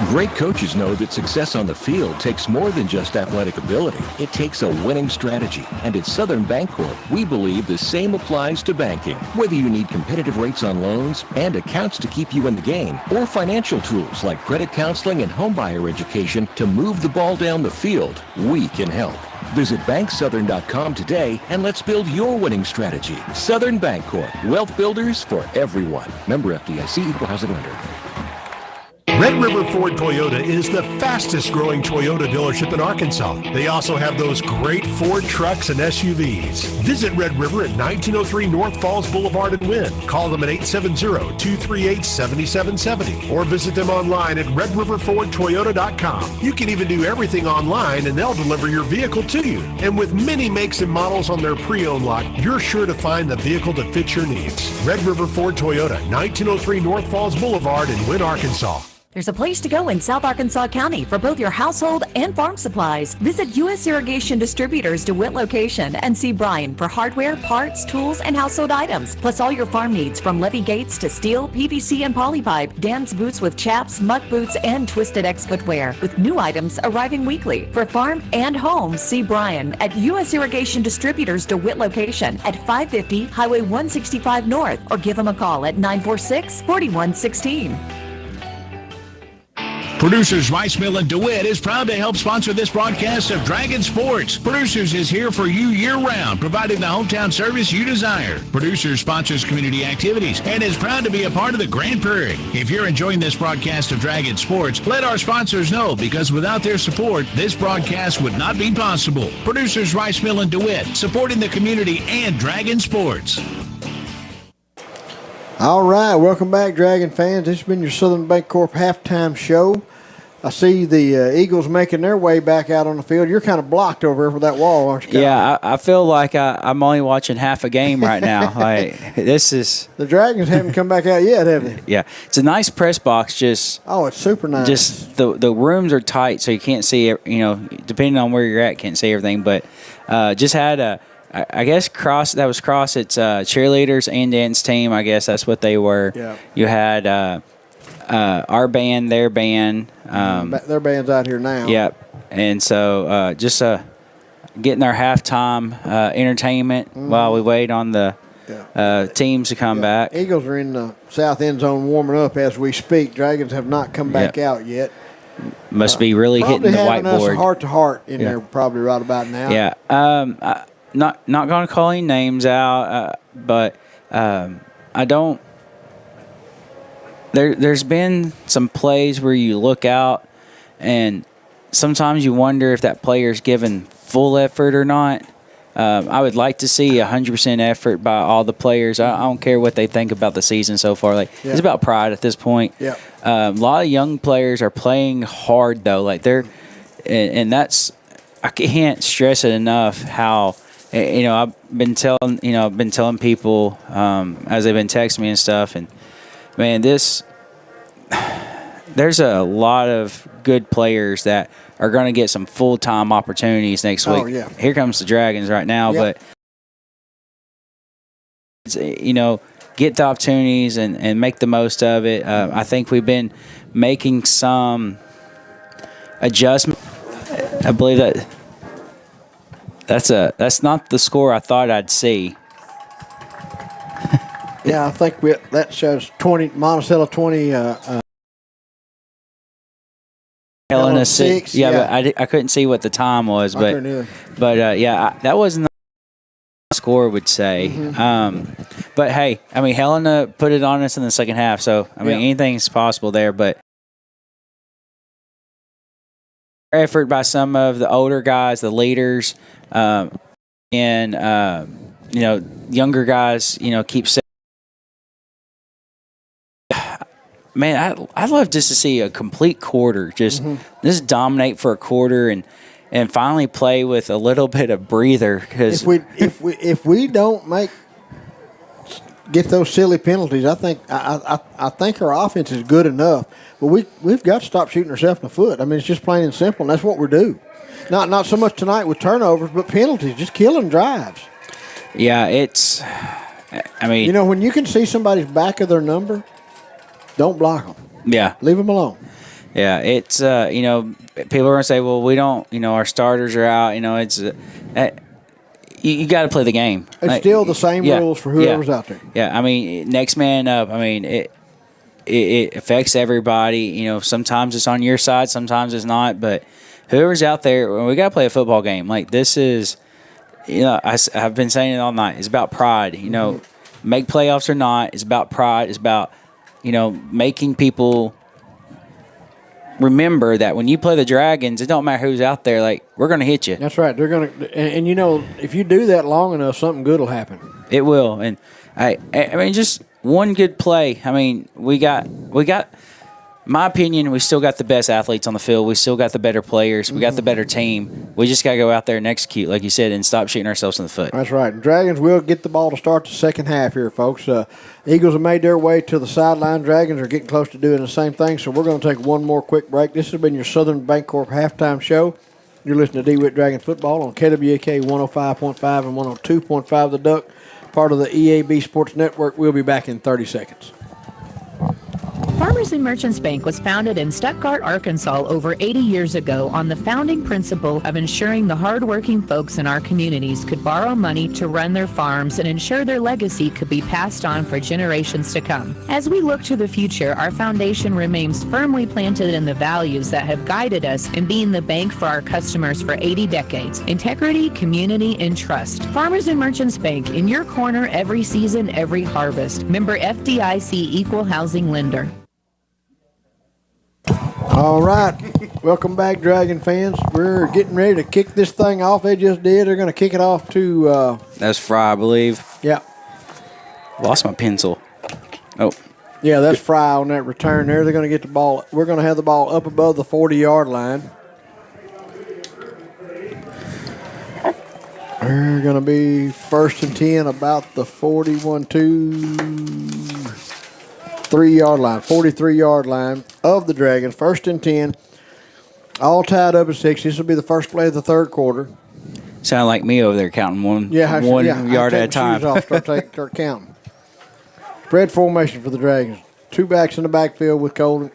Great coaches know that success on the field takes more than just athletic ability. It takes a winning strategy. And at Southern Bancorp, we believe the same applies to banking. Whether you need competitive rates on loans and accounts to keep you in the game, or financial tools like credit counseling and homebuyer education to move the ball down the field, we can help. Visit banksouthern.com today and let's build your winning strategy. Southern Bancorp, wealth builders for everyone. Member FDIC, equal housing lender. Red River Ford Toyota is the fastest growing Toyota dealership in Arkansas. They also have those great Ford trucks and SUVs. Visit Red River at 1903 North Falls Boulevard in Wynn. Call them at 870-238-7770 or visit them online at redriverfordtoyota.com. You can even do everything online and they'll deliver your vehicle to you. And with many makes and models on their pre-owned lot, you're sure to find the vehicle that fits your needs. Red River Ford Toyota, 1903 North Falls Boulevard in Wynn, Arkansas. There's a place to go in South Arkansas County for both your household and farm supplies. Visit U.S. Irrigation Distributors DeWitt location and see Brian for hardware, parts, tools, and household items, plus all your farm needs from levee gates to steel, PVC, and polypipe, Dan's boots with chaps, muck boots, and Twisted X footwear, with new items arriving weekly. For farm and home, see Brian at U.S. Irrigation Distributors DeWitt location at 550 Highway 165 North, or give him a call at 946-4116. Producers Rice Mill and DeWitt is proud to help sponsor this broadcast of Dragon Sports. Producers is here for you year-round, providing the hometown service you desire. Producers sponsors community activities and is proud to be a part of the Grand Prairie. If you're enjoying this broadcast of Dragon Sports, let our sponsors know, because without their support, this broadcast would not be possible. Producers Rice Mill and DeWitt, supporting the community and Dragon Sports. All right, welcome back, Dragon fans. This has been your Southern Bancorp halftime show. I see the Eagles making their way back out on the field. You're kind of blocked over here with that wall, aren't you? Yeah, I feel like I'm only watching half a game right now. Like, this is the Dragons haven't come back out yet, have they? Yeah, it's a nice press box. Just it's super nice. Just the rooms are tight, so you can't see. Depending on where you're at, can't see everything. But just had I guess that was Crossett's cheerleaders and dance team. I guess that's what they were. Yeah. You had our band, their band. Their band's out here now. Yep. And so just getting our halftime entertainment while we wait on the teams to come back. Eagles are in the south end zone warming up as we speak. Dragons have not come back out yet. Must be really hitting the whiteboard. Heart to heart in there probably right about now. Yeah. Not going to call any names out, but I don't. There's been some plays where you look out, and sometimes you wonder if that player's given full effort or not. I would like to see 100% effort by all the players. I don't care what they think about the season so far. It's about pride at this point. Yeah. A lot of young players are playing hard though. And that's, I can't stress it enough how. I've been telling people as they've been texting me and stuff, and man, there's a lot of good players that are going to get some full-time opportunities next week. Oh, yeah. Here comes the Dragons right now, but get the opportunities and make the most of it. I think we've been making some adjustments. I believe that's not the score I thought I'd see. Yeah, I think that shows 20 Monticello 20. Helena 6. Yeah, but I couldn't see what the time was, but that wasn't the score would say. Mm-hmm. But hey, I mean, Helena put it on us in the second half, so I mean anything's possible there. But effort by some of the older guys, the leaders, and younger guys, keep saying. man, I'd love just to see a complete quarter, just dominate for a quarter and finally play with a little bit of breather. Because if we don't get those silly penalties, I think our offense is good enough. But we've got to stop shooting ourselves in the foot. I mean, it's just plain and simple, and that's what we do. Not so much tonight with turnovers, but penalties, just killing drives. Yeah, I mean, when you can see somebody's back of their number, don't block them. Yeah, leave them alone. Yeah, it's people are gonna say, well, we don't, our starters are out. It's you got to play the game. It's still the same rules for whoever's out there. Yeah, I mean, next man up. I mean, it affects everybody. Sometimes it's on your side, sometimes it's not. But whoever's out there, we got to play a football game. Like this is, I've been saying it all night. It's about pride. Make playoffs or not, it's about pride. It's about making people remember that when you play the Dragons, it don't matter who's out there. Like, we're going to hit you. That's right. They're going to, and if you do that long enough, something good will happen. It will. And I mean, just one good play. I mean, we got. My opinion, we still got the best athletes on the field. We still got the better players. We got the better team. We just got to go out there and execute, like you said, and stop shooting ourselves in the foot. That's right. And Dragons will get the ball to start the second half here, folks. Eagles have made their way to the sideline. Dragons are getting close to doing the same thing, so we're going to take one more quick break. This has been your Southern Bancorp halftime show. You're listening to Dewitt Dragon Football on KWAK 105.5 and 102.5 The Duck, part of the EAB Sports Network. We'll be back in 30 seconds. Farmers and Merchants Bank was founded in Stuttgart, Arkansas over 80 years ago on the founding principle of ensuring the hardworking folks in our communities could borrow money to run their farms and ensure their legacy could be passed on for generations to come. As we look to the future, our foundation remains firmly planted in the values that have guided us in being the bank for our customers for 80 decades: integrity, community, and trust. Farmers and Merchants Bank, in your corner every season, every harvest. Member FDIC Equal Housing Lender. All right. Welcome back, Dragon fans. We're getting ready to kick this thing off. They just did. They're going to kick it off to... That's Fry, I believe. Yeah. Lost my pencil. Oh. Yeah, that's Fry on that return there. They're going to get the ball. We're going to have the ball up above the 40-yard line. We're going to be 1st and 10 about the 43-yard line, 43-yard line of the Dragons. 1st and 10, all tied up at 6. This will be the first play of the third quarter. Sound like me over there counting one yard at a time. Start counting. Spread formation for the Dragons. Two backs in the backfield with Caden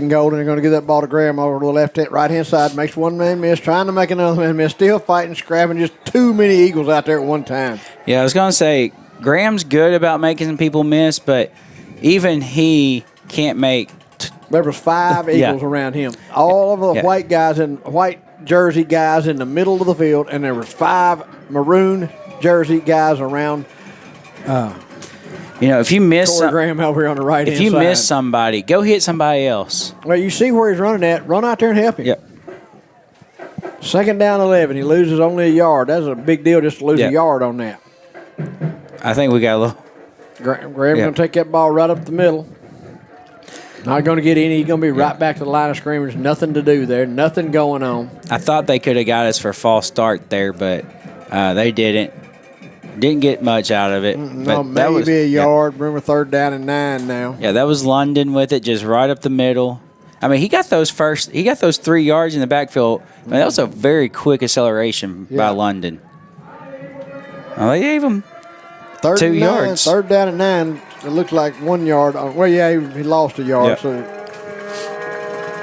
Golden. They're going to give that ball to Graham over to the right-hand side. Makes one man miss, trying to make another man miss. Still fighting, scrapping. Just too many Eagles out there at one time. Yeah, I was going to say, Graham's good about making people miss, but even he can't make. There was 5 Eagles around him. All of the white guys and white jersey guys in the middle of the field, and there were 5 maroon jersey guys around. If you miss Graham over on the right hand side. If you side. miss somebody, go hit somebody else. Well, you see where he's running at. Run out there and help him. Yep. 2nd down 11. He loses only a yard. That's a big deal just to lose a yard on that. I think we got a little. Graham's going to take that ball right up the middle. Not going to get any. He's going to be right back to the line of scrimmage. Nothing to do there. Nothing going on. I thought they could have got us for a false start there, but they didn't. Didn't get much out of it. No, maybe a yard. Remember, 3rd down and 9 now. Yeah, that was London with it, just right up the middle. I mean, he got those 3 yards in the backfield. I mean, that was a very quick acceleration by London. Well, they gave him 2 yards. 3rd down and 9. It looks like 1 yard. Well, yeah, he lost a yard. Yep. So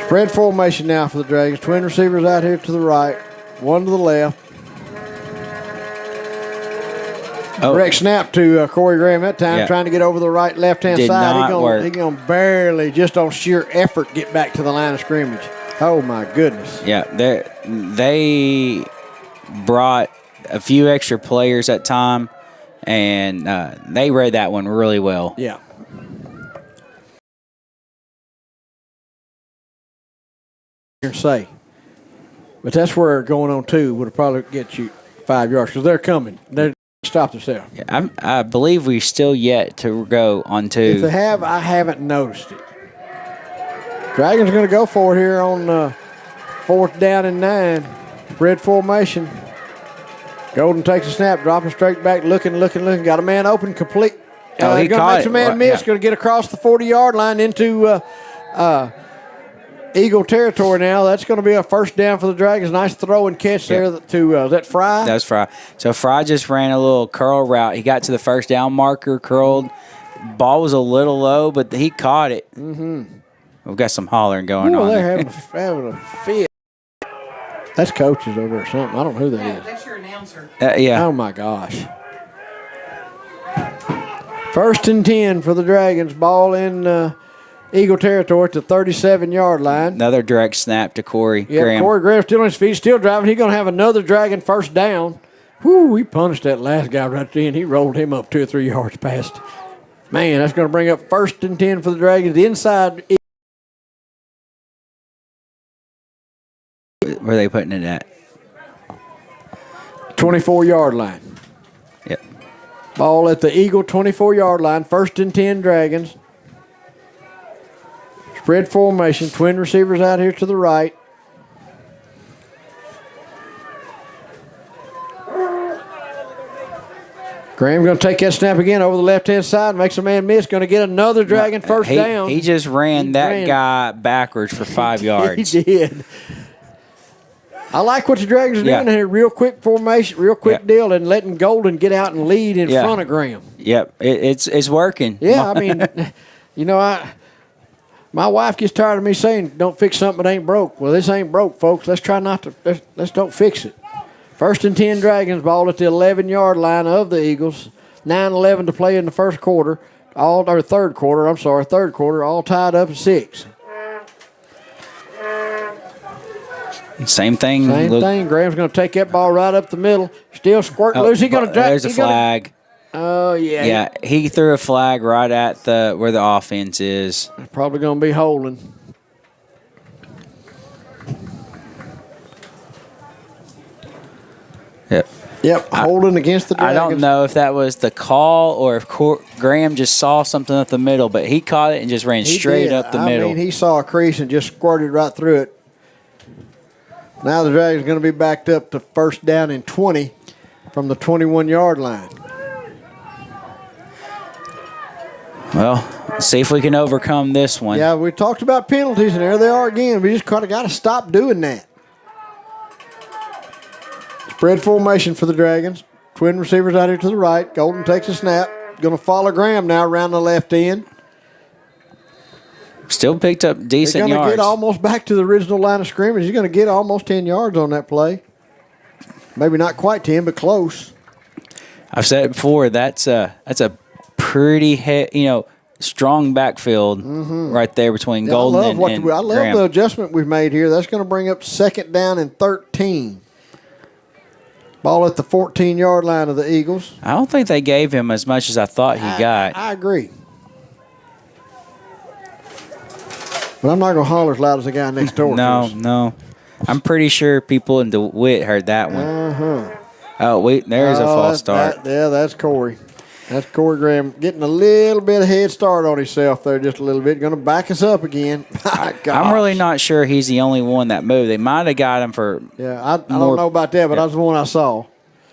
spread formation now for the Dragons. Twin receivers out here to the right, one to the left. Direct snap to Corey Graham that time, trying to get over the left-hand side. He's going to barely, just on sheer effort, get back to the line of scrimmage. Oh, my goodness. Yeah, they brought a few extra players at time, and they read that one really well. Yeah. Say, but that's where going on 2 would probably get you 5 yards because they're coming. Stop themselves. Yeah, I believe we're still yet to go on to. If they have, I haven't noticed it. Dragons are going to go for it here on 4th down and 9. Spread formation. Golden takes a snap, dropping straight back, looking. Got a man open, complete. He going caught to make some man miss. Yeah. Going to get across the 40-yard line into Eagle territory now. That's going to be a first down for the Dragons. Nice throw and catch there to, is that Fry? That was Fry. So Fry just ran a little curl route. He got to the first down marker, curled. Ball was a little low, but he caught it. Mm-hmm. We've got some hollering going on. They're having a fit. That's coaches over there or something. I don't know who that is. That's your announcer. Yeah. Oh, my gosh. 1st and 10 for the Dragons. Ball in Eagle territory at the 37-yard line. Another direct snap to Corey Graham. Corey Graham still on his feet, still driving. He's going to have another Dragon first down. Whoo, he punished that last guy right there, and he rolled him up 2 or 3 yards past. Man, that's going to bring up 1st and 10 for the Dragons. The inside. Where are they putting it at? 24-yard line. Yep. Ball at the Eagle 24-yard line. 1st and 10 Dragons. Spread formation. Twin receivers out here to the right. Graham going to take that snap again over the left-hand side. Makes a man miss. Going to get another Dragon first down. He just ran that guy backwards for 5 yards. He did. I like what the Dragons are doing here. Real quick formation, real quick deal, and letting Golden get out and lead in front of Graham. Yep, it's working. Yeah, I mean, my wife gets tired of me saying, don't fix something that ain't broke. Well, this ain't broke, folks. Let's try not to, let's don't fix it. 1st and 10 Dragons, ball at the 11-yard line of the Eagles. 9:11 to play in the third quarter, all tied up at 6. Same thing. Graham's going to take that ball right up the middle. Still squirting loose. He's going to drag. There's a flag. Oh, yeah. Yeah, he threw a flag right at where the offense is. Probably going to be holding. Yep, holding against the Dragons. I don't know if that was the call or if Graham just saw something up the middle, but he caught it and just ran straight up the middle. I mean, he saw a crease and just squirted right through it. Now the Dragons going to be backed up to 1st down and 20 from the 21-yard line. Well, let's see if we can overcome this one. Yeah, we talked about penalties, and there they are again. We just kind of got to stop doing that. Spread formation for the Dragons. Twin receivers out here to the right. Golden takes a snap. Going to follow Graham now around the left end. Still picked up decent yards. They're going to get almost back to the original line of scrimmage. He's going to get almost 10 yards on that play. Maybe not quite 10, but close. I've said it before. That's a pretty strong backfield right there between Golden and Graham. I love the adjustment we've made here. That's going to bring up 2nd down and 13. Ball at the 14-yard line of the Eagles. I don't think they gave him as much as I thought he got. I agree. But I'm not going to holler as loud as the guy next door. No. I'm pretty sure people in DeWitt heard that one. Oh, wait, there's a false start. That's Corey. That's Corey Graham getting a little bit of head start on himself there, just a little bit. Going to back us up again. I'm really not sure he's the only one that moved. They might have got him for I don't know about that, but that was the one I saw.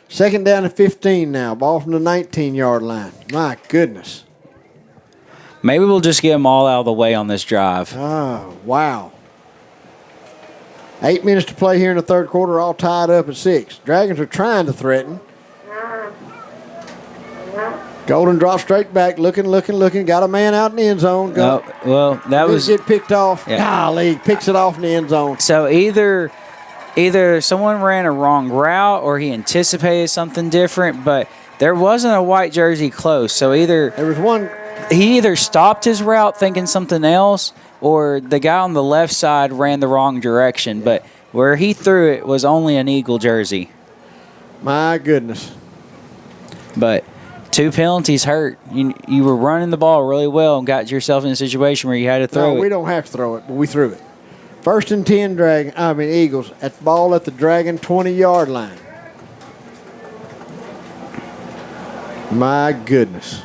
2nd down and 15 now. Ball from the 19-yard line. My goodness. Maybe we'll just get them all out of the way on this drive. Oh, wow. 8 minutes to play here in the third quarter, all tied up at 6. Dragons are trying to threaten. Golden drops straight back, looking. Got a man out in the end zone. That was get picked off. Yeah. Golly, picks it off in the end zone. So either someone ran a wrong route or he anticipated something different, but there wasn't a white jersey close. So there was one. He either stopped his route thinking something else, or the guy on the left side ran the wrong direction. But where he threw it was only an Eagle jersey. My goodness. But 2 penalties hurt. You were running the ball really well and got yourself in a situation where you had to throw it. No, we don't have to throw it, but we threw it. 1st and 10 Eagles at the ball at the Dragon 20-yard line. My goodness.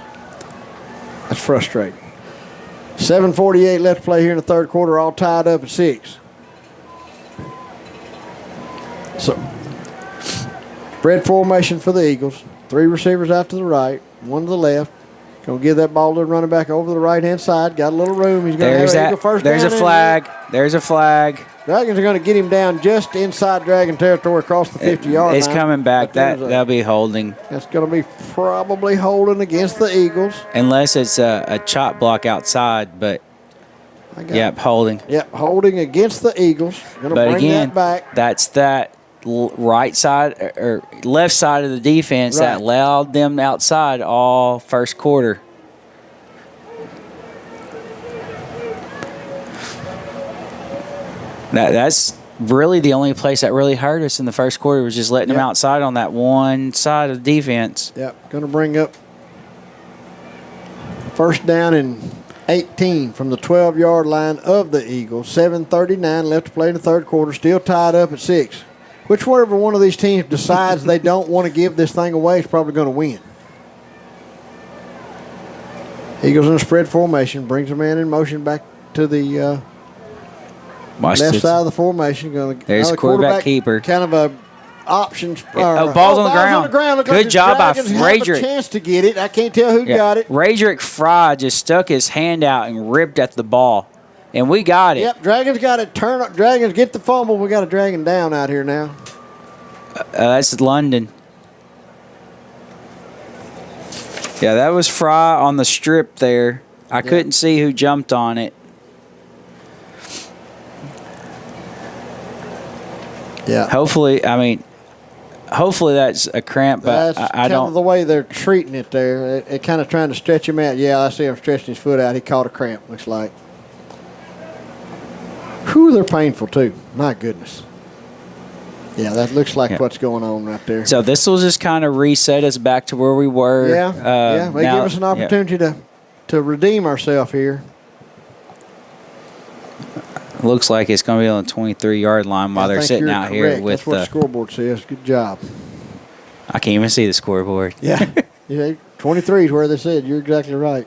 That's frustrating. 7:48 left to play here in the third quarter, all tied up at 6. So, spread formation for the Eagles. 3 receivers out to the right, 1 to the left. Going to give that ball to the running back over the right-hand side. Got a little room. He's going to have Eagle first There's down. A flag. There's a flag. Dragons are going to get him down just inside Dragon territory across the 50-yard line. It's coming back. That'll be holding. That's going to be probably holding against the Eagles. Unless it's a chop block outside, but holding. Yep, holding against the Eagles. Going to bring that back. That's that right side or left side of the defense that allowed them outside all first quarter. That's really the only place that really hurt us in the first quarter was just letting them outside on that one side of the defense. Yep, going to bring up first down and 18 from the 12-yard line of the Eagles. 7:39 left to play in the third quarter, still tied up at 6. Whichever one of these teams decides they don't want to give this thing away is probably going to win. Eagles in a spread formation, brings a man in motion back to the left side of the formation. There's a quarterback keeper. Kind of a option. Ball's on the ground. Good job by Radrick. A chance to get it. I can't tell who got it. Radrick Fry just stuck his hand out and ripped at the ball. And we got it. Yep, Dragons got it. Turn up. Dragons get the fumble. We got a Dragon down out here now. That's London. Yeah, that was Fry on the strip there. I couldn't see who jumped on it. Yeah. Hopefully that's a cramp, but that's I don't. The way they're treating it there. They're kind of trying to stretch him out. Yeah, I see him stretching his foot out. He caught a cramp, looks like. Whew, they're painful too. My goodness. Yeah, that looks like what's going on right there. So this will just kind of reset us back to where we were. Yeah, they give us an opportunity to redeem ourselves here. Looks like it's going to be on the 23-yard line while they're sitting out here with that's what the scoreboard says. Good job. I can't even see the scoreboard. Yeah, 23 is where they said. You're exactly right.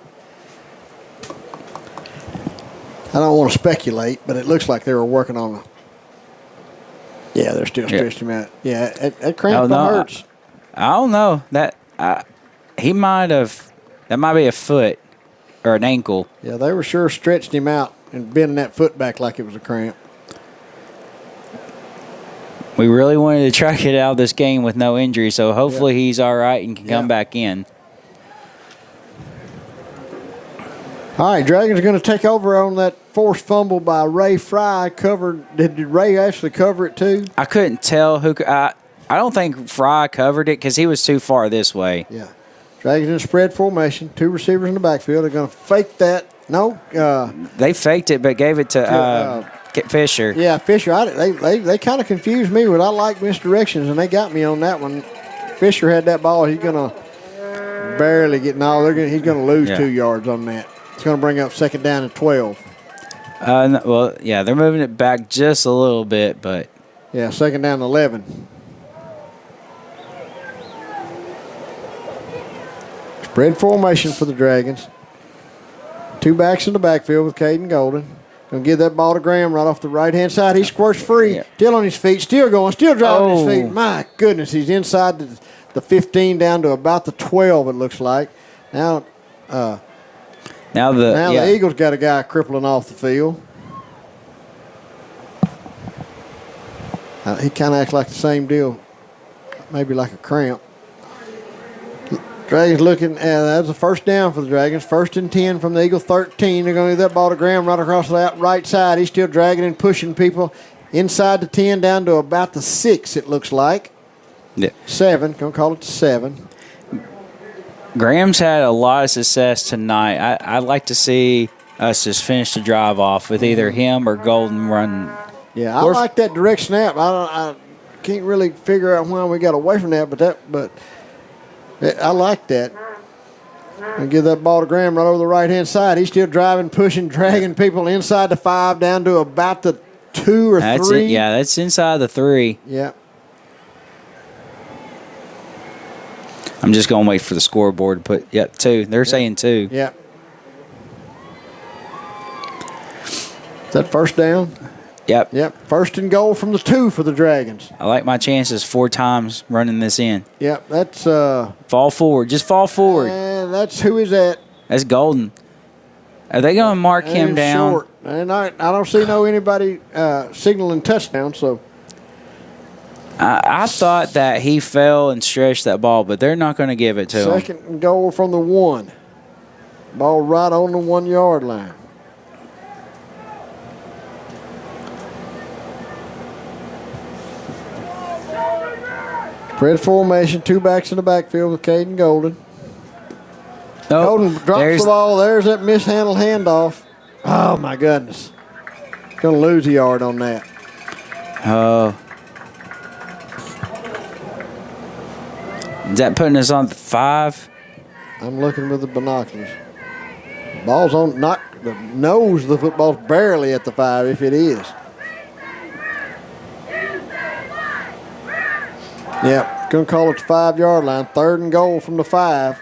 I don't want to speculate, but it looks like they were working on Yeah, they're still stretching him out. Yeah, that cramp hurts. I don't know. That might be a foot or an ankle. Yeah, they were sure stretching him out and bending that foot back like it was a cramp. We really wanted to try to get out of this game with no injury, so hopefully he's all right and can come back in. All right, Dragons are going to take over on that forced fumble by Ray Fry. Did Ray actually cover it too? I couldn't tell who. I don't think Fry covered it because he was too far this way. Yeah. Dragons in spread formation. 2 receivers in the backfield. They're going to fake that. No. They faked it but gave it to Fisher. Yeah, Fisher. They kind of confused me with I like misdirections, and they got me on that one. Fisher had that ball. He's going to barely get. No, he's going to lose 2 yards on that. It's going to bring up second down and 12. They're moving it back just a little bit, but. Yeah, second down and 11. Spread formation for the Dragons. 2 backs in the backfield with Caden Golden. Going to give that ball to Graham right off the right-hand side. He squirts free, still on his feet, still going, still driving his feet. My goodness, he's inside the 15 down to about the 12, it looks like. Now the Eagles got a guy crippling off the field. He kind of acts like the same deal, maybe like a cramp. Dragons looking, that's a first down for the Dragons. 1st and 10 from the Eagle 13. They're going to give that ball to Graham right across the right side. He's still dragging and pushing people inside the 10 down to about the 6, it looks like. Yeah. 7, going to call it to 7. Graham's had a lot of success tonight. I'd like to see us just finish the drive off with either him or Golden run. Yeah, I like that direct snap. I can't really figure out why we got away from that, but I like that. And give that ball to Graham right over the right-hand side. He's still driving, pushing, dragging people inside the 5 down to about the 2 or 3. That's it. Yeah, that's inside the 3. Yeah. I'm just going to wait for the scoreboard to put, 2. They're saying 2. Yeah. Is that first down? Yep. Yep. First and goal from the 2 for the Dragons. I like my chances 4 times running this in. Yep. That's fall forward. Just fall forward. And that's who is that? That's Golden. Are they going to mark him down? Short. And I don't see anybody signaling touchdown. So I thought that he fell and stretched that ball, but they're not going to give it to him. Second and goal from the 1. Ball right on the 1 yard line. Spread formation, 2 backs in the backfield with Caden Golden. Golden drops the ball. There's that mishandled handoff. Oh, my goodness. Going to lose a yard on that. Oh. Is that putting us on the 5? I'm looking with the binoculars. Ball's on, not the nose of the football's barely at the 5 if it is. Yep, going to call it the 5 yard line. 3rd and goal from the 5.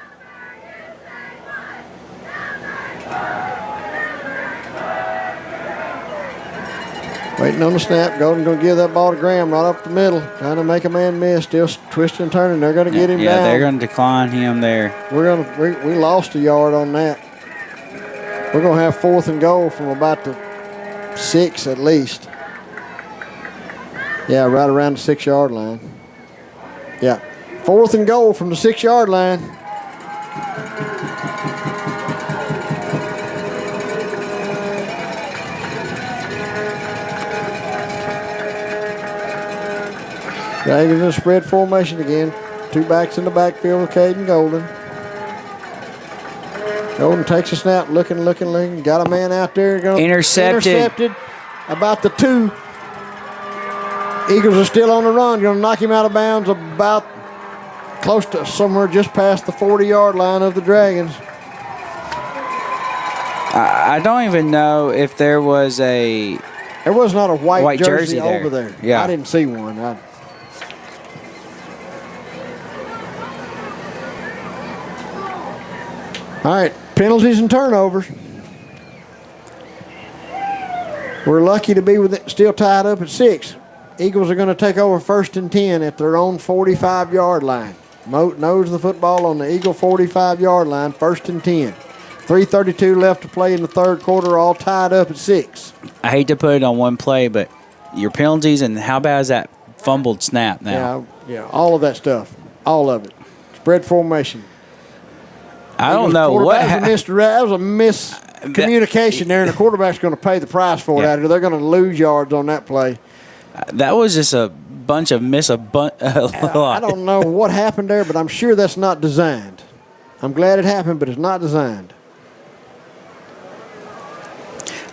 Waiting on the snap. Golden going to give that ball to Graham right up the middle. Trying to make a man miss. Still twisting and turning. They're going to get him down. Yeah, they're going to decline him there. We lost a yard on that. We're going to have 4th and goal from about the 6 at least. Yeah, right around the 6 yard line. Yeah. 4th and goal from the 6 yard line. Dragons in spread formation again. 2 backs in the backfield with Caden Golden. Golden takes a snap, looking. Got a man out there. Intercepted. About the 2. Eagles are still on the run. Going to knock him out of bounds about close to somewhere just past the 40 yard line of the Dragons. I don't even know if there was a... There was not a white jersey there. over there. Yeah. I didn't see one. All right, penalties and turnovers. We're lucky to be with it still tied up at 6. Eagles are going to take over 1st and 10 at their own 45 yard line. Nose the football on the Eagle 45 yard line, 1st and 10. 3:32 left to play in the 3rd quarter, all tied up at 6. I hate to put it on one play, but your penalties and how bad is that fumbled snap now? Yeah, all of that stuff. All of it. Spread formation. I don't know what that was a miscommunication there, and the quarterback's going to pay the price for it. They're going to lose yards on that play. That was just a bunch of I don't know what happened there, but I'm sure that's not designed. I'm glad it happened, but it's not designed.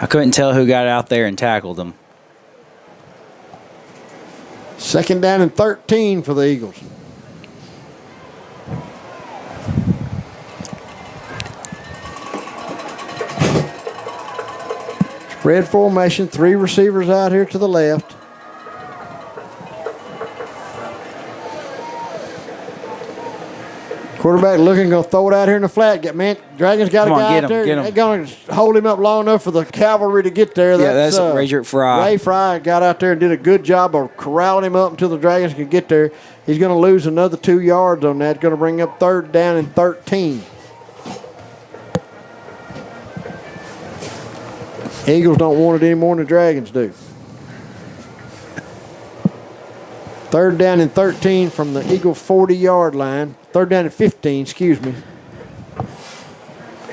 I couldn't tell who got out there and tackled them. 2nd down and 13 for the Eagles. Spread formation, 3 receivers out here to the left. Quarterback looking, going to throw it out here in the flat. Dragons got a guy out there. They're going to hold him up long enough for the cavalry to get there. That's Ray Fry. Ray Fry got out there and did a good job of corralling him up until the Dragons could get there. He's going to lose another 2 yards on that. Going to bring up 3rd down and 13. Eagles don't want it any more than the Dragons do. 3rd down and 13 from the Eagle 40 yard line. 3rd down and 15, excuse me.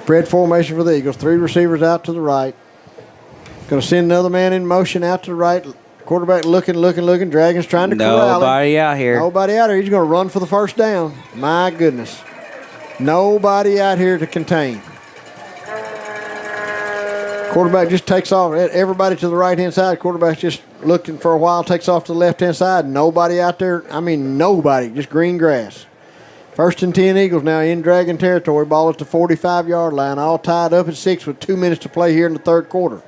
Spread formation for the Eagles. 3 receivers out to the right. Going to send another man in motion out to the right. Quarterback looking. Dragons trying to corral him. Nobody out here. Nobody out here. He's going to run for the 1st down. My goodness. Nobody out here to contain. Quarterback just takes off. Everybody to the right-hand side. Quarterback's just looking for a while, takes off to the left-hand side. Nobody out there. I mean, nobody. Just green grass. 1st and 10 Eagles now in Dragon territory. Ball at the 45 yard line. All tied up at 6 with 2 minutes to play here in the 3rd quarter.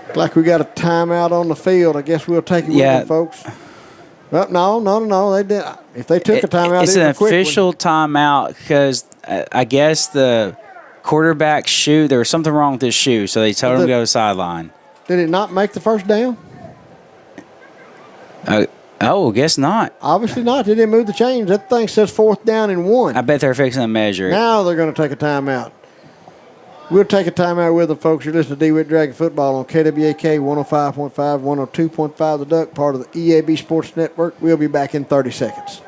Look like we got a timeout on the field. I guess we'll take it with them, folks. Well, no. They did. If they took a timeout, it's an official timeout because I guess the quarterback shoe. There was something wrong with his shoe, so they told him to go to the sideline. Did it not make the first down? Guess not. Obviously not. They didn't move the chains. That thing says 4th down and 1. I bet they're fixing to measure it. Now they're going to take a timeout. We'll take a timeout with them, folks. You're listening to Dewitt Dragon Football on KWAK 105.5, 102.5 The Duck, part of the EAB Sports Network. We'll be back in 30 seconds.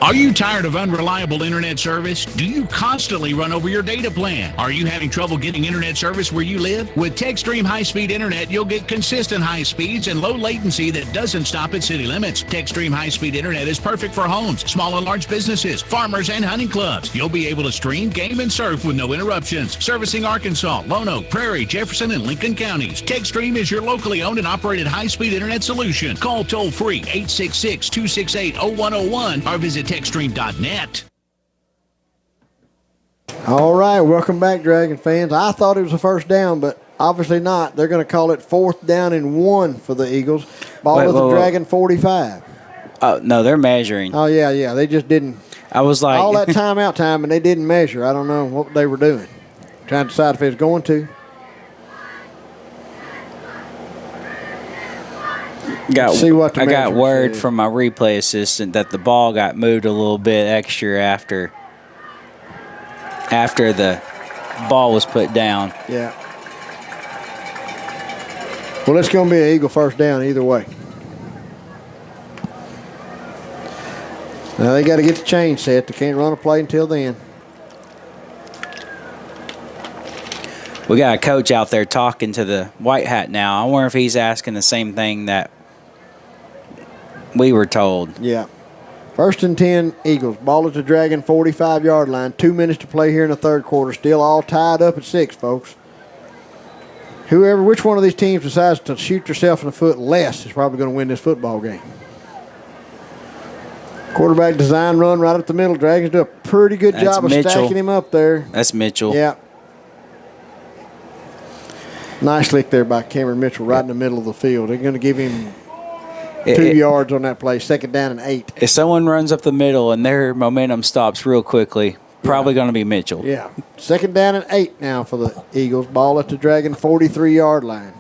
Are you tired of unreliable internet service? Do you constantly run over your data plan? Are you having trouble getting internet service where you live? With TechStream high-speed internet, you'll get consistent high speeds and low latency that doesn't stop at city limits. TechStream high-speed internet is perfect for homes, small and large businesses, farmers, and hunting clubs. You'll be able to stream, game, and surf with no interruptions. Servicing Arkansas, Lone Oak, Prairie, Jefferson, and Lincoln counties. TechStream is your locally owned and operated high-speed internet solution. Call toll-free 866-268-0101 or visit techstream.net. All right, welcome back, Dragon fans. I thought it was a first down, but obviously not. They're going to call it 4th down and 1 for the Eagles. Ball at the Dragon 45. Oh, no, they're measuring. Oh, yeah. They just didn't. I was like. All that timeout time, and they didn't measure. I don't know what they were doing. Trying to decide if it was going to. I got word from my replay assistant that the ball got moved a little bit extra after the ball was put down. Yeah. Well, it's going to be an Eagle first down either way. Now they got to get the chain set. They can't run a play until then. We got a coach out there talking to the white hat now. I wonder if he's asking the same thing that we were told. Yeah. 1st and 10 Eagles. Ball at the Dragon 45-yard line. 2 minutes to play here in the third quarter. Still all tied up at 6, folks. Which one of these teams decides to shoot themselves in the foot less is probably going to win this football game. Quarterback design run right up the middle. Dragons do a pretty good job of stacking him up there. That's Mitchell. Yeah. Nice lick there by Cameron Mitchell right in the middle of the field. They're going to give him 2 yards on that play, 2nd down and 8. If someone runs up the middle and their momentum stops real quickly, probably going to be Mitchell. Yeah. 2nd down and 8 now for the Eagles. Ball at the Dragon 43-yard line.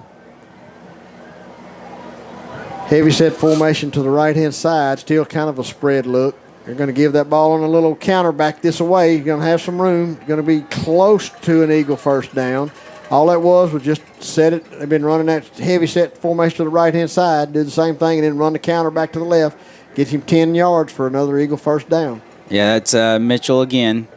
Heavy set formation to the right-hand side. Still kind of a spread look. They're going to give that ball on a little counter back this way. You're going to have some room. You're going to be close to an Eagle first down. All that was just set it. They've been running that heavy set formation to the right-hand side, do the same thing, and then run the counter back to the left. Gets him 10 yards for another Eagle first down. Yeah, that's Mitchell again.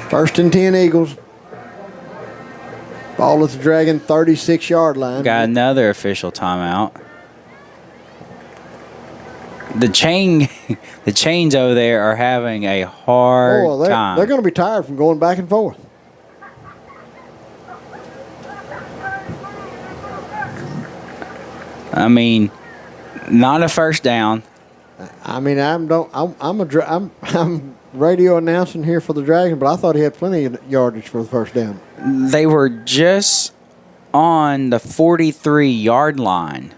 First and 10 Eagles. Ball at the Dragon 36-yard line. Got another official timeout. The chains over there are having a hard time. They're going to be tired from going back and forth. I mean, not a first down. I mean, I'm radio announcing here for the Dragon, but I thought he had plenty of yardage for the first down. They were just on the 43-yard line.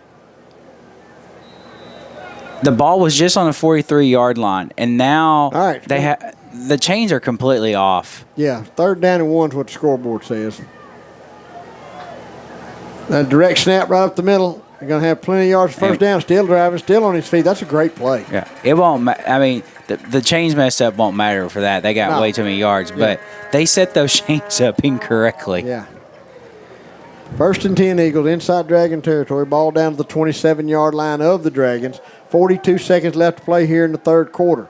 The ball was just on the 43-yard line, and now the chains are completely off. Yeah, 3rd down and 1 is what the scoreboard says. That direct snap right up the middle. You're going to have plenty of yards for first down. Still driving, still on his feet. That's a great play. Yeah, it won't. I mean, the chains messed up won't matter for that. They got way too many yards, but they set those chains up incorrectly. Yeah. 1st and 10 Eagles inside Dragon territory. Ball down to the 27-yard line of the Dragons. 42 seconds left to play here in the third quarter.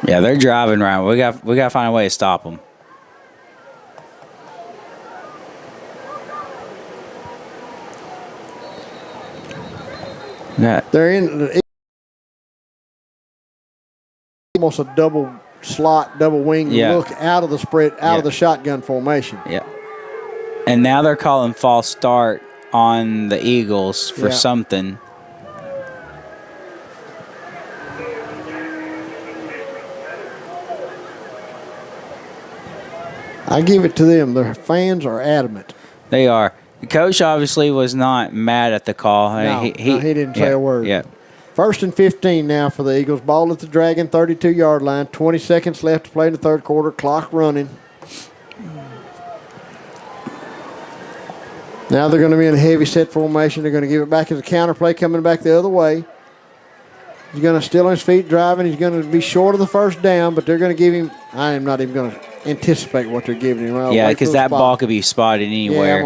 Yeah, they're driving around. We got to find a way to stop them. They're in almost a double slot, double wing look out of the spread, out of the shotgun formation. Yeah. And now they're calling false start on the Eagles for something. I give it to them. Their fans are adamant. They are. The coach obviously was not mad at the call. No, he didn't say a word. Yeah. 1st and 15 now for the Eagles. Ball at the Dragon 32-yard line. 20 seconds left to play in the third quarter. Clock running. Now they're going to be in a heavy set formation. They're going to give it back as a counter play coming back the other way. He's going to still on his feet driving. He's going to be short of the first down, but they're going to give him – I am not even going to anticipate what they're giving him. Yeah, because that ball could be spotted anywhere. Yeah,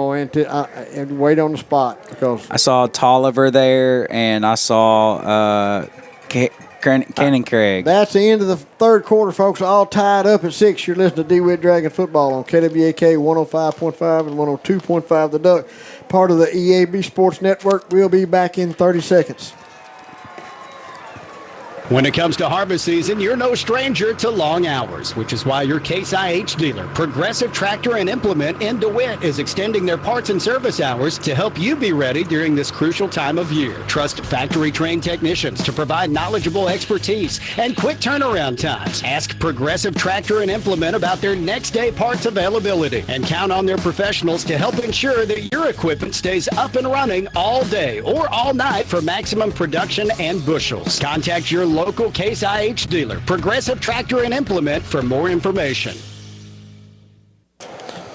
I'm going to wait on the spot because I saw Tolliver there, and I saw Cannon Craig. That's the end of the third quarter, folks. All tied up at 6. You're listening to Dewitt Dragon Football on KWAK 105.5 and 102.5 The Duck. Part of the EAB Sports Network. We'll be back in 30 seconds. When it comes to harvest season, you're no stranger to long hours, which is why your Case IH dealer, Progressive Tractor and Implement in DeWitt, is extending their parts and service hours to help you be ready during this crucial time of year. Trust factory-trained technicians to provide knowledgeable expertise and quick turnaround times. Ask Progressive Tractor and Implement about their next-day parts availability and count on their professionals to help ensure that your equipment stays up and running all day or all night for maximum production and bushels. Contact your local Case IH dealer, Progressive Tractor and Implement, for more information.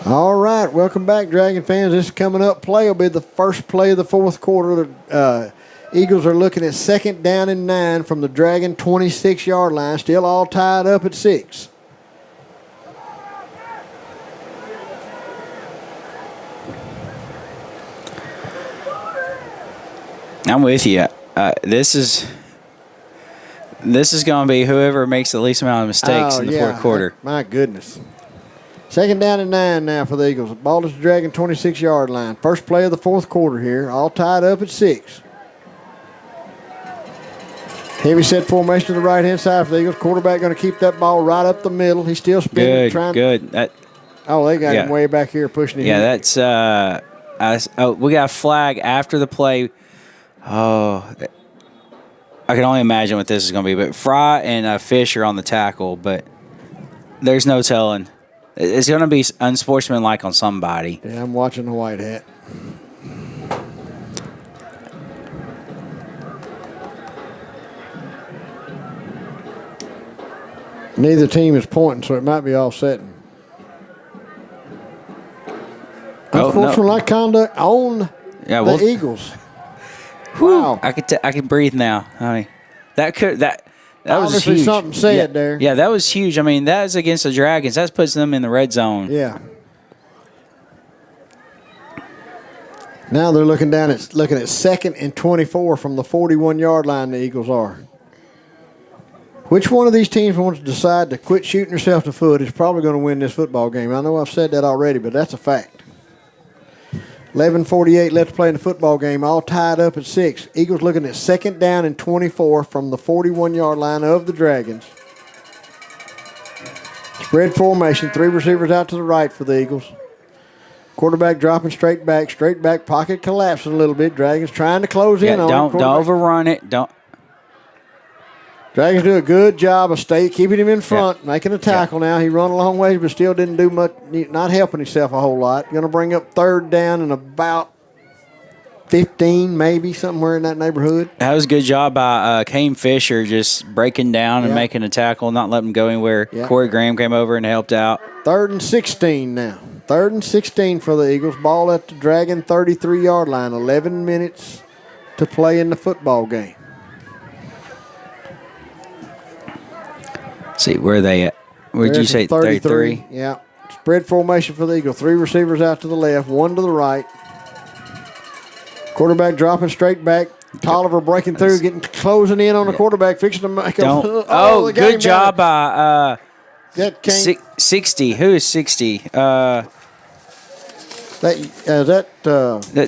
All right, welcome back, Dragon fans. This coming up play will be the first play of the fourth quarter. The Eagles are looking at 2nd down and 9 from the Dragon 26-yard line, still all tied up at 6. I'm with you. This is going to be whoever makes the least amount of mistakes in the fourth quarter. My goodness. 2nd down and 9 now for the Eagles. The ball is the Dragon 26-yard line. First play of the fourth quarter here. All tied up at 6. Heavy set formation to the right-hand side for the Eagles. Quarterback going to keep that ball right up the middle. He's still spinning. Good. They got him way back here pushing it. Yeah, that's we got a flag after the play. Oh, I can only imagine what this is going to be. But Fry and Fisher on the tackle, but there's no telling. It's going to be unsportsmanlike on somebody. Yeah, I'm watching the white hat. Neither team is pointing, so it might be offsetting. Unsportsmanlike conduct on the Eagles. Wow. I can breathe now. I mean, that was huge. Something said there. Yeah, that was huge. I mean, that is against the Dragons. That puts them in the red zone. Yeah. Now they're looking at 2nd and 24 from the 41-yard line. The Eagles are. Which one of these teams wants to decide to quit shooting herself in the foot is probably going to win this football game? I know I've said that already, but that's a fact. 11:48 left to play in the football game, all tied up at 6. Eagles looking at 2nd down and 24 from the 41-yard line of the Dragons. Spread formation, 3 receivers out to the right for the Eagles. Quarterback dropping straight back, pocket collapsing a little bit. Dragons trying to close in on it. Don't overrun it. Dragons do a good job of keeping him in front, making a tackle now. He run a long way, but still didn't do much, not helping himself a whole lot. Going to bring up 3rd down and about 15, maybe, somewhere in that neighborhood. That was a good job by Kane Fisher, just breaking down and making a tackle, not letting him go anywhere. Corey Graham came over and helped out. 3rd and 16 now. 3rd and 16 for the Eagles. Ball at the Dragon 33-yard line. 11 minutes to play in the football game. See, where are they at? Where'd you say, 33? Yeah. Spread formation for the Eagles. 3 receivers out to the left, 1 to the right. Quarterback dropping straight back. Tolliver breaking through, closing in on the quarterback, fixing to make good job by 60. Who is 60? That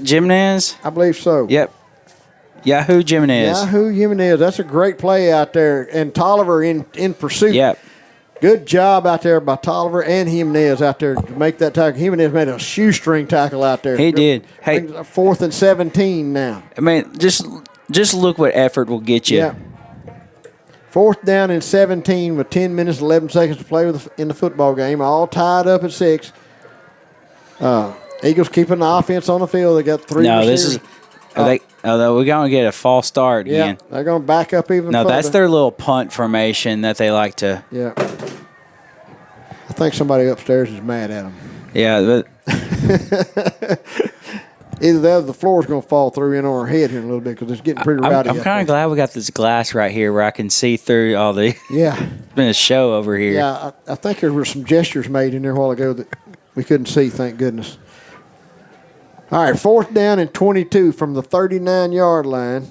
Jimenez? I believe so. Yep. Yahoo Jimenez. That's a great play out there. And Tolliver in pursuit. Yep. Good job out there by Tolliver and Jimenez out there to make that tackle. Jimenez made a shoestring tackle out there. He did. Hey, 4th and 17 now. I mean, just look what effort will get you. Yeah. 4th down and 17 with 10 minutes, 11 seconds to play in the football game. All tied up at 6. Eagles keeping the offense on the field. They got 3 receivers. We're going to get a false start again. Yeah, they're going to back up even further. No, that's their little punt formation that they like to. Yeah. I think somebody upstairs is mad at them. Yeah, but either that or the floor's going to fall through in on our head here in a little bit because it's getting pretty rowdy. I'm kind of glad we got this glass right here where I can see through all the. Yeah. It's been a show over here. Yeah, I think there were some gestures made in there a while ago that we couldn't see, thank goodness. All right, 4th down and 22 from the 39-yard line.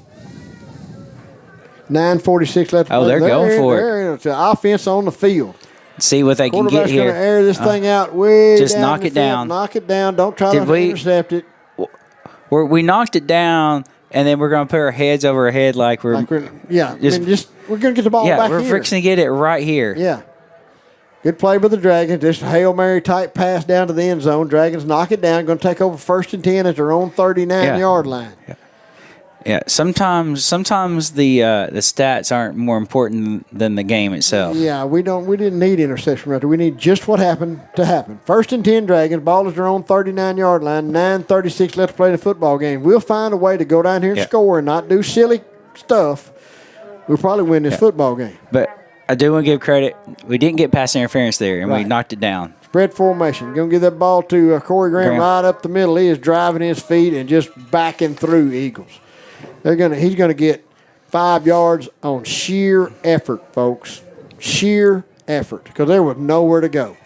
9:46 left. Oh, they're going for it. It's the offense on the field. See what they can get here. Quarterback's going to air this thing out way just down knock the it field. down. Knock it down. Don't try to intercept it. We knocked it down, and then we're going to put our heads over our head like we're we're going to get the ball back here. Yeah, we're fixing to get it right here. Yeah. Good play by the Dragons. Just a Hail Mary type pass down to the end zone. Dragons knock it down. Going to take over 1st and 10 at their own 39-yard line. Yeah. Sometimes the stats aren't more important than the game itself. Yeah, we didn't need interception right there. We need just what happened to happen. 1st and 10 Dragons. Ball is their own 39-yard line. 9:36 left to play the football game. We'll find a way to go down here and score and not do silly stuff. We'll probably win this football game. But I do want to give credit. We didn't get pass interference there, and we knocked it down. Spread formation. Going to give that ball to Corey Graham right up the middle. He is driving his feet and just backing through Eagles. He's going to get 5 yards on sheer effort, folks. Sheer effort, because there was nowhere to go.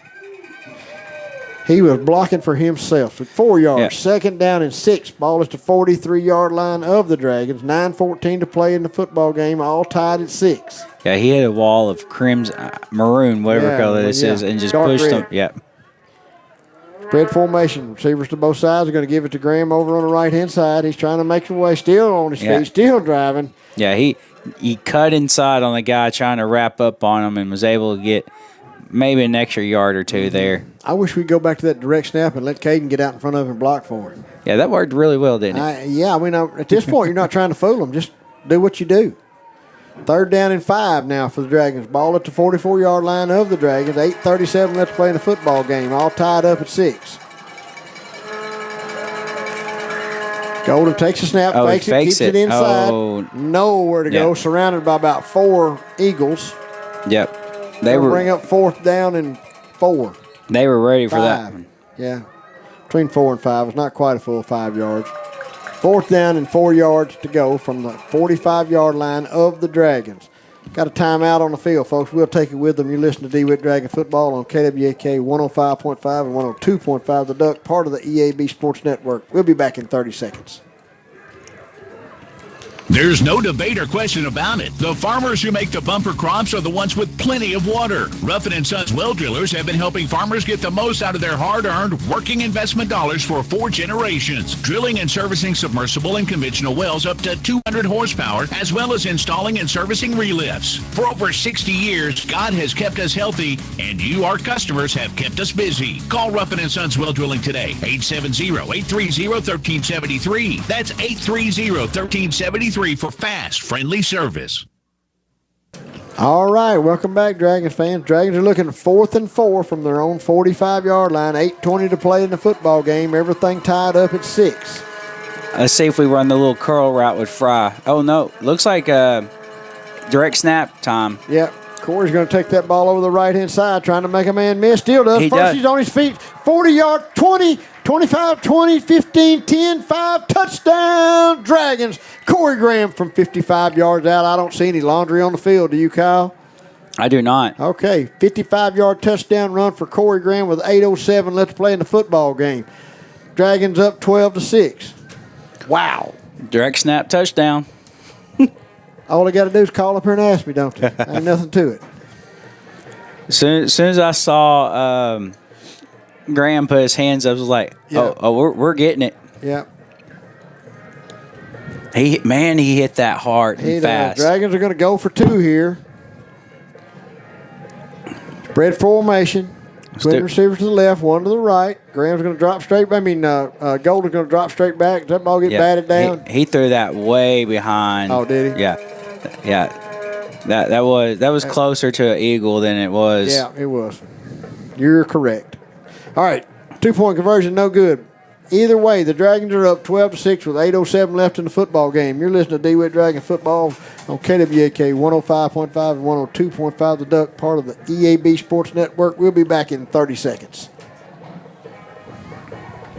He was blocking for himself at 4 yards. 2nd down and 6. Ball is to 43-yard line of the Dragons. 9:14 to play in the football game. All tied at 6. Yeah, he hit a wall of crimson, maroon, whatever color this is, and just pushed them. Yeah. Spread formation. Receivers to both sides are going to give it to Graham over on the right-hand side. He's trying to make his way, still on his feet, still driving. Yeah, he cut inside on the guy trying to wrap up on him and was able to get maybe an extra yard or two there. I wish we'd go back to that direct snap and let Caden get out in front of him and block for him. Yeah, that worked really well, didn't it? At this point, you're not trying to fool them. Just do what you do. 3rd down and 5 now for the Dragons. Ball at the 44-yard line of the Dragons. 8:37 left to play in the football game. All tied up at 6. Golden takes a snap, fakes it, keeps it inside. Nowhere to go. Surrounded by about 4 Eagles. Yep. They bring up 4th down and 4. They were ready for that one. Yeah. Between 4 and 5. It's not quite a full 5 yards. 4th down and 4 yards to go from the 45-yard line of the Dragons. Got a timeout on the field, folks. We'll take it with them. You listen to Dewitt Dragon Football on KWAK 105.5 and 102.5 The Duck, part of the EAB Sports Network. We'll be back in 30 seconds. There's no debate or question about it. The farmers who make the bumper crops are the ones with plenty of water. Ruffin & Sons well drillers have been helping farmers get the most out of their hard-earned working investment dollars for 4 generations. Drilling and servicing submersible and conventional wells up to 200 horsepower, as well as installing and servicing relifts. For over 60 years, God has kept us healthy, and you, our customers, have kept us busy. Call Ruffin & Sons Well Drilling today, 870-830-1373. That's 830-1373. For fast, friendly service. All right, welcome back, Dragons fans. Dragons are looking 4th and 4 from their own 45-yard line. 8:20 to play in the football game. Everything tied up at 6. Let's see if we run the little curl route with Fry. Oh, no. Looks like direct snap time. Yep. Corey's going to take that ball over the right-hand side, trying to make a man miss. Still does. First, he's on his feet. 40-yard, 20, 25, 20, 15, 10, 5. Touchdown, Dragons. Corey Graham from 55 yards out. I don't see any laundry on the field. Do you, Kyle? I do not. Okay. 55-yard touchdown run for Corey Graham with 8:07 left to play in the football game. Dragons up 12-6. Wow. Direct snap touchdown. All they got to do is call up here and ask me, don't they? Ain't nothing to it. As soon as I saw Graham put his hands up, I was like, we're getting it. Yeah. He hit that hard and fast. Dragons are going to go for 2 here. Spread formation. Twin receivers to the left, 1 to the right. Graham's going to drop straight. Golden's going to drop straight back. Does that ball get batted down? He threw that way behind. Oh, did he? Yeah. That was closer to an eagle than it was. Yeah, it was. You're correct. All right, 2-point conversion, no good. Either way, the Dragons are up 12-6 with 8:07 left in the football game. You're listening to Dewitt Dragon Football on KWAK 105.5 and 102.5 The Duck, part of the EAB Sports Network. We'll be back in 30 seconds.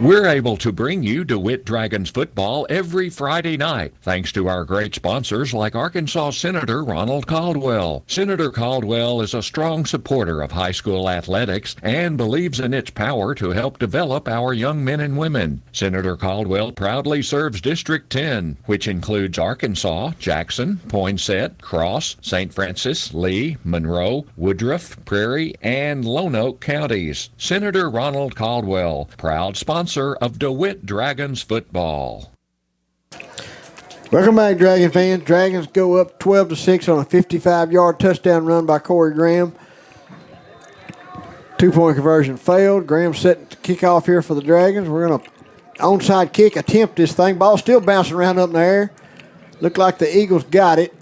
We're able to bring you DeWitt Dragons football every Friday night, thanks to our great sponsors like Arkansas Senator Ronald Caldwell. Senator Caldwell is a strong supporter of high school athletics and believes in its power to help develop our young men and women. Senator Caldwell proudly serves District 10, which includes Arkansas, Jackson, Poinsett, Cross, St. Francis, Lee, Monroe, Woodruff, Prairie, and Lone Oak counties. Senator Ronald Caldwell, proud sponsor of DeWitt Dragons football. Welcome back, Dragon fans. Dragons go up 12-6 on a 55-yard touchdown run by Corey Graham. 2-point conversion failed. Graham set to kick off here for the Dragons. We're going to onside kick, attempt this thing. Ball still bouncing around up in the air. Looked like the Eagles got it.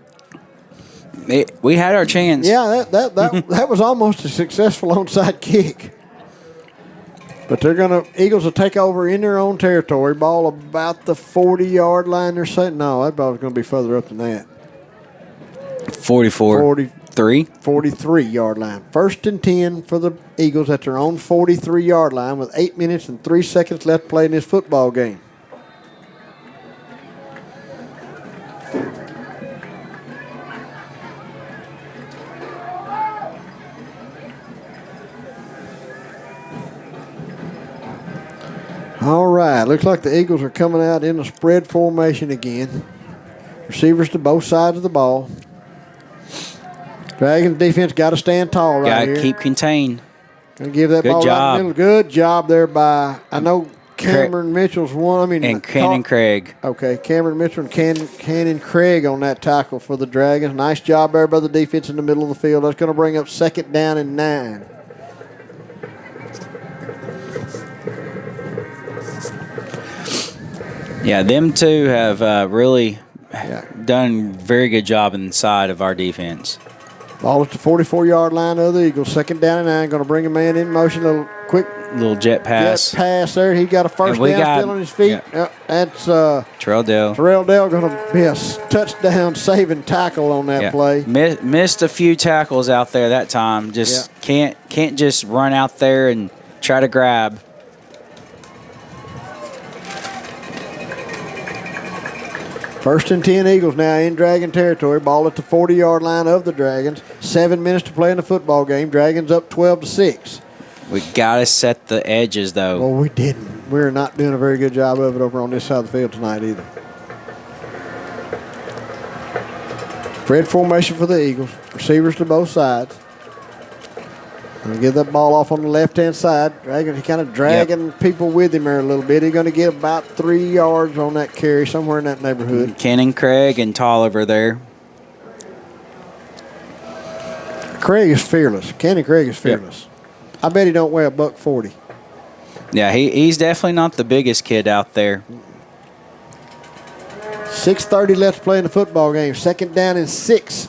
We had our chance. Yeah, that was almost a successful onside kick. But Eagles will take over in their own territory. Ball about the 40-yard line or something. No, that ball's going to be further up than that. 43-yard line. 1st and 10 for the Eagles at their own 43-yard line with 8 minutes and 3 seconds left played in this football game. All right, looks like the Eagles are coming out in a spread formation again. Receivers to both sides of the ball. Dragons defense got to stand tall right here. Got to keep contained. Gonna give that ball right in the middle. Good job there by, I know Cameron Mitchell's one. And Cannon Craig. Okay, Cameron Mitchell and Cannon Craig on that tackle for the Dragons. Nice job there by the defense in the middle of the field. That's going to bring up 2nd down and 9. Yeah, them two have really done a very good job inside of our defense. Ball at the 44-yard line of the Eagles. 2nd down and 9. Going to bring a man in motion. A little quick jet pass. Jet pass there. He got a first down still on his feet. Yeah. That's Terrell Dell. Terrell Dell going to be a touchdown saving tackle on that play. Missed a few tackles out there that time. Just can't just run out there and try to grab. 1st and 10 Eagles now in Dragon territory. Ball at the 40-yard line of the Dragons. 7 minutes to play in the football game. Dragons up 12-6. We got to set the edges, though. Well, we didn't. We're not doing a very good job of it over on this side of the field tonight either. Spread formation for the Eagles. Receivers to both sides. Going to get that ball off on the left-hand side. Dragon, he kind of dragging people with him there a little bit. He's going to get about 3 yards on that carry, somewhere in that neighborhood. Cannon Craig and Tolliver there. Craig is fearless. Cannon Craig is fearless. I bet he don't weigh $140. Yeah, he's definitely not the biggest kid out there. 6:30 left to play in the football game. 2nd down and 6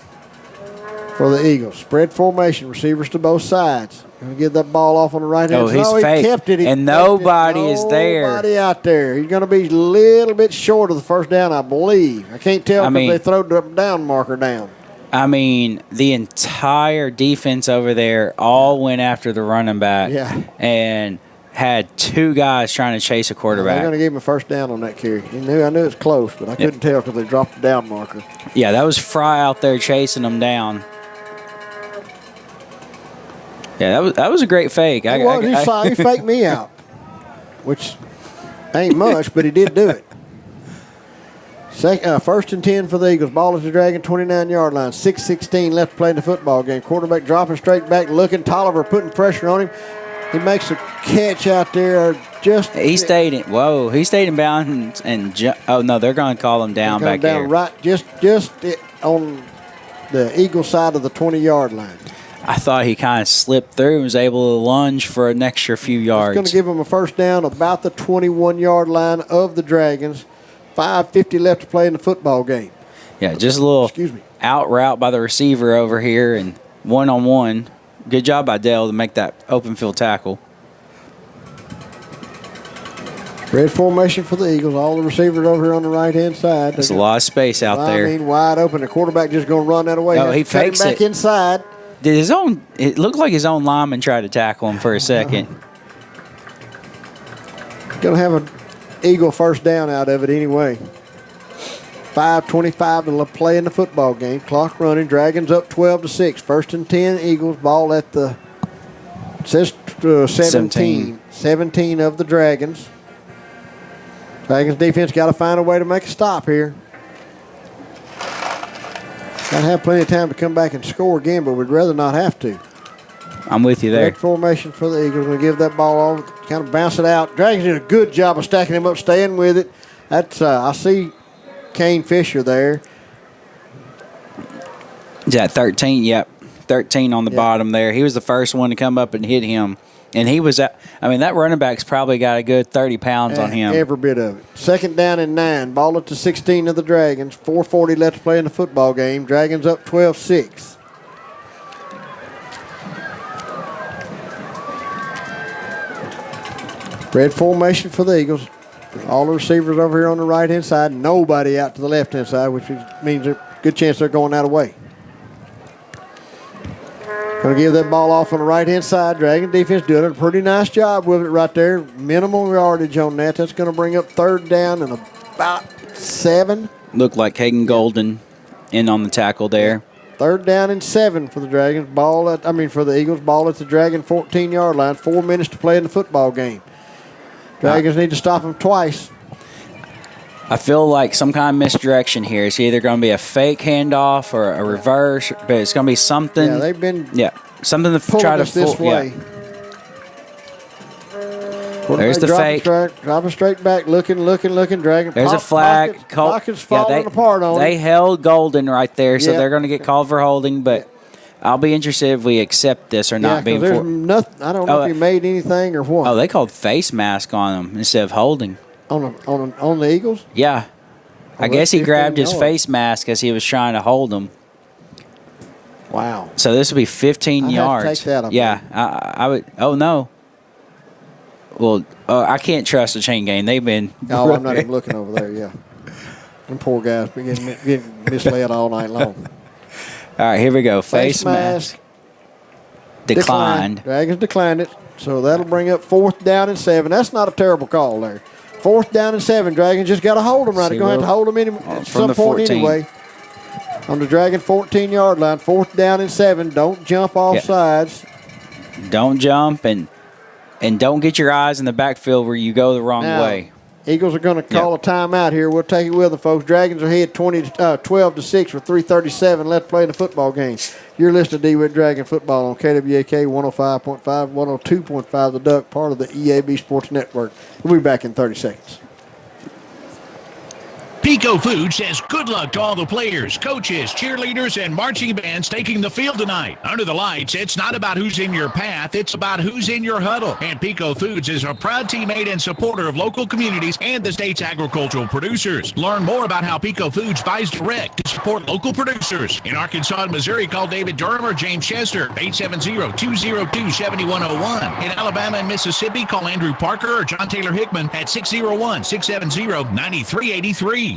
for the Eagles. Spread formation. Receivers to both sides. Going to get that ball off on the right hand side. He's fake. He kept it. And nobody is there. Nobody out there. He's going to be a little bit short of the 1st down, I believe. I can't tell because they throw the down marker down. I mean, the entire defense over there all went after the running back and had 2 guys trying to chase a quarterback. They're going to give him a 1st down on that carry. I knew it was close, but I couldn't tell because they dropped the down marker. Yeah, that was Fry out there chasing them down. Yeah, that was a great fake. He faked me out, which ain't much, but he did do it. 1st and 10 for the Eagles. Ball at the Dragon 29-yard line. 6:16 left to play in the football game. Quarterback dropping straight back, looking. Tolliver putting pressure on him. He makes a catch out there. He stayed in bounds and they're going to call him down back there. Right, just on the Eagle side of the 20-yard line. I thought he kind of slipped through and was able to lunge for an extra few yards. It's going to give him a 1st down about the 21-yard line of the Dragons. 5:50 left to play in the football game. Yeah, just a little. Excuse me. out route by the receiver over here and one-on-one. Good job by Dale to make that open field tackle. Red formation for the Eagles. All the receivers over here on the right-hand side. There's a lot of space out there. I mean, wide open. The quarterback just going to run that away. Oh, he fakes it. Back inside. It looked like his own lineman tried to tackle him for a second. Going to have an Eagle first down out of it anyway. 5:25 to play in the football game. Clock running. Dragons up 12-6. First and 10 Eagles. Ball at the, it says 17. 17 of the Dragons. Dragons defense got to find a way to make a stop here. Got to have plenty of time to come back and score again, but we'd rather not have to. I'm with you there. Red formation for the Eagles. Going to give that ball off, kind of bounce it out. Dragons did a good job of stacking him up, staying with it. That's I see Kane Fisher there. Is that 13? Yep. 13 on the bottom there. He was the first one to come up and hit him. And he was that running back's probably got a good 30 pounds on him. Every bit of it. Second down and 9. Ball at the 16 of the Dragons. 4:40 left to play in the football game. Dragons up 12-6. Red formation for the Eagles. All the receivers over here on the right-hand side. Nobody out to the left-hand side, which means there's a good chance they're going that way. Going to give that ball off on the right-hand side. Dragon defense doing a pretty nice job with it right there. Minimal yardage on that. That's going to bring up third down and about 7. Looked like Hagen Golden in on the tackle there. Third down and 7 for the Dragons. For the Eagles. Ball at the Dragon 14-yard line. 4 minutes to play in the football game. Dragons need to stop them twice. I feel like some kind of misdirection here. It's either going to be a fake handoff or a reverse, but it's going to be something. Yeah, they've been something to try to this way. There's the fake. Dropping straight back, looking. Dragon. There's a flag. Pockets falling apart on They held Golden right there, so Yep. they're going to get called for holding, but I'll be interested if we accept this or not being there's nothing. I don't know if he made anything or what. Oh, they called face mask on him instead of holding. On the Eagles? Yeah. I guess he grabbed his face mask as he was trying to hold him. Wow. So this would be 15 yards. Have to take that up. I would. Oh, no. Well, I can't trust the chain game. They've been. No, I'm not even looking over there, yeah. Them poor guys been getting misled all night long. All right, here we go. Face mask. Declined. Dragons declined it. So that'll bring up 4th down and 7. That's not a terrible call there. 4th down and 7. Dragons just got to hold them right. They're going to have to hold them at some point anyway. On the Dragon 14-yard line, 4th down and 7. Don't jump off sides. Don't jump and don't get your eyes in the backfield where you go the wrong way. Eagles are going to call a timeout here. We'll take it with them, folks. Dragons are ahead 12-6 with 3:37 left to play in the football game. You're listening to Dewitt Dragon Football on KWAK 105.5, 102.5 The Duck, part of the EAB Sports Network. We'll be back in 30 seconds. Pico Food says good luck to all the players, coaches, cheerleaders, and marching bands taking the field tonight. Under the lights, it's not about who's in your path, it's about who's in your huddle. And Pico Foods is a proud teammate and supporter of local communities and the state's agricultural producers. Learn more about how Pico Foods buys direct to support local producers. In Arkansas and Missouri, call David Durham or James Chester, 870-202-7101. In Alabama and Mississippi, call Andrew Parker or John Taylor Hickman at 601-670-9383.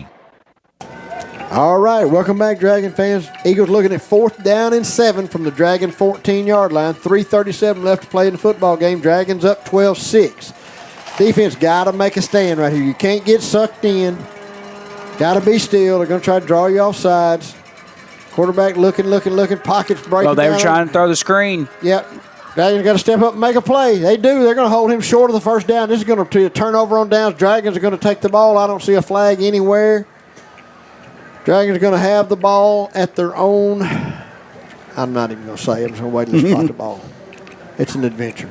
All right, welcome back, Dragon fans. Eagles looking at 4th down and 7 from the Dragon 14-yard line. 3:37 left to play in the football game. Dragons up 12-6. Defense got to make a stand right here. You can't get sucked in. Got to be still. They're going to try to draw you off sides. Quarterback looking. Pockets breaking Well, they were down. trying to throw the screen. Yep. Dragons got to step up and make a play. They do. They're going to hold him short of the first down. This is going to be a turnover on downs. Dragons are going to take the ball. I don't see a flag anywhere. Dragons are going to have the ball at their own. I'm not even going to say it. I'm just going to wait till they spot the ball. It's an adventure.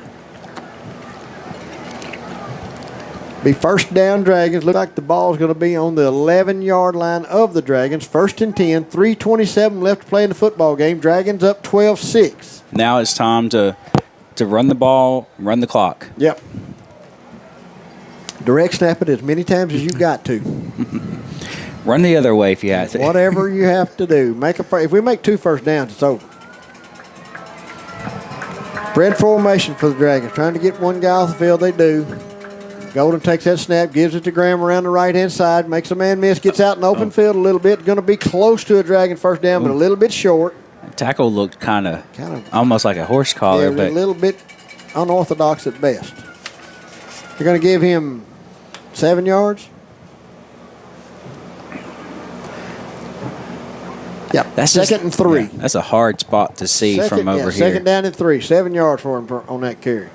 Be first down, Dragons. Look like the ball is going to be on the 11-yard line of the Dragons. 1st and 10. 3:27 left to play in the football game. Dragons up 12-6. Now it's time to run the ball, run the clock. Yep. Direct snap it as many times as you got to. Run the other way if you have to. Whatever you have to do. If we make 2 first downs, it's over. Spread formation for the Dragons. Trying to get one guy off the field. They do. Golden takes that snap, gives it to Graham around the right-hand side, makes a man miss, gets out in open field a little bit. Going to be close to a Dragon first down, but a little bit short. Tackle looked kind of almost like a horse collar, but a little bit unorthodox at best. They're going to give him 7 yards. Yeah, that's second and 3. Yeah, that's a hard spot to see from over here. Second down and 3, 7 yards for him on that carry.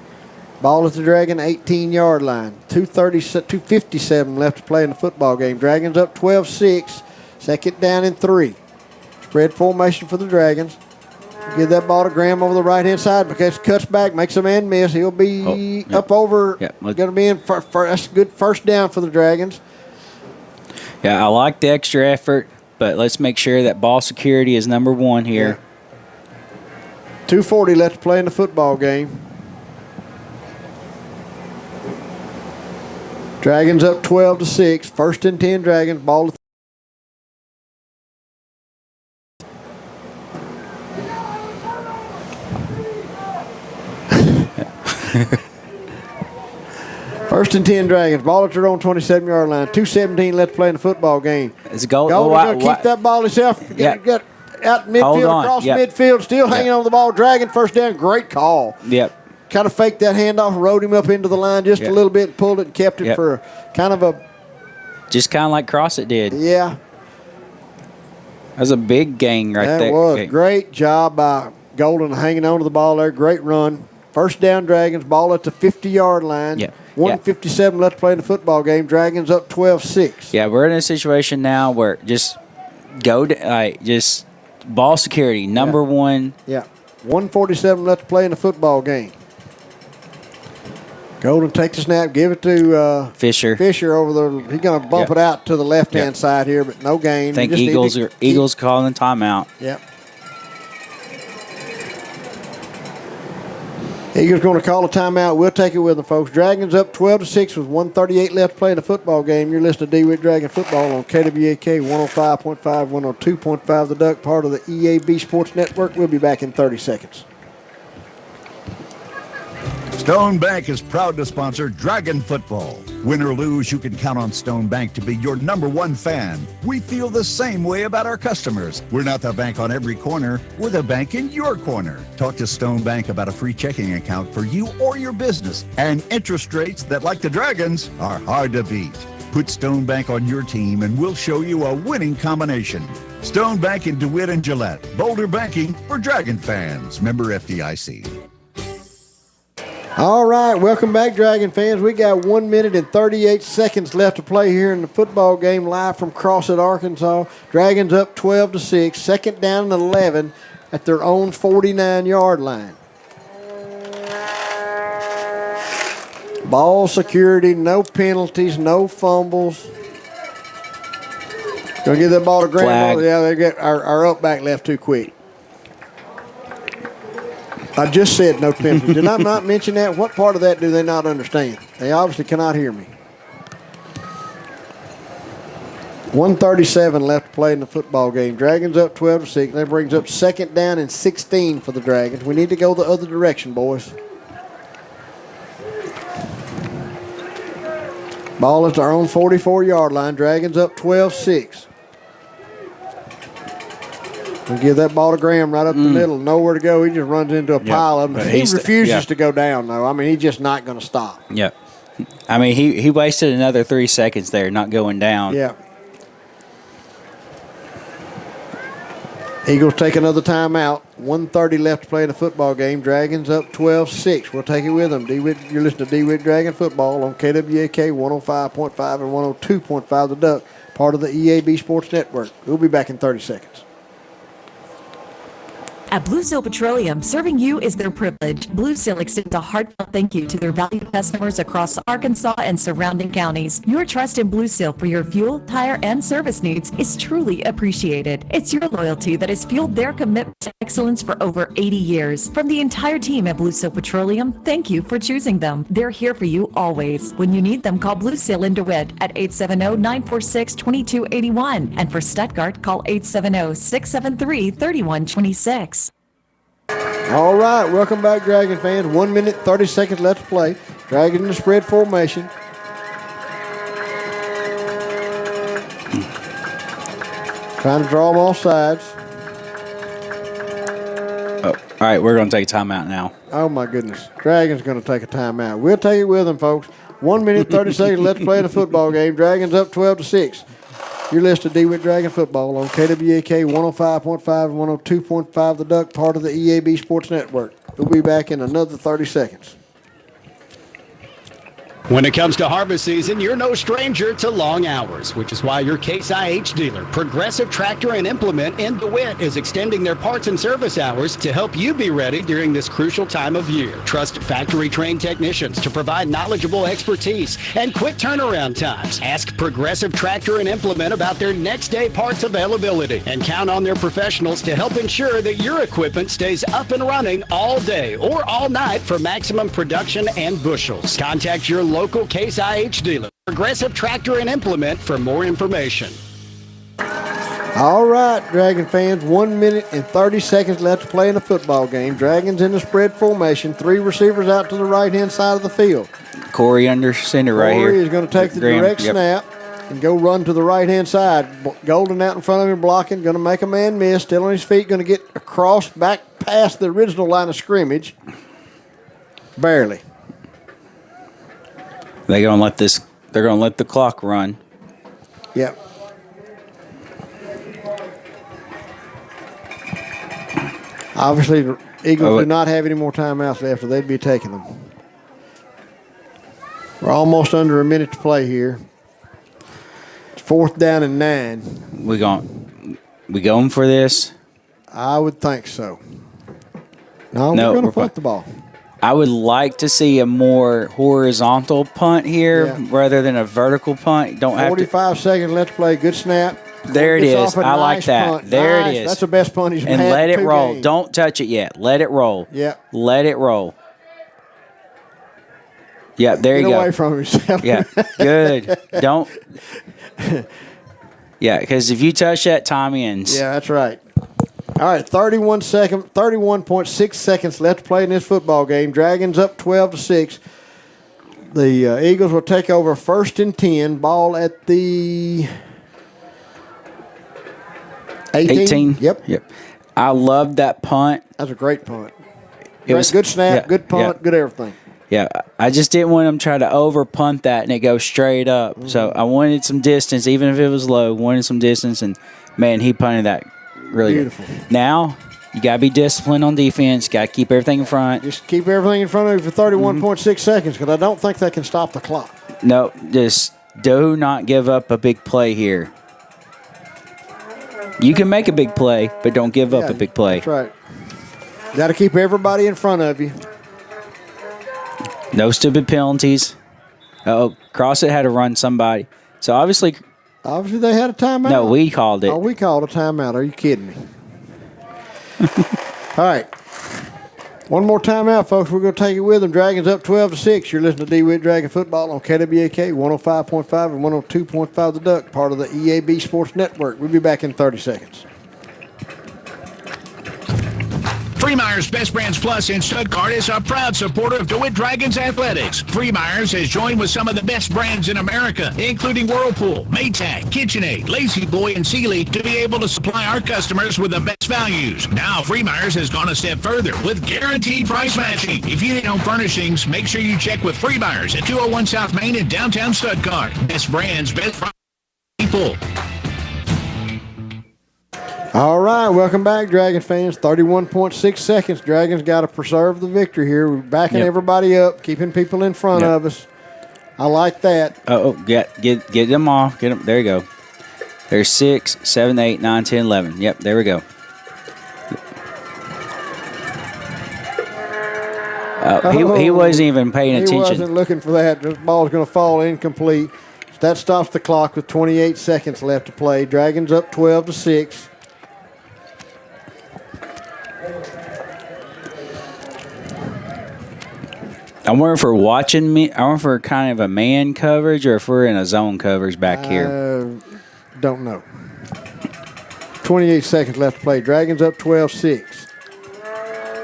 Ball at the Dragon 18-yard line. 2:57 left to play in the football game. Dragons up 12-6. Second down and 3. Spread formation for the Dragons. Give that ball to Graham over the right-hand side because cuts back, makes a man miss. He'll be up over. Going to be in for that's a good first down for the Dragons. Yeah, I like the extra effort, but let's make sure that ball security is number 1 here. 2:40 left to play in the football game. Dragons up 12-6. First and 10 Dragons. Ball. First and 10 Dragons. Ball at their own 27-yard line. 2:17 left to play in the football game. It's a goal. Golden's going to keep that ball himself. Get out midfield, across midfield, still hanging on the ball. Dragon first down. Great call. Yep. Kind of faked that handoff, rode him up into the line just a little bit, pulled it and kept it for kind of a... Just kind of like Crossett did. Yeah. That was a big gain right there. That was. Great job by Golden hanging on to the ball there. Great run. First down Dragons, ball at the 50-yard line. 1:57 left to play in the football game. Dragons up 12-6. Yeah, we're in a situation now where just just ball security, number 1. Yeah. 1:47 left to play in the football game. Golden takes the snap, give it to Fisher. Fisher over there. He's going to bump it out to the left-hand side here, but no gain. I think Eagles calling timeout. Yep. Eagles going to call a timeout. We'll take it with them, folks. Dragons up 12-6 with 1:38 left to play in the football game. You're listening to Dewitt Dragon Football on KWAK 105.5, 102.5 The Duck, part of the EAB Sports Network. We'll be back in 30 seconds. Stone Bank is proud to sponsor Dragon Football. Win or lose, you can count on Stone Bank to be your #1 fan. We feel the same way about our customers. We're not the bank on every corner. We're the bank in your corner. Talk to Stone Bank about a free checking account for you or your business and interest rates that, like the Dragons, are hard to beat. Put Stone Bank on your team and we'll show you a winning combination. Stone Bank in DeWitt and Gillette. Boulder banking for Dragon fans. Member FDIC. All right, welcome back, Dragon fans. We got 1 minute and 38 seconds left to play here in the football game live from Crossett, Arkansas. Dragons up 12-6, second down and 11 at their own 49-yard line. Ball security, no penalties, no fumbles. Gonna give that ball to Graham. Yeah, they get our up back left too quick. I just said no penalties. Did I not mention that? What part of that do they not understand? They obviously cannot hear me. 1:37 left to play in the football game. Dragons up 12-6. That brings up second down and 16 for the Dragons. We need to go the other direction, boys. Ball is our own 44-yard line. Dragons up 12-6. We give that ball to Graham right up the middle. Nowhere to go. He just runs into a pile of them. He refuses to go down, though. I mean, he's just not going to stop. Yeah. I mean, he wasted another 3 seconds there not going down. Yeah. Eagles take another timeout. 1:30 left to play in the football game. Dragons up 12-6. We'll take it with them. DeWitt, you're listening to DeWitt Dragon Football on KWAK 105.5 and 102.5 The Duck, part of the EAB Sports Network. We'll be back in 30 seconds. At Blue Seal Petroleum, serving you is their privilege. Blue Seal extends a heartfelt thank you to their valued customers across Arkansas and surrounding counties. Your trust in Blue Seal for your fuel, tire, and service needs is truly appreciated. It's your loyalty that has fueled their commitment to excellence for over 80 years. From the entire team at Blue Seal Petroleum, thank you for choosing them. They're here for you always. When you need them, call Blue Seal in DeWitt at 870-946-2281. And for Stuttgart, call 870-673-3126. All right, welcome back, Dragon fans. 1 minute, 30 seconds left to play. Dragon in the spread formation. Trying to draw them off sides. Oh, all right, we're going to take a timeout now. Oh, my goodness. Dragon's going to take a timeout. We'll take it with them, folks. 1 minute, 30 seconds left to play in the football game. Dragons up 12-6. You're listening to Dewitt Dragon Football on KWAK 105.5 and 102.5 The Duck, part of the EAB Sports Network. We'll be back in another 30 seconds. When it comes to harvest season, you're no stranger to long hours, which is why your Case IH dealer, Progressive Tractor and Implement in DeWitt, is extending their parts and service hours to help you be ready during this crucial time of year. Trust factory-trained technicians to provide knowledgeable expertise and quick turnaround times. Ask Progressive Tractor and Implement about their next-day parts availability and count on their professionals to help ensure that your equipment stays up and running all day or all night for maximum production and bushels. Contact your local Case IH dealer, Progressive Tractor and Implement, for more information. All right, Dragon fans, 1 minute and 30 seconds left to play in the football game. Dragons in the spread formation, 3 receivers out to the right-hand side of the field. Corey under center right here. Corey is going to take the direct snap and go run to the right-hand side. Golden out in front of him blocking, going to make a man miss, still on his feet, going to get across back past the original line of scrimmage. Barely. They're going to let the clock run. Yep. Obviously, the Eagles do not have any more timeouts left, or they'd be taking them. We're almost under a minute to play here. It's 4th down and 9. We going for this? I would think so. No, we're going to punt the ball. I would like to see a more horizontal punt here rather than a vertical punt. 45 seconds left to play. Good snap. There it is. I like that. Punt. There nice. it is. That's the best punt he's and had. Let it roll. Games. Don't touch it yet. Let it roll. Yeah. Let it roll. Yeah, there you go. Get away from himself. Yeah, good. Don't. Yeah, because if you touch that, Tommy ends. Yeah, that's right. All right, 31.6 seconds left to play in this football game. Dragons up 12-6. The Eagles will take over 1st and 10. Ball at the 18. Yep. I love that punt. That's a great punt. It was good snap, good punt, good everything. Yeah, I just didn't want them to try to over punt that and it goes straight up. Mm-hmm. So I wanted some distance, even if it was low. Wanted some distance, and man, he punted that really beautiful. Good. Now you gotta be disciplined on defense. Got to keep everything in front. Just keep everything in front of you for 31.6 seconds, because I don't think they can stop the clock. No, just do not give up a big play here. You can make a big play, but don't give up a big play. That's right. Got to keep everybody in front of you. No stupid penalties. Oh, Crossett had to run somebody. So obviously they had a timeout. No, we called it. Oh, we called a timeout. Are you kidding me? All right. One more timeout, folks. We're going to take it with them. Dragons up 12-6. You're listening to Dewitt Dragon Football on KWAK 105.5 and 102.5 The Duck, part of the EAB Sports Network. We'll be back in 30 seconds. Freemeyer's Best Brands Plus in Stuttgart is a proud supporter of DeWitt Dragons Athletics. Freemeyer's has joined with some of the best brands in America, including Whirlpool, Maytag, KitchenAid, Lazy Boy, and Sealy, to be able to supply our customers with the best values. Now, Freemeyer's has gone a step further with guaranteed price matching. If you need home furnishings, make sure you check with Freemeyer's at 201 South Main in downtown Stuttgart. Best brands, best people. All right, welcome back, Dragon fans. 31.6 seconds. Dragons got to preserve the victory here. We're backing everybody up, keeping people in front of us. I like that. Get them off. Get them. There you go. There's 6, 7, 8, 9, 10, 11. Yep, there we go. He wasn't even paying attention. He wasn't looking for that. The ball's going to fall incomplete. That stops the clock with 28 seconds left to play. Dragons up 12-6. I wonder if we're watching me. I wonder if we're kind of a man coverage or if we're in a zone coverage back here. Don't know. 28 seconds left to play. Dragons up 12-6.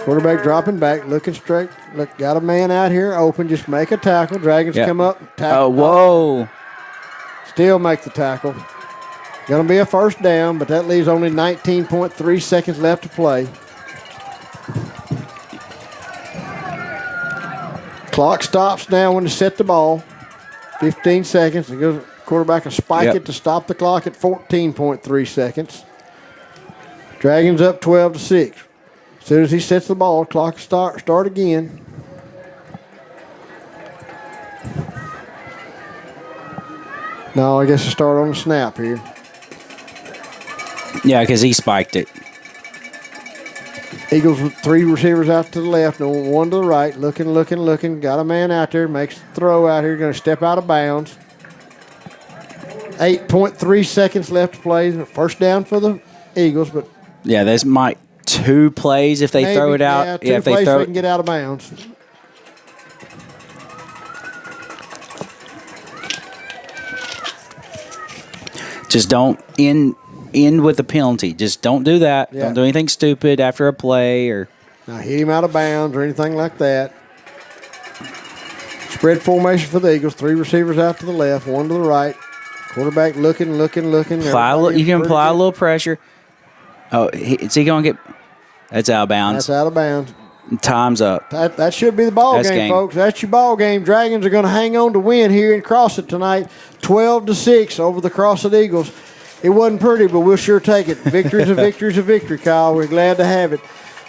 Quarterback dropping back, looking straight. Look, got a man out here open. Just make a tackle. Dragons come up. Tackle. Oh, whoa. Still make the tackle. Going to be a first down, but that leaves only 19.3 seconds left to play. Clock stops now when they set the ball. 15 seconds. It goes, quarterback will spike it to stop the clock at 14.3 seconds. Dragons up 12-6. As soon as he sets the ball, clock start again. No, I guess it start on the snap here. Yeah, because he spiked it. Eagles with 3 receivers out to the left and 1 to the right. Looking. Got a man out there. Makes the throw out here. Going to step out of bounds. 8.3 seconds left to play. First down for the Eagles. But yeah, there's might 2 plays if they maybe, throw it out. Yeah, 2 if they plays throw they can get out of bounds. Just don't end with a penalty. Just don't do that. Yeah. Don't do anything stupid after a play or Now hit him out of bounds or anything like that. Spread formation for the Eagles. 3 receivers out to the left, 1 to the right. Quarterback looking. you can apply a little pressure. Oh, is he going to get? That's out of bounds. That's out of bounds. Time's up. That should be the ball game, folks. That's your ball game. Dragons are going to hang on to win here in Crossett tonight, 12-6 over the Crossett Eagles. It wasn't pretty, but we'll sure take it. Victory's a victory's a victory, Kyle. We're glad to have it.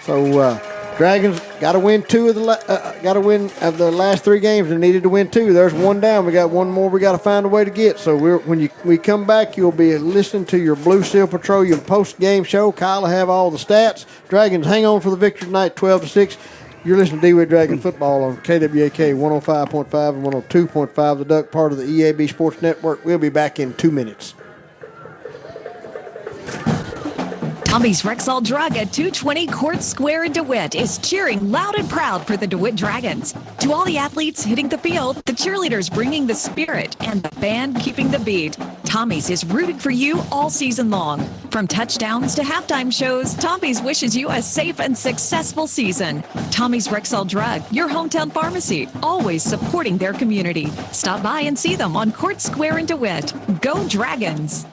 So Dragons got to win 2 of the last 3 games. They needed to win 2. There's 1 down. We got 1 more. We got to find a way to get. So when we come back, you'll be listening to your Blue Seal Petroleum post-game show. Kyle will have all the stats. Dragons hang on for the victory tonight, 12-6. You're listening to Dewitt Dragon Football on KWAK 105.5 and 102.5, the Duck, part of the EAB Sports Network. We'll be back in 2 minutes. Tommy's Rexall Drug at 220 Court Square in DeWitt is cheering loud and proud for the DeWitt Dragons. To all the athletes hitting the field, the cheerleaders bringing the spirit, and the band keeping the beat, Tommy's is rooting for you all season long. From touchdowns to halftime shows, Tommy's wishes you a safe and successful season. Tommy's Rexall Drug, your hometown pharmacy, always supporting their community. Stop by and see them on Court Square in DeWitt. Go Dragons!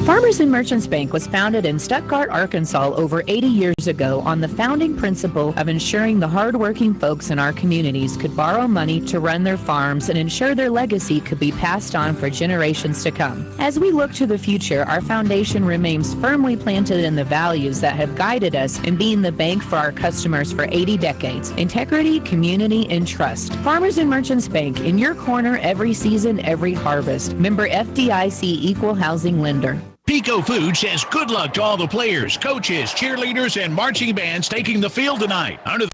Farmers and Merchants Bank was founded in Stuttgart, Arkansas over 80 years ago on the founding principle of ensuring the hardworking folks in our communities could borrow money to run their farms and ensure their legacy could be passed on for generations to come. As we look to the future, our foundation remains firmly planted in the values that have guided us in being the bank for our customers for 80 decades: integrity, community, and trust. Farmers and Merchants Bank, in your corner every season, every harvest. Member FDIC Equal Housing Lender. Pico Food says good luck to all the players, coaches, cheerleaders, and marching bands taking the field tonight. Under